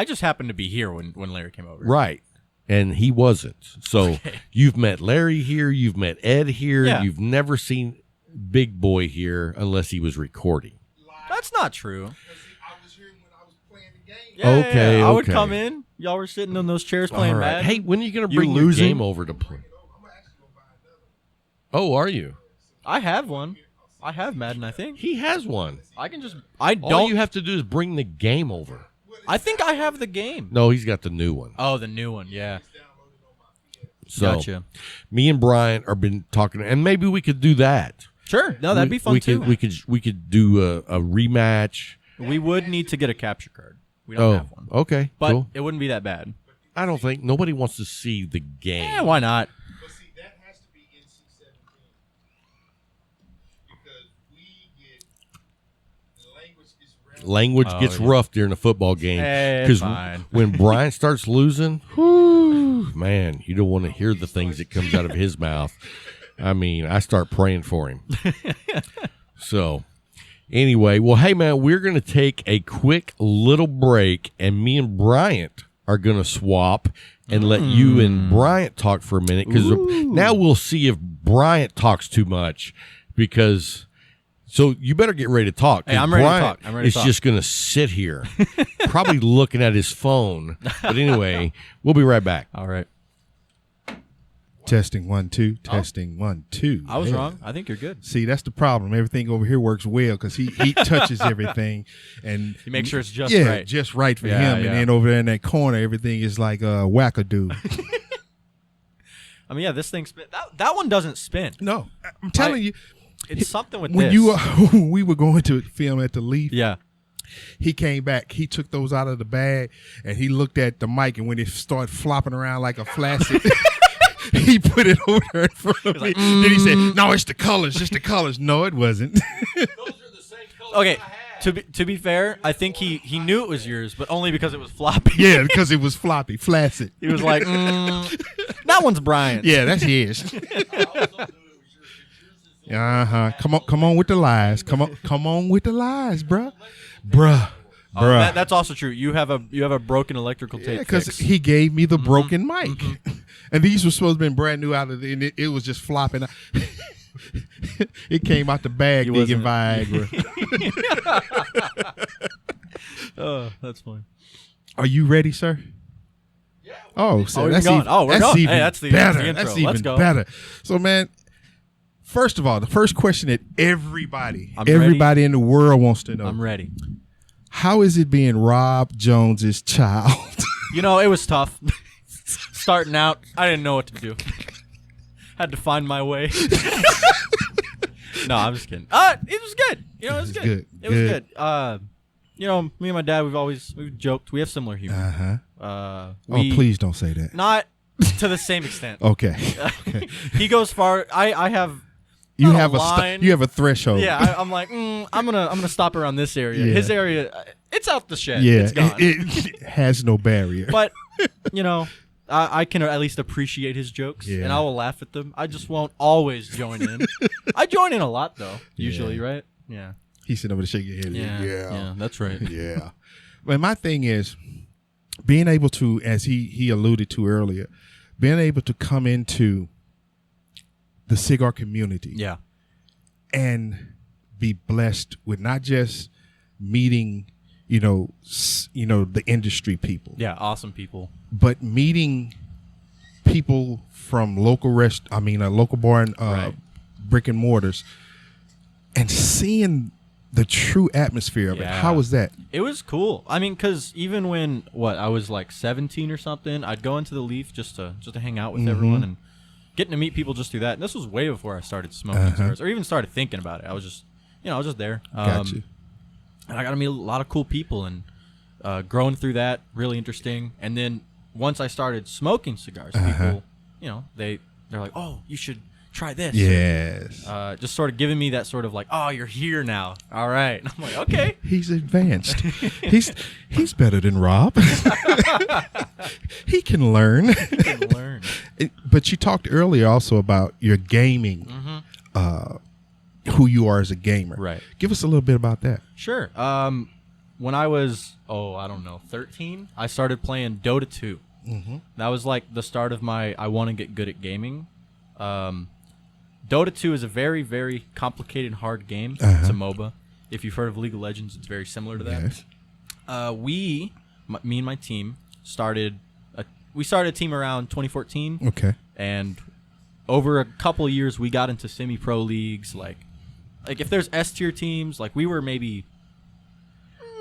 Speaker 4: just happened to be here when Larry came over.
Speaker 1: right? And he wasn't. So you've met Larry here. You've met Ed here.
Speaker 4: Yeah.
Speaker 1: You've never seen Big Boy here unless he was recording.
Speaker 4: That's not true.
Speaker 2: I was here when I was playing the game.
Speaker 4: Yeah,
Speaker 1: Okay,
Speaker 4: I would
Speaker 1: okay.
Speaker 4: come in. Y'all were sitting on those chairs playing
Speaker 1: All right.
Speaker 4: Madden.
Speaker 1: Hey, when are you going to
Speaker 4: You
Speaker 1: bring your
Speaker 4: losing?
Speaker 1: game over to play? Oh, are you?
Speaker 4: I have one. I have Madden, I think.
Speaker 1: He has one.
Speaker 4: I can just. I
Speaker 1: All
Speaker 4: don't.
Speaker 1: you have to do is bring the game over.
Speaker 4: I think I have the game.
Speaker 1: No, he's got the new one.
Speaker 4: Oh, the new one. Yeah.
Speaker 1: So
Speaker 4: Gotcha.
Speaker 1: me and Bryant are been talking, and maybe we could do that.
Speaker 4: Sure. No, that'd be fun
Speaker 1: we
Speaker 4: too.
Speaker 1: We could do a rematch.
Speaker 4: We would need to get a capture card. We don't have one.
Speaker 1: Okay,
Speaker 4: But
Speaker 1: cool.
Speaker 4: it wouldn't be that bad.
Speaker 1: I don't think nobody wants to see the game.
Speaker 4: Yeah, why not?
Speaker 2: But see, that has to be NC-17 because we get the language is
Speaker 1: Language gets
Speaker 4: yeah.
Speaker 1: rough during a football game
Speaker 4: Hey, it's fine.
Speaker 1: when Bryant starts losing, whew, man, you don't want to hear the things that comes out of his mouth. I mean, I start praying for him. So, anyway, well, hey, man, we're going to take a quick little break, and me and Bryant are going to swap and let you and Bryant talk for a minute, because now we'll see if Bryant talks too much, because... So you better get ready to talk.
Speaker 4: Hey, I'm ready to
Speaker 1: Bryant
Speaker 4: talk. I'm ready to
Speaker 1: is
Speaker 4: talk.
Speaker 1: just going to sit here, probably looking at his phone. But anyway, we'll be right back.
Speaker 4: All right.
Speaker 2: Testing 1 2. Testing 1 2.
Speaker 4: I was
Speaker 2: Yeah.
Speaker 4: wrong. I think you're good.
Speaker 2: See, that's the problem. Everything over here works well because he touches everything, and
Speaker 4: You make sure it's just
Speaker 2: yeah,
Speaker 4: right.
Speaker 2: just right for
Speaker 4: Yeah,
Speaker 2: him.
Speaker 4: yeah.
Speaker 2: And then over there in that corner, everything is like wackadoo.
Speaker 4: I mean, yeah, this thing spin. That one doesn't spin.
Speaker 2: No, I'm telling you,
Speaker 4: It's something with
Speaker 2: when
Speaker 4: this.
Speaker 2: we were going to film at the Leaf,
Speaker 4: Yeah.
Speaker 2: he came back. He took those out of the bag and he looked at the mic. And when it started flopping around like a flaccid, he put it over there in front of me. Then he said, "No, it's the colors. It's the colors." No, it wasn't.
Speaker 1: Those are the same colors
Speaker 4: Okay. To be fair, I think he knew it was yours, but only because it was floppy.
Speaker 2: Yeah, because it was floppy, flaccid.
Speaker 4: He was like, that one's Brian's.
Speaker 2: Yeah, that's his. Come on with the lies. Come on with the lies, bruh.
Speaker 4: Oh, that's also true. You have a broken electrical tape.
Speaker 2: Because
Speaker 4: fix.
Speaker 2: he gave me the broken mic, and these were supposed to be brand new out of the, and it was just flopping. It came out the bag,
Speaker 4: He
Speaker 2: digging
Speaker 4: wasn't-
Speaker 2: Viagra.
Speaker 4: Oh, that's funny.
Speaker 2: Are you ready, sir? Yeah. Oh, so
Speaker 4: we're
Speaker 2: that's
Speaker 4: going.
Speaker 2: even,
Speaker 4: Oh, we're
Speaker 2: that's
Speaker 4: going.
Speaker 2: even
Speaker 4: Hey, that's the
Speaker 2: better.
Speaker 4: intro.
Speaker 2: That's
Speaker 4: Let's
Speaker 2: even
Speaker 4: go.
Speaker 2: better. So, man, first of all, the first question that everybody
Speaker 4: I'm
Speaker 2: in the world wants to know:
Speaker 4: I'm ready.
Speaker 2: how is it being Rob Jones's child?
Speaker 4: You know, it was tough. Starting out, I didn't know what to do. Had to find my way. No, I'm just kidding. It was good. You know, it was good. It was good. You know, me and my dad, we've joked. We have similar humor.
Speaker 2: Oh,
Speaker 4: We-
Speaker 2: please don't say that.
Speaker 4: Not to the same extent.
Speaker 2: Okay.
Speaker 4: He goes far. I have.
Speaker 2: You
Speaker 4: not
Speaker 2: have
Speaker 4: line.
Speaker 2: you have a threshold.
Speaker 4: Yeah, I'm like, I'm gonna stop around this area.
Speaker 2: Yeah.
Speaker 4: His area, it's out the shed.
Speaker 2: Yeah,
Speaker 4: It's gone.
Speaker 2: it has no barrier.
Speaker 4: But you know, I can at least appreciate his jokes,
Speaker 2: Yeah.
Speaker 4: and I will laugh at them. I just won't always join in. I join in a lot though, usually,
Speaker 2: Yeah.
Speaker 4: right? Yeah.
Speaker 2: He's sitting over there shaking his head.
Speaker 4: Yeah, that's right.
Speaker 2: Yeah. But my thing is being able to, as he alluded to earlier, being able to come into the cigar community
Speaker 4: Yeah.
Speaker 2: and be blessed with not just meeting, the industry people,
Speaker 4: Yeah, awesome people.
Speaker 2: but meeting people from local local bar and
Speaker 4: Right.
Speaker 2: brick and mortars, and seeing the true atmosphere of it.
Speaker 4: Yeah.
Speaker 2: How was that?
Speaker 4: It was cool. I mean, because even when I was like 17 or something, I'd go into the Leaf just to hang out with everyone and getting to meet people just through that. And this was way before I started smoking cigars or even started thinking about it. I was just, I was just there.
Speaker 2: Gotcha.
Speaker 4: And I got to meet a lot of cool people and growing through that, really interesting. And then once I started smoking cigars, people, they're like, oh, you should try this.
Speaker 2: Yes.
Speaker 4: Just sort of giving me that sort of like, oh, you're here now. All right. And I'm like, okay.
Speaker 2: He's advanced. he's better than Rob. He can learn.
Speaker 4: You can learn.
Speaker 2: But you talked earlier also about your gaming, who you are as a gamer.
Speaker 4: Right.
Speaker 2: Give us a little bit about that.
Speaker 4: Sure. When I was, 13, I started playing Dota 2. That was like the start of my I want to get good at gaming. Dota 2 is a very, very complicated, hard game. It's a MOBA. If you've heard of League of Legends, it's very similar to that.
Speaker 2: Yes.
Speaker 4: Me and my team started a team around 2014.
Speaker 2: Okay.
Speaker 4: And over a couple of years, we got into semi-pro leagues. Like if there's S tier teams, like we were maybe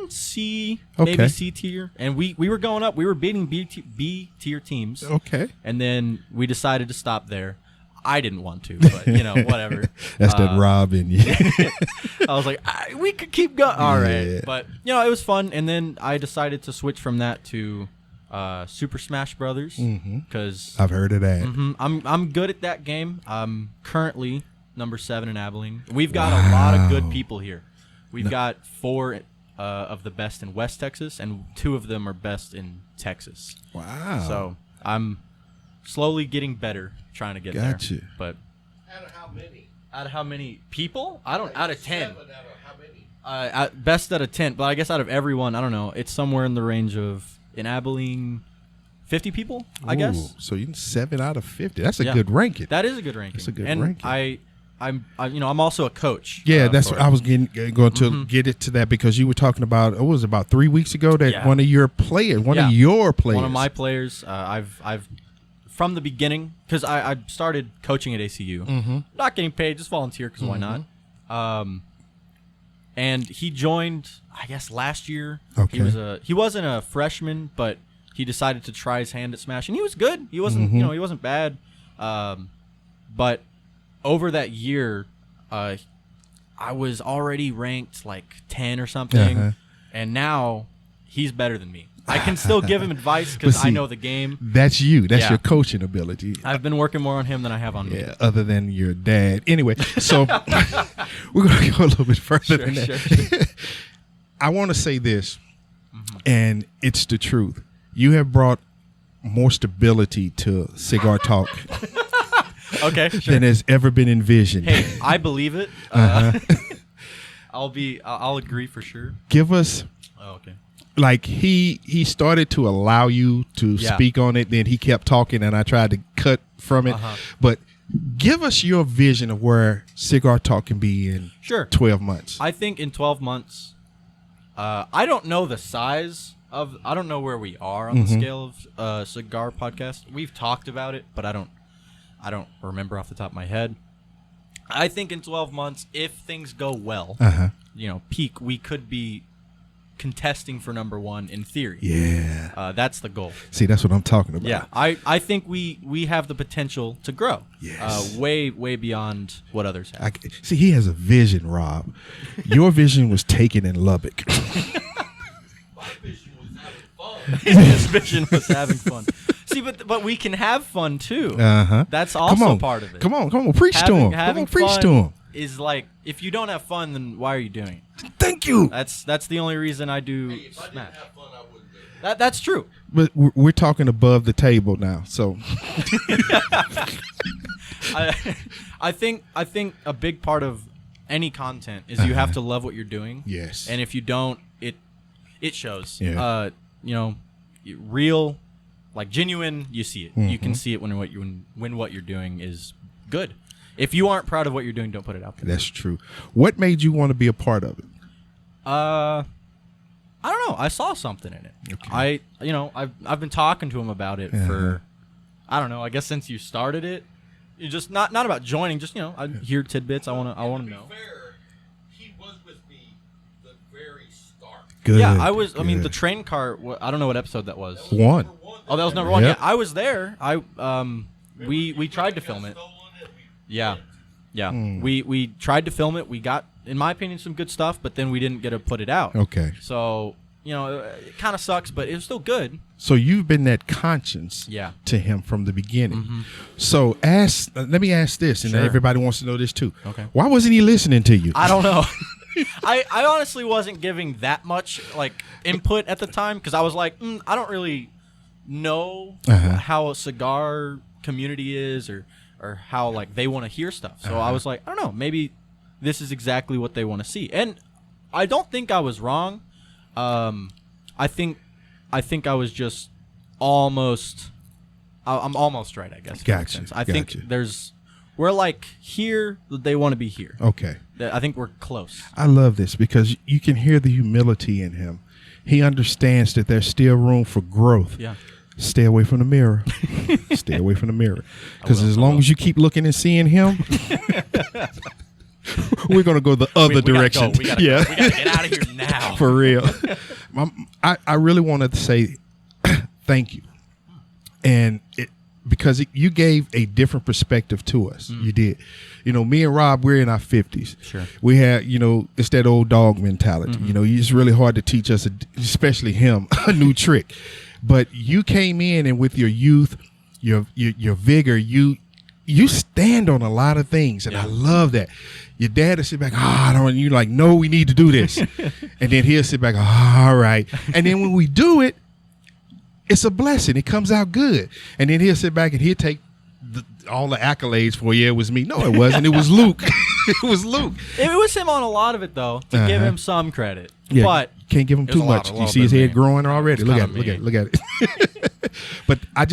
Speaker 4: C, maybe C tier, and we were going up. We were beating B tier teams.
Speaker 2: Okay.
Speaker 4: And then we decided to stop there. I didn't want to, but whatever.
Speaker 2: That's that Rob in you.
Speaker 4: I was like, we could keep going. All
Speaker 2: Yeah.
Speaker 4: right, but it was fun. And then I decided to switch from that to Super Smash Brothers because
Speaker 2: I've heard of that.
Speaker 4: I'm good at that game. I'm currently number 7 in Abilene. We've got a lot of good people here. We've got 4 of the best in West Texas, and 2 of them are best in Texas.
Speaker 2: Wow.
Speaker 4: So I'm slowly getting better, trying to get
Speaker 2: Gotcha.
Speaker 4: there. But
Speaker 1: Out of how many?
Speaker 4: out of how many people? Out of 10.
Speaker 1: 7 out of how many?
Speaker 4: Best out of 10, but I guess out of everyone, I don't know. It's somewhere in the range of, in Abilene, 50 people, I guess.
Speaker 2: Ooh, so you're 7 out of 50. That's a
Speaker 4: Yeah.
Speaker 2: good ranking.
Speaker 4: That is a good ranking.
Speaker 2: That's a good
Speaker 4: and
Speaker 2: ranking.
Speaker 4: I'm also a coach.
Speaker 2: Yeah, that's
Speaker 4: for
Speaker 2: what
Speaker 4: it.
Speaker 2: I was going to get it to that because you were talking about it was about 3 weeks ago that
Speaker 4: Yeah.
Speaker 2: one of your players,
Speaker 4: One of my players. I've from the beginning because I started coaching at ACU, not getting paid, just volunteer because why not? And he joined, I guess, last year.
Speaker 2: Okay.
Speaker 4: He wasn't a freshman, but he decided to try his hand at Smash, and he was good. He wasn't he wasn't bad, but over that year, I was already ranked like 10 or something, and now he's better than me. I can still give him advice because I know the game.
Speaker 2: That's you. That's
Speaker 4: Yeah.
Speaker 2: your coaching ability.
Speaker 4: I've been working more on him than I have on me.
Speaker 2: Yeah, other than your dad. Anyway, so we're going to go a little bit further than that.
Speaker 4: Sure.
Speaker 2: I want to say this, and it's the truth. You have brought more stability to Cigar Talk
Speaker 4: Okay, sure.
Speaker 2: than has ever been envisioned.
Speaker 4: Hey, I believe it. I'll agree for sure.
Speaker 2: Give us,
Speaker 4: Oh, okay.
Speaker 2: like, he started to allow you to
Speaker 4: Yeah.
Speaker 2: speak on it, then he kept talking, and I tried to cut from it. But give us your vision of where Cigar Talk can be in
Speaker 4: Sure.
Speaker 2: 12 months.
Speaker 4: I think in 12 months, I don't know the size of, I don't know where we are on the scale of Cigar Podcast. We've talked about it, but I don't remember off the top of my head. I think in 12 months, if things go well, peak, we could be contesting for number 1 in theory.
Speaker 2: Yeah.
Speaker 4: That's the goal.
Speaker 2: See, that's what I'm talking about.
Speaker 4: Yeah, I think we have the potential to grow.
Speaker 2: Yes.
Speaker 4: Way beyond what others have.
Speaker 2: See, he has a vision, Rob. Your vision was taken in Lubbock.
Speaker 4: His vision was having fun. See, but we can have fun too. That's also part of it.
Speaker 2: Come on. Preach to him. Come on, preach to him.
Speaker 4: Is like, if you don't have fun, then why are you doing it?
Speaker 2: Thank you.
Speaker 4: That's the only reason I do Smash. That's true.
Speaker 2: But we're talking above the table now, so
Speaker 4: I think a big part of any content is you have to love what you're doing.
Speaker 2: Yes.
Speaker 4: And if you don't, it shows.
Speaker 2: Yeah.
Speaker 4: Real, like genuine, you see it. You can see it when what you're doing is good. If you aren't proud of what you're doing, don't put it out there.
Speaker 2: that's true. What made you want to be a part of it?
Speaker 4: I don't know. I saw something in it.
Speaker 2: Okay.
Speaker 4: I've been talking to him about it for, I don't know. I guess since you started it, you just not about joining. Just I hear tidbits. I want to know.
Speaker 1: Fair, he was with me the very start.
Speaker 2: Good.
Speaker 4: Yeah, I was. I mean,
Speaker 2: good.
Speaker 4: the train car. I don't know what episode that was.
Speaker 2: One.
Speaker 4: Oh, that was number 1.
Speaker 2: Yep.
Speaker 4: Yeah, I was there. We tried to film it. Yeah. We tried to film it. We got, in my opinion, some good stuff, but then we didn't get to put it out.
Speaker 2: Okay.
Speaker 4: So it kind of sucks, but it was still good.
Speaker 2: So you've been that conscience to him from the beginning. So let me ask this, and everybody wants to know this too.
Speaker 4: Okay.
Speaker 2: Why wasn't he listening to you?
Speaker 4: I don't know. I honestly wasn't giving that much input at the time because I was like, I don't really know how a cigar community is or how they want to hear stuff. So I was like, I don't know, maybe this is exactly what they want to see. And I don't think I was wrong. I think I was just almost. I'm almost right, I guess.
Speaker 2: Gotcha.
Speaker 4: I think we're here. They want to be here.
Speaker 2: Okay.
Speaker 4: I think we're close.
Speaker 2: I love this because you can hear the humility in him. He understands that there's still room for growth.
Speaker 4: Yeah.
Speaker 2: Stay away from the mirror. Stay away from the mirror. Because as long as you keep looking and seeing him, we're going to go the other direction.
Speaker 4: We gotta go. We gotta get out of here now.
Speaker 2: For real. I really wanted to say thank you. And because you gave a different perspective to us. You did. Me and Rob, we're in our 50s.
Speaker 4: Sure.
Speaker 2: We have, it's that old dog mentality. It's really hard to teach us, especially him, a new trick. But you came in and with your youth, your vigor, you stand on a lot of things. And I love that. Your dad will sit back, I don't, you like, no, we need to do this. And then he'll sit back, all right. And then when we do it, it's a blessing. It comes out good. And then he'll sit back and he'll take all the accolades for, it was me. No, it wasn't. It was Luke. It was Luke.
Speaker 4: It was him on a lot of it, though, to give him some credit.
Speaker 2: Yeah,
Speaker 4: but
Speaker 2: can't give him too much. You see his head growing already. Look at it. But I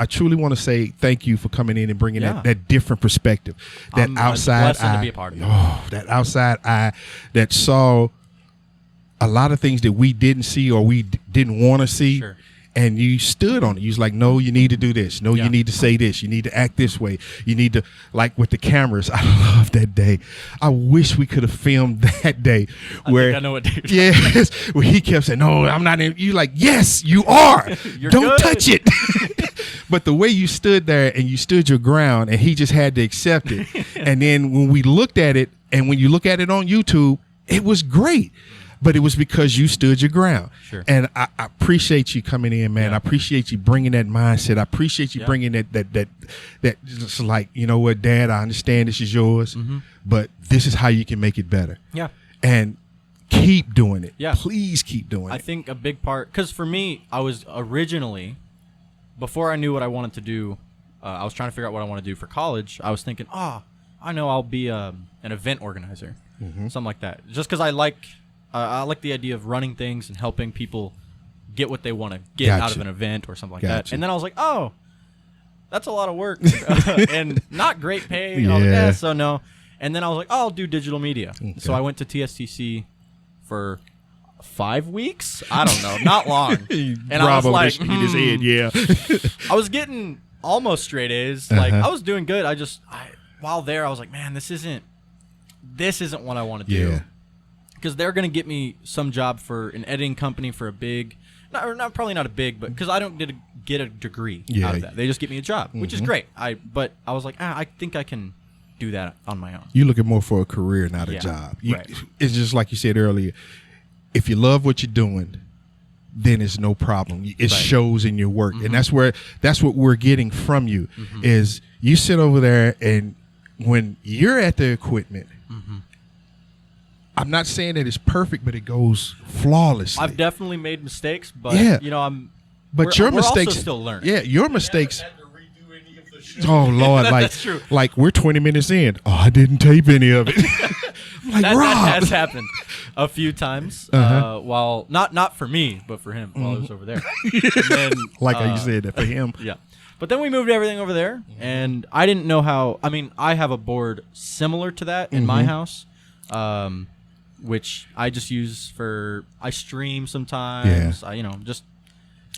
Speaker 2: truly want to say thank you for coming in and bringing that different perspective, that outside eye. To be a part of it. Oh, that outside eye that saw a lot of things that we didn't see or we didn't want to see.
Speaker 4: Sure.
Speaker 2: And you stood on it. You was like, no, you need to do this. No, you need to say this. You need to act this way. You need to, like with the cameras. I love that day. I wish we could have filmed that day.
Speaker 4: I know what day.
Speaker 2: Yes, where he kept saying, no, I'm not in. You like, yes, you are. Don't touch it. But the way you stood there and you stood your ground and he just had to accept it. And then when we looked at it and when you look at it on YouTube, it was great. But it was because you stood your ground.
Speaker 4: Sure.
Speaker 2: And I appreciate you coming in, man. I appreciate you bringing that mindset. I appreciate you bringing that just like, you know what, Dad, I understand this is yours, but this is how you can make it better.
Speaker 4: Yeah.
Speaker 2: And keep doing it.
Speaker 4: Yeah.
Speaker 2: Please keep doing it.
Speaker 4: I think a big part, because for me, I was originally, before I knew what I wanted to do, I was trying to figure out what I want to do for college. I was thinking, I know I'll be an event organizer, something like that. Just because I like the idea of running things and helping people get what they want to get out of an event or something like that. And then I was like, oh, that's a lot of work and not great pay. And I was like, yeah, so no. And then I was like, oh, I'll do digital media. Okay. So I went to TSTC for 5 weeks. I don't know, not long. And I was like,
Speaker 2: his head,
Speaker 4: I was getting almost straight A's. Like I was doing good. While there, I was like, man, this isn't what I want to do. Because they're going to get me some job for an editing company for a big, probably not a big, but because I don't get a degree out of that. They just get me a job, which is great. But I was like, I think I can do that on my own.
Speaker 2: You're looking more for a career, not a job. It's just like you said earlier. If you love what you're doing, then it's no problem. It shows in your work, and that's what we're getting from you. Is you sit over there, and when you're at the equipment. I'm not saying that it's perfect, but it goes flawlessly.
Speaker 4: I've definitely made mistakes, but
Speaker 2: But your mistakes,
Speaker 4: also still learning.
Speaker 2: Yeah, your mistakes. Oh Lord,
Speaker 4: that's true.
Speaker 2: Like we're 20 minutes in. Oh, I didn't tape any of it. I'm like, Rob.
Speaker 4: That has happened a few times. While not for me, but for him while I was over there. And then,
Speaker 2: how you said that for him.
Speaker 4: Yeah. But then we moved everything over there, and I didn't know how. I mean, I have a board similar to that in my house. Which I just use I stream sometimes. Just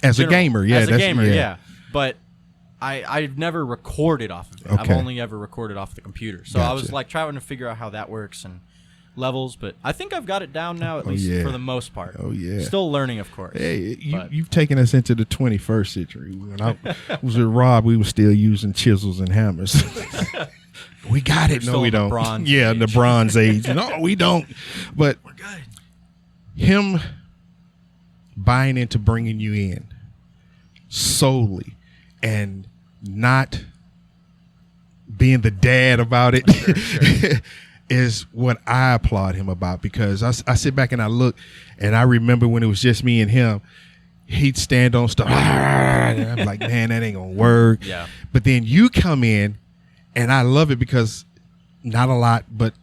Speaker 2: as a gamer,
Speaker 4: But I've never recorded off of it.
Speaker 2: Okay.
Speaker 4: I've only ever recorded off the computer. So I was like trying to figure out how that works and levels. But I think I've got it down now, at least for the most part.
Speaker 2: Oh yeah,
Speaker 4: still learning, of course.
Speaker 2: Hey, you've taken us into the 21st century. When I was with Rob, we were still using chisels and hammers. We got it. No, we don't. The Bronze Age. No, we don't. But
Speaker 4: we're good.
Speaker 2: Him buying into bringing you in solely and not being the dad about it is what I applaud him about, because I sit back and I look and I remember when it was just me and him, he'd stand on stuff. And I'm like, man, that ain't gonna work.
Speaker 4: Yeah.
Speaker 2: But then you come in and I love it because not a lot, but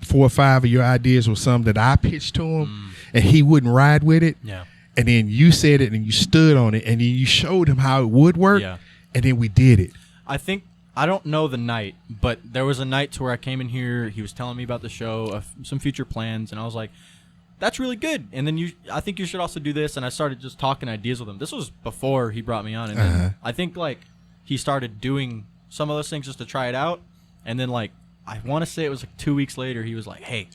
Speaker 2: 4 or 5 of your ideas were some that I pitched to him and he wouldn't ride with it.
Speaker 4: Yeah.
Speaker 2: And then you said it and you stood on it and then you showed him how it would work.
Speaker 4: Yeah.
Speaker 2: And then we did it.
Speaker 4: I don't know the night, but there was a night to where I came in here. He was telling me about the show, some future plans, and I was like, "That's really good." And then I think you should also do this. And I started just talking ideas with him. This was before he brought me on, and then I think like he started doing some of those things just to try it out. And then like I want to say it was like 2 weeks later, he was like, "Hey,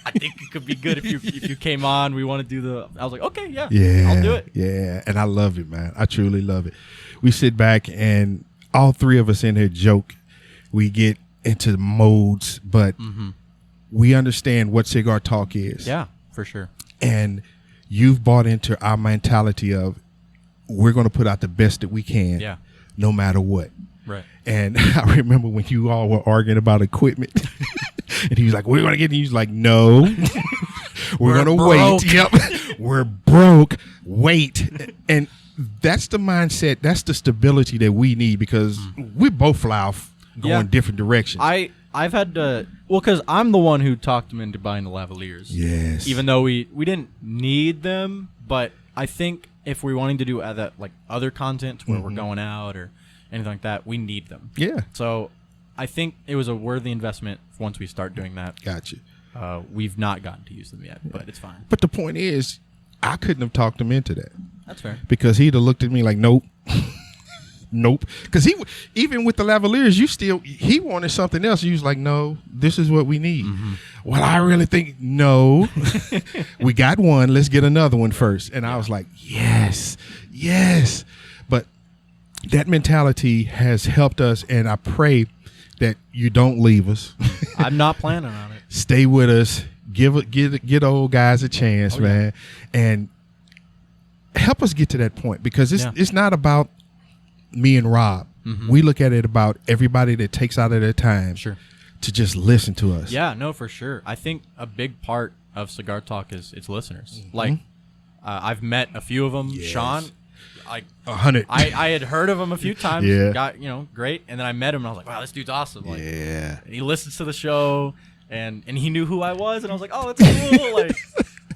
Speaker 4: I think it could be good if you came on. We want to do the." I was like, "Okay, yeah, I'll do it."
Speaker 2: Yeah, and I love it, man. I truly love it. We sit back and all 3 of us in here joke. We get into modes, but we understand what Cigar Talk is.
Speaker 4: Yeah, for sure.
Speaker 2: And you've bought into our mentality of we're going to put out the best that we can, no matter what.
Speaker 4: Right.
Speaker 2: And I remember when you all were arguing about equipment, and he was like, "We're going to get." And he was like, "No, we're going to wait." Yep, we're broke. Wait, and that's the mindset. That's the stability that we need, because we both fly off going different directions.
Speaker 4: I've had to, because I'm the one who talked him into buying the lavaliers.
Speaker 2: Yes.
Speaker 4: Even though we didn't need them, but I think if we're wanting to do that like other content where we're going out or anything like that, we need them.
Speaker 2: Yeah.
Speaker 4: So I think it was a worthy investment once we start doing that.
Speaker 2: Gotcha.
Speaker 4: We've not gotten to use them yet, but it's fine.
Speaker 2: But the point is, I couldn't have talked him into that.
Speaker 4: That's fair.
Speaker 2: Because he'd have looked at me like, nope. Nope. Because even with the lavaliers, he wanted something else. He was like, no, this is what we need. Well, I really think, no, we got one. Let's get another one first. And I was like, yes. But that mentality has helped us. And I pray that you don't leave us.
Speaker 4: I'm not planning on it.
Speaker 2: Stay with us. Give old guys a chance, man. And help us get to that point, because it's not about me and Rob. We look at it about everybody that takes out of their time to just listen to us.
Speaker 4: Yeah, no, for sure. I think a big part of Cigar Talk is its listeners. Like, I've met a few of them.
Speaker 2: Yes.
Speaker 4: Sean, like
Speaker 2: 100.
Speaker 4: I had heard of him a few times.
Speaker 2: Yeah.
Speaker 4: Got, great. And then I met him and I was like, wow, this dude's awesome. Like,
Speaker 2: yeah.
Speaker 4: And he listens to the show and he knew who I was, and I was like, oh, that's cool. Like,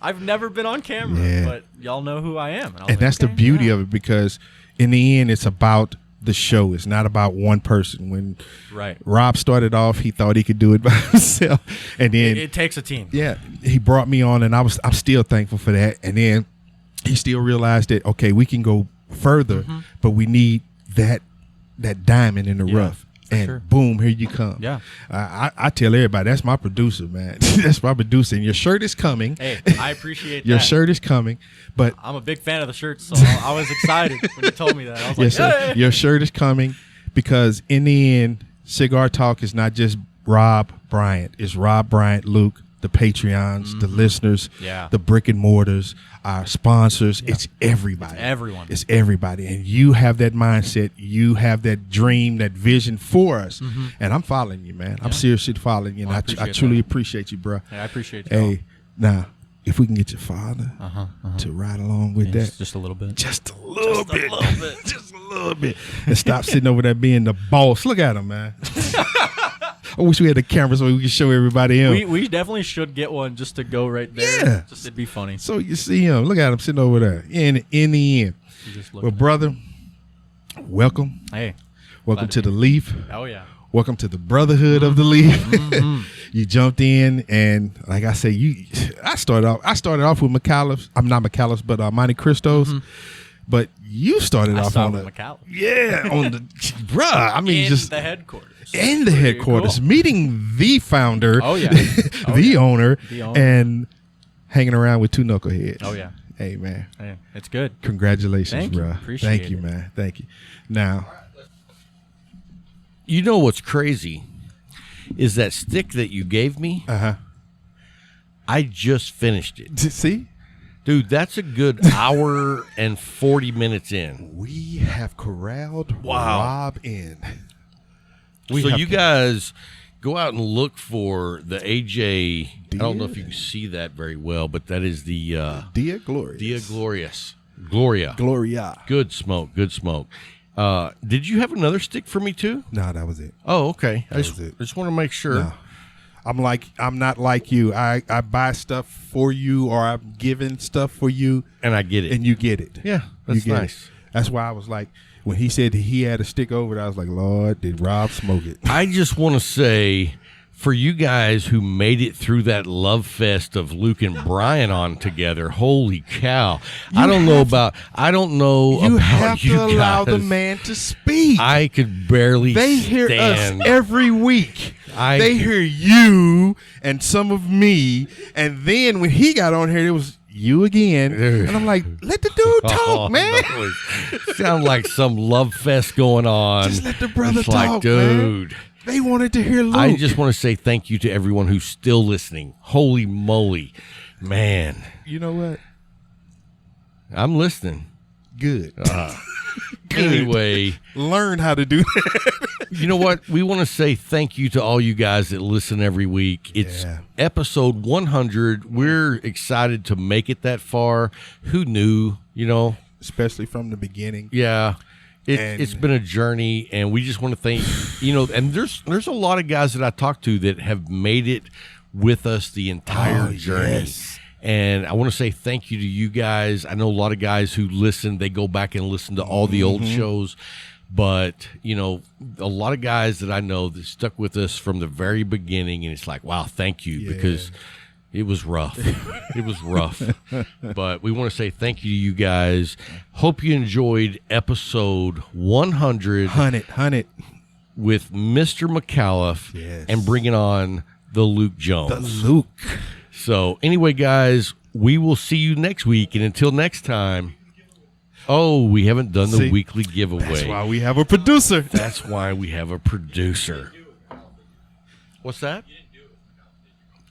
Speaker 4: I've never been on camera, but y'all know who I am.
Speaker 2: And that's the beauty of it, because in the end, it's about the show. It's not about one person. When Rob started off, he thought he could do it by himself, and then
Speaker 4: it takes a team.
Speaker 2: Yeah, he brought me on, and I'm still thankful for that. And then he still realized that, okay, we can go further, but we need that diamond in the rough. And boom, here you come.
Speaker 4: Yeah.
Speaker 2: I tell everybody, that's my producer, man. That's my producer. And your shirt is coming.
Speaker 4: Hey, I appreciate
Speaker 2: your
Speaker 4: that.
Speaker 2: shirt is coming. But
Speaker 4: I'm a big fan of the shirts, so I was excited when you told me that. I was like, hey.
Speaker 2: Your shirt is coming, because in the end, Cigar Talk is not just Rob Bryant. It's Rob Bryant, Luke, the Patreons, the listeners, the brick and mortars, our sponsors. It's everybody.
Speaker 4: It's everyone.
Speaker 2: It's everybody. And you have that mindset. You have that dream, that vision for us. And I'm following you, man. I'm seriously following you. And I truly appreciate you, bro.
Speaker 4: Hey, I appreciate you.
Speaker 2: Hey, now, if we can get your father to ride along with that.
Speaker 4: Just a little bit.
Speaker 2: Just a little bit. Just a little bit. And stop sitting over there being the boss. Look at him, man. I wish we had the camera so we could show everybody him.
Speaker 4: We definitely should get one just to go right there.
Speaker 2: Yeah.
Speaker 4: Just it'd be funny.
Speaker 2: So you see him. Look at him sitting over there. In the end. Well, brother, welcome.
Speaker 4: Hey.
Speaker 2: Welcome to the Leaf.
Speaker 4: Oh, yeah.
Speaker 2: Welcome to the Brotherhood of the Leaf. You jumped in, and like I say, I started off with McAuliffe's. I'm not McAuliffe's, but Monte Cristos. But you started off on the
Speaker 4: McAuliffe.
Speaker 2: Yeah, on the bruh. I mean, just
Speaker 4: the headquarters.
Speaker 2: In the headquarters,
Speaker 4: cool.
Speaker 2: Meeting the founder, the owner, and hanging around with two knuckleheads.
Speaker 4: Oh yeah.
Speaker 2: Hey man.
Speaker 4: Hey, it's good.
Speaker 2: Congratulations, bro.
Speaker 4: Appreciate
Speaker 2: Thank you,
Speaker 4: it.
Speaker 2: man. Thank you. Now,
Speaker 1: you know what's crazy is that stick that you gave me.
Speaker 2: Uh-huh.
Speaker 1: I just finished it.
Speaker 2: See?
Speaker 1: Dude, that's a good hour and 40 minutes in.
Speaker 2: We have corralled
Speaker 1: Wow.
Speaker 2: Rob in.
Speaker 1: So you guys go out and look for the AJ. I don't know if you can see that very well, but that is the
Speaker 2: Dia Glorious.
Speaker 1: Dia Glorious. Gloria.
Speaker 2: Gloria.
Speaker 1: Good smoke. Good smoke. Did you have another stick for me too?
Speaker 2: No, that was it.
Speaker 1: Oh, okay. I
Speaker 2: was it.
Speaker 1: just want to make sure.
Speaker 2: No. I'm not like you. I buy stuff for you, or I'm giving stuff for you,
Speaker 1: And I get it.
Speaker 2: and you get it.
Speaker 1: Yeah, that's
Speaker 2: You get
Speaker 1: nice.
Speaker 2: it. That's why I was like, when he said he had a stick over it, I was like, Lord, did Rob smoke it?
Speaker 1: I just want to say, for you guys who made it through that love fest of Luke and Brian on together, holy cow! I don't know
Speaker 2: You
Speaker 1: about
Speaker 2: have
Speaker 1: you
Speaker 2: to allow the
Speaker 1: guys.
Speaker 2: man to speak.
Speaker 1: I could barely.
Speaker 2: They hear
Speaker 1: stand.
Speaker 2: us every week. They hear you and some of me, and then when he got on here, it was you again. And I'm like, let the dude talk, man.
Speaker 1: No, sound like some love fest going on.
Speaker 2: Just let the brother
Speaker 1: It's like,
Speaker 2: talk,
Speaker 1: dude.
Speaker 2: man. They wanted to hear Luke.
Speaker 1: I just want to say thank you to everyone who's still listening. Holy moly, man!
Speaker 2: You know what?
Speaker 1: I'm listening.
Speaker 2: Good.
Speaker 1: Anyway,
Speaker 2: Learn how to do that.
Speaker 1: you know what? We want to say thank you to all you guys that listen every week. It's
Speaker 2: Yeah.
Speaker 1: episode 100. We're excited to make it that far. Who knew? You know?
Speaker 2: Especially from the beginning.
Speaker 1: Yeah.
Speaker 2: And-
Speaker 1: It's been a journey, and we just want to thank, and there's a lot of guys that I talked to that have made it with us the entire journey.
Speaker 2: Yes.
Speaker 1: And I want to say thank you to you guys. I know a lot of guys who listen, they go back and listen to all the old shows. But, a lot of guys that I know that stuck with us from the very beginning, and it's like, wow, thank you, because it was rough. It was rough. But we want to say thank you to you guys. Hope you enjoyed episode 100
Speaker 2: Hunt it.
Speaker 1: with Mr. McAuliffe
Speaker 2: Yes.
Speaker 1: and bringing on the Luke Jones.
Speaker 2: Luke.
Speaker 1: So anyway, guys, we will see you next week. And until next time, we haven't done the
Speaker 2: See,
Speaker 1: weekly giveaway.
Speaker 2: That's why we have a producer.
Speaker 1: That's why we have a producer. What's that?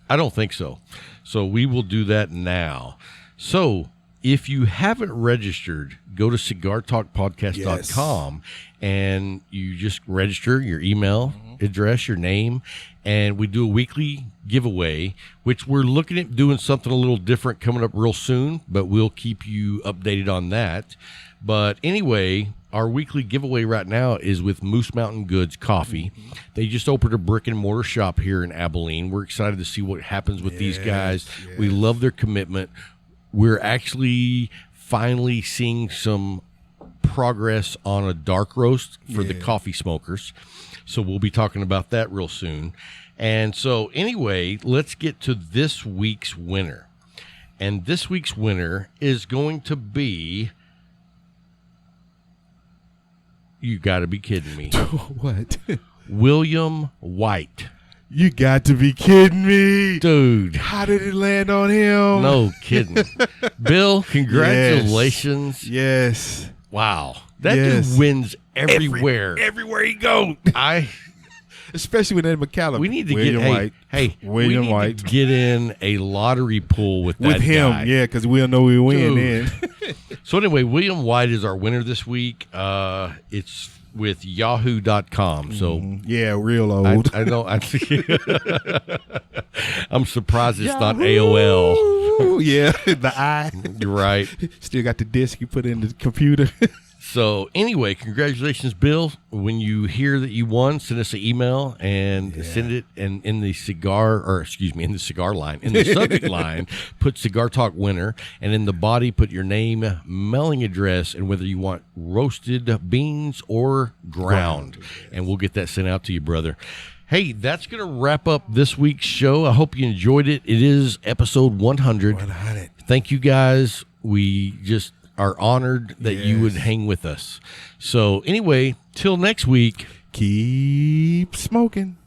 Speaker 1: I don't think so. So we will do that now. So if you haven't registered, go to cigartalkpodcast.com and you just register your email address, your name, and we do a weekly giveaway, which we're looking at doing something a little different coming up real soon, but we'll keep you updated on that. But anyway, our weekly giveaway right now is with Moose Mountain Goods Coffee. They just opened a brick and mortar shop here in Abilene. We're excited to see what happens with these guys. We love their commitment. We're actually finally seeing some progress on a dark roast for the coffee smokers. So we'll be talking about that real soon. And so anyway, let's get to this week's winner. And this week's winner is going to be... You got to be kidding me.
Speaker 2: What?
Speaker 1: William White.
Speaker 2: You got to be kidding me.
Speaker 1: Dude.
Speaker 2: How did it land on him?
Speaker 1: No kidding. Bill, congratulations.
Speaker 2: Yes.
Speaker 1: Wow. That
Speaker 2: Yes.
Speaker 1: dude wins everywhere.
Speaker 2: Everywhere he goes. Especially with Ed McCallum.
Speaker 1: We need to
Speaker 2: William
Speaker 1: get
Speaker 2: White. William
Speaker 1: we need
Speaker 2: White.
Speaker 1: to get in a lottery pool with that
Speaker 2: With him,
Speaker 1: guy.
Speaker 2: yeah, because we'll know we win
Speaker 1: Dude.
Speaker 2: then.
Speaker 1: So anyway, William White is our winner this week. It's with yahoo.com. So
Speaker 2: Yeah, real old.
Speaker 1: I know. I'm surprised it's not AOL.
Speaker 2: Ooh, yeah, the eye.
Speaker 1: You're right.
Speaker 2: Still got the disc you put in the computer.
Speaker 1: So anyway, congratulations, Bill. When you hear that you won, send us an email and send it in the cigar line, in the subject line, put Cigar Talk winner, and in the body put your name, mailing address, and whether you want roasted beans or ground. And we'll get that sent out to you, brother. Hey, that's going to wrap up this week's show. I hope you enjoyed it. It is episode 100.
Speaker 2: 100.
Speaker 1: Thank you, guys. We just are honored that you would
Speaker 2: Yes.
Speaker 1: hang with us. So anyway, till next week.
Speaker 2: Keep smoking.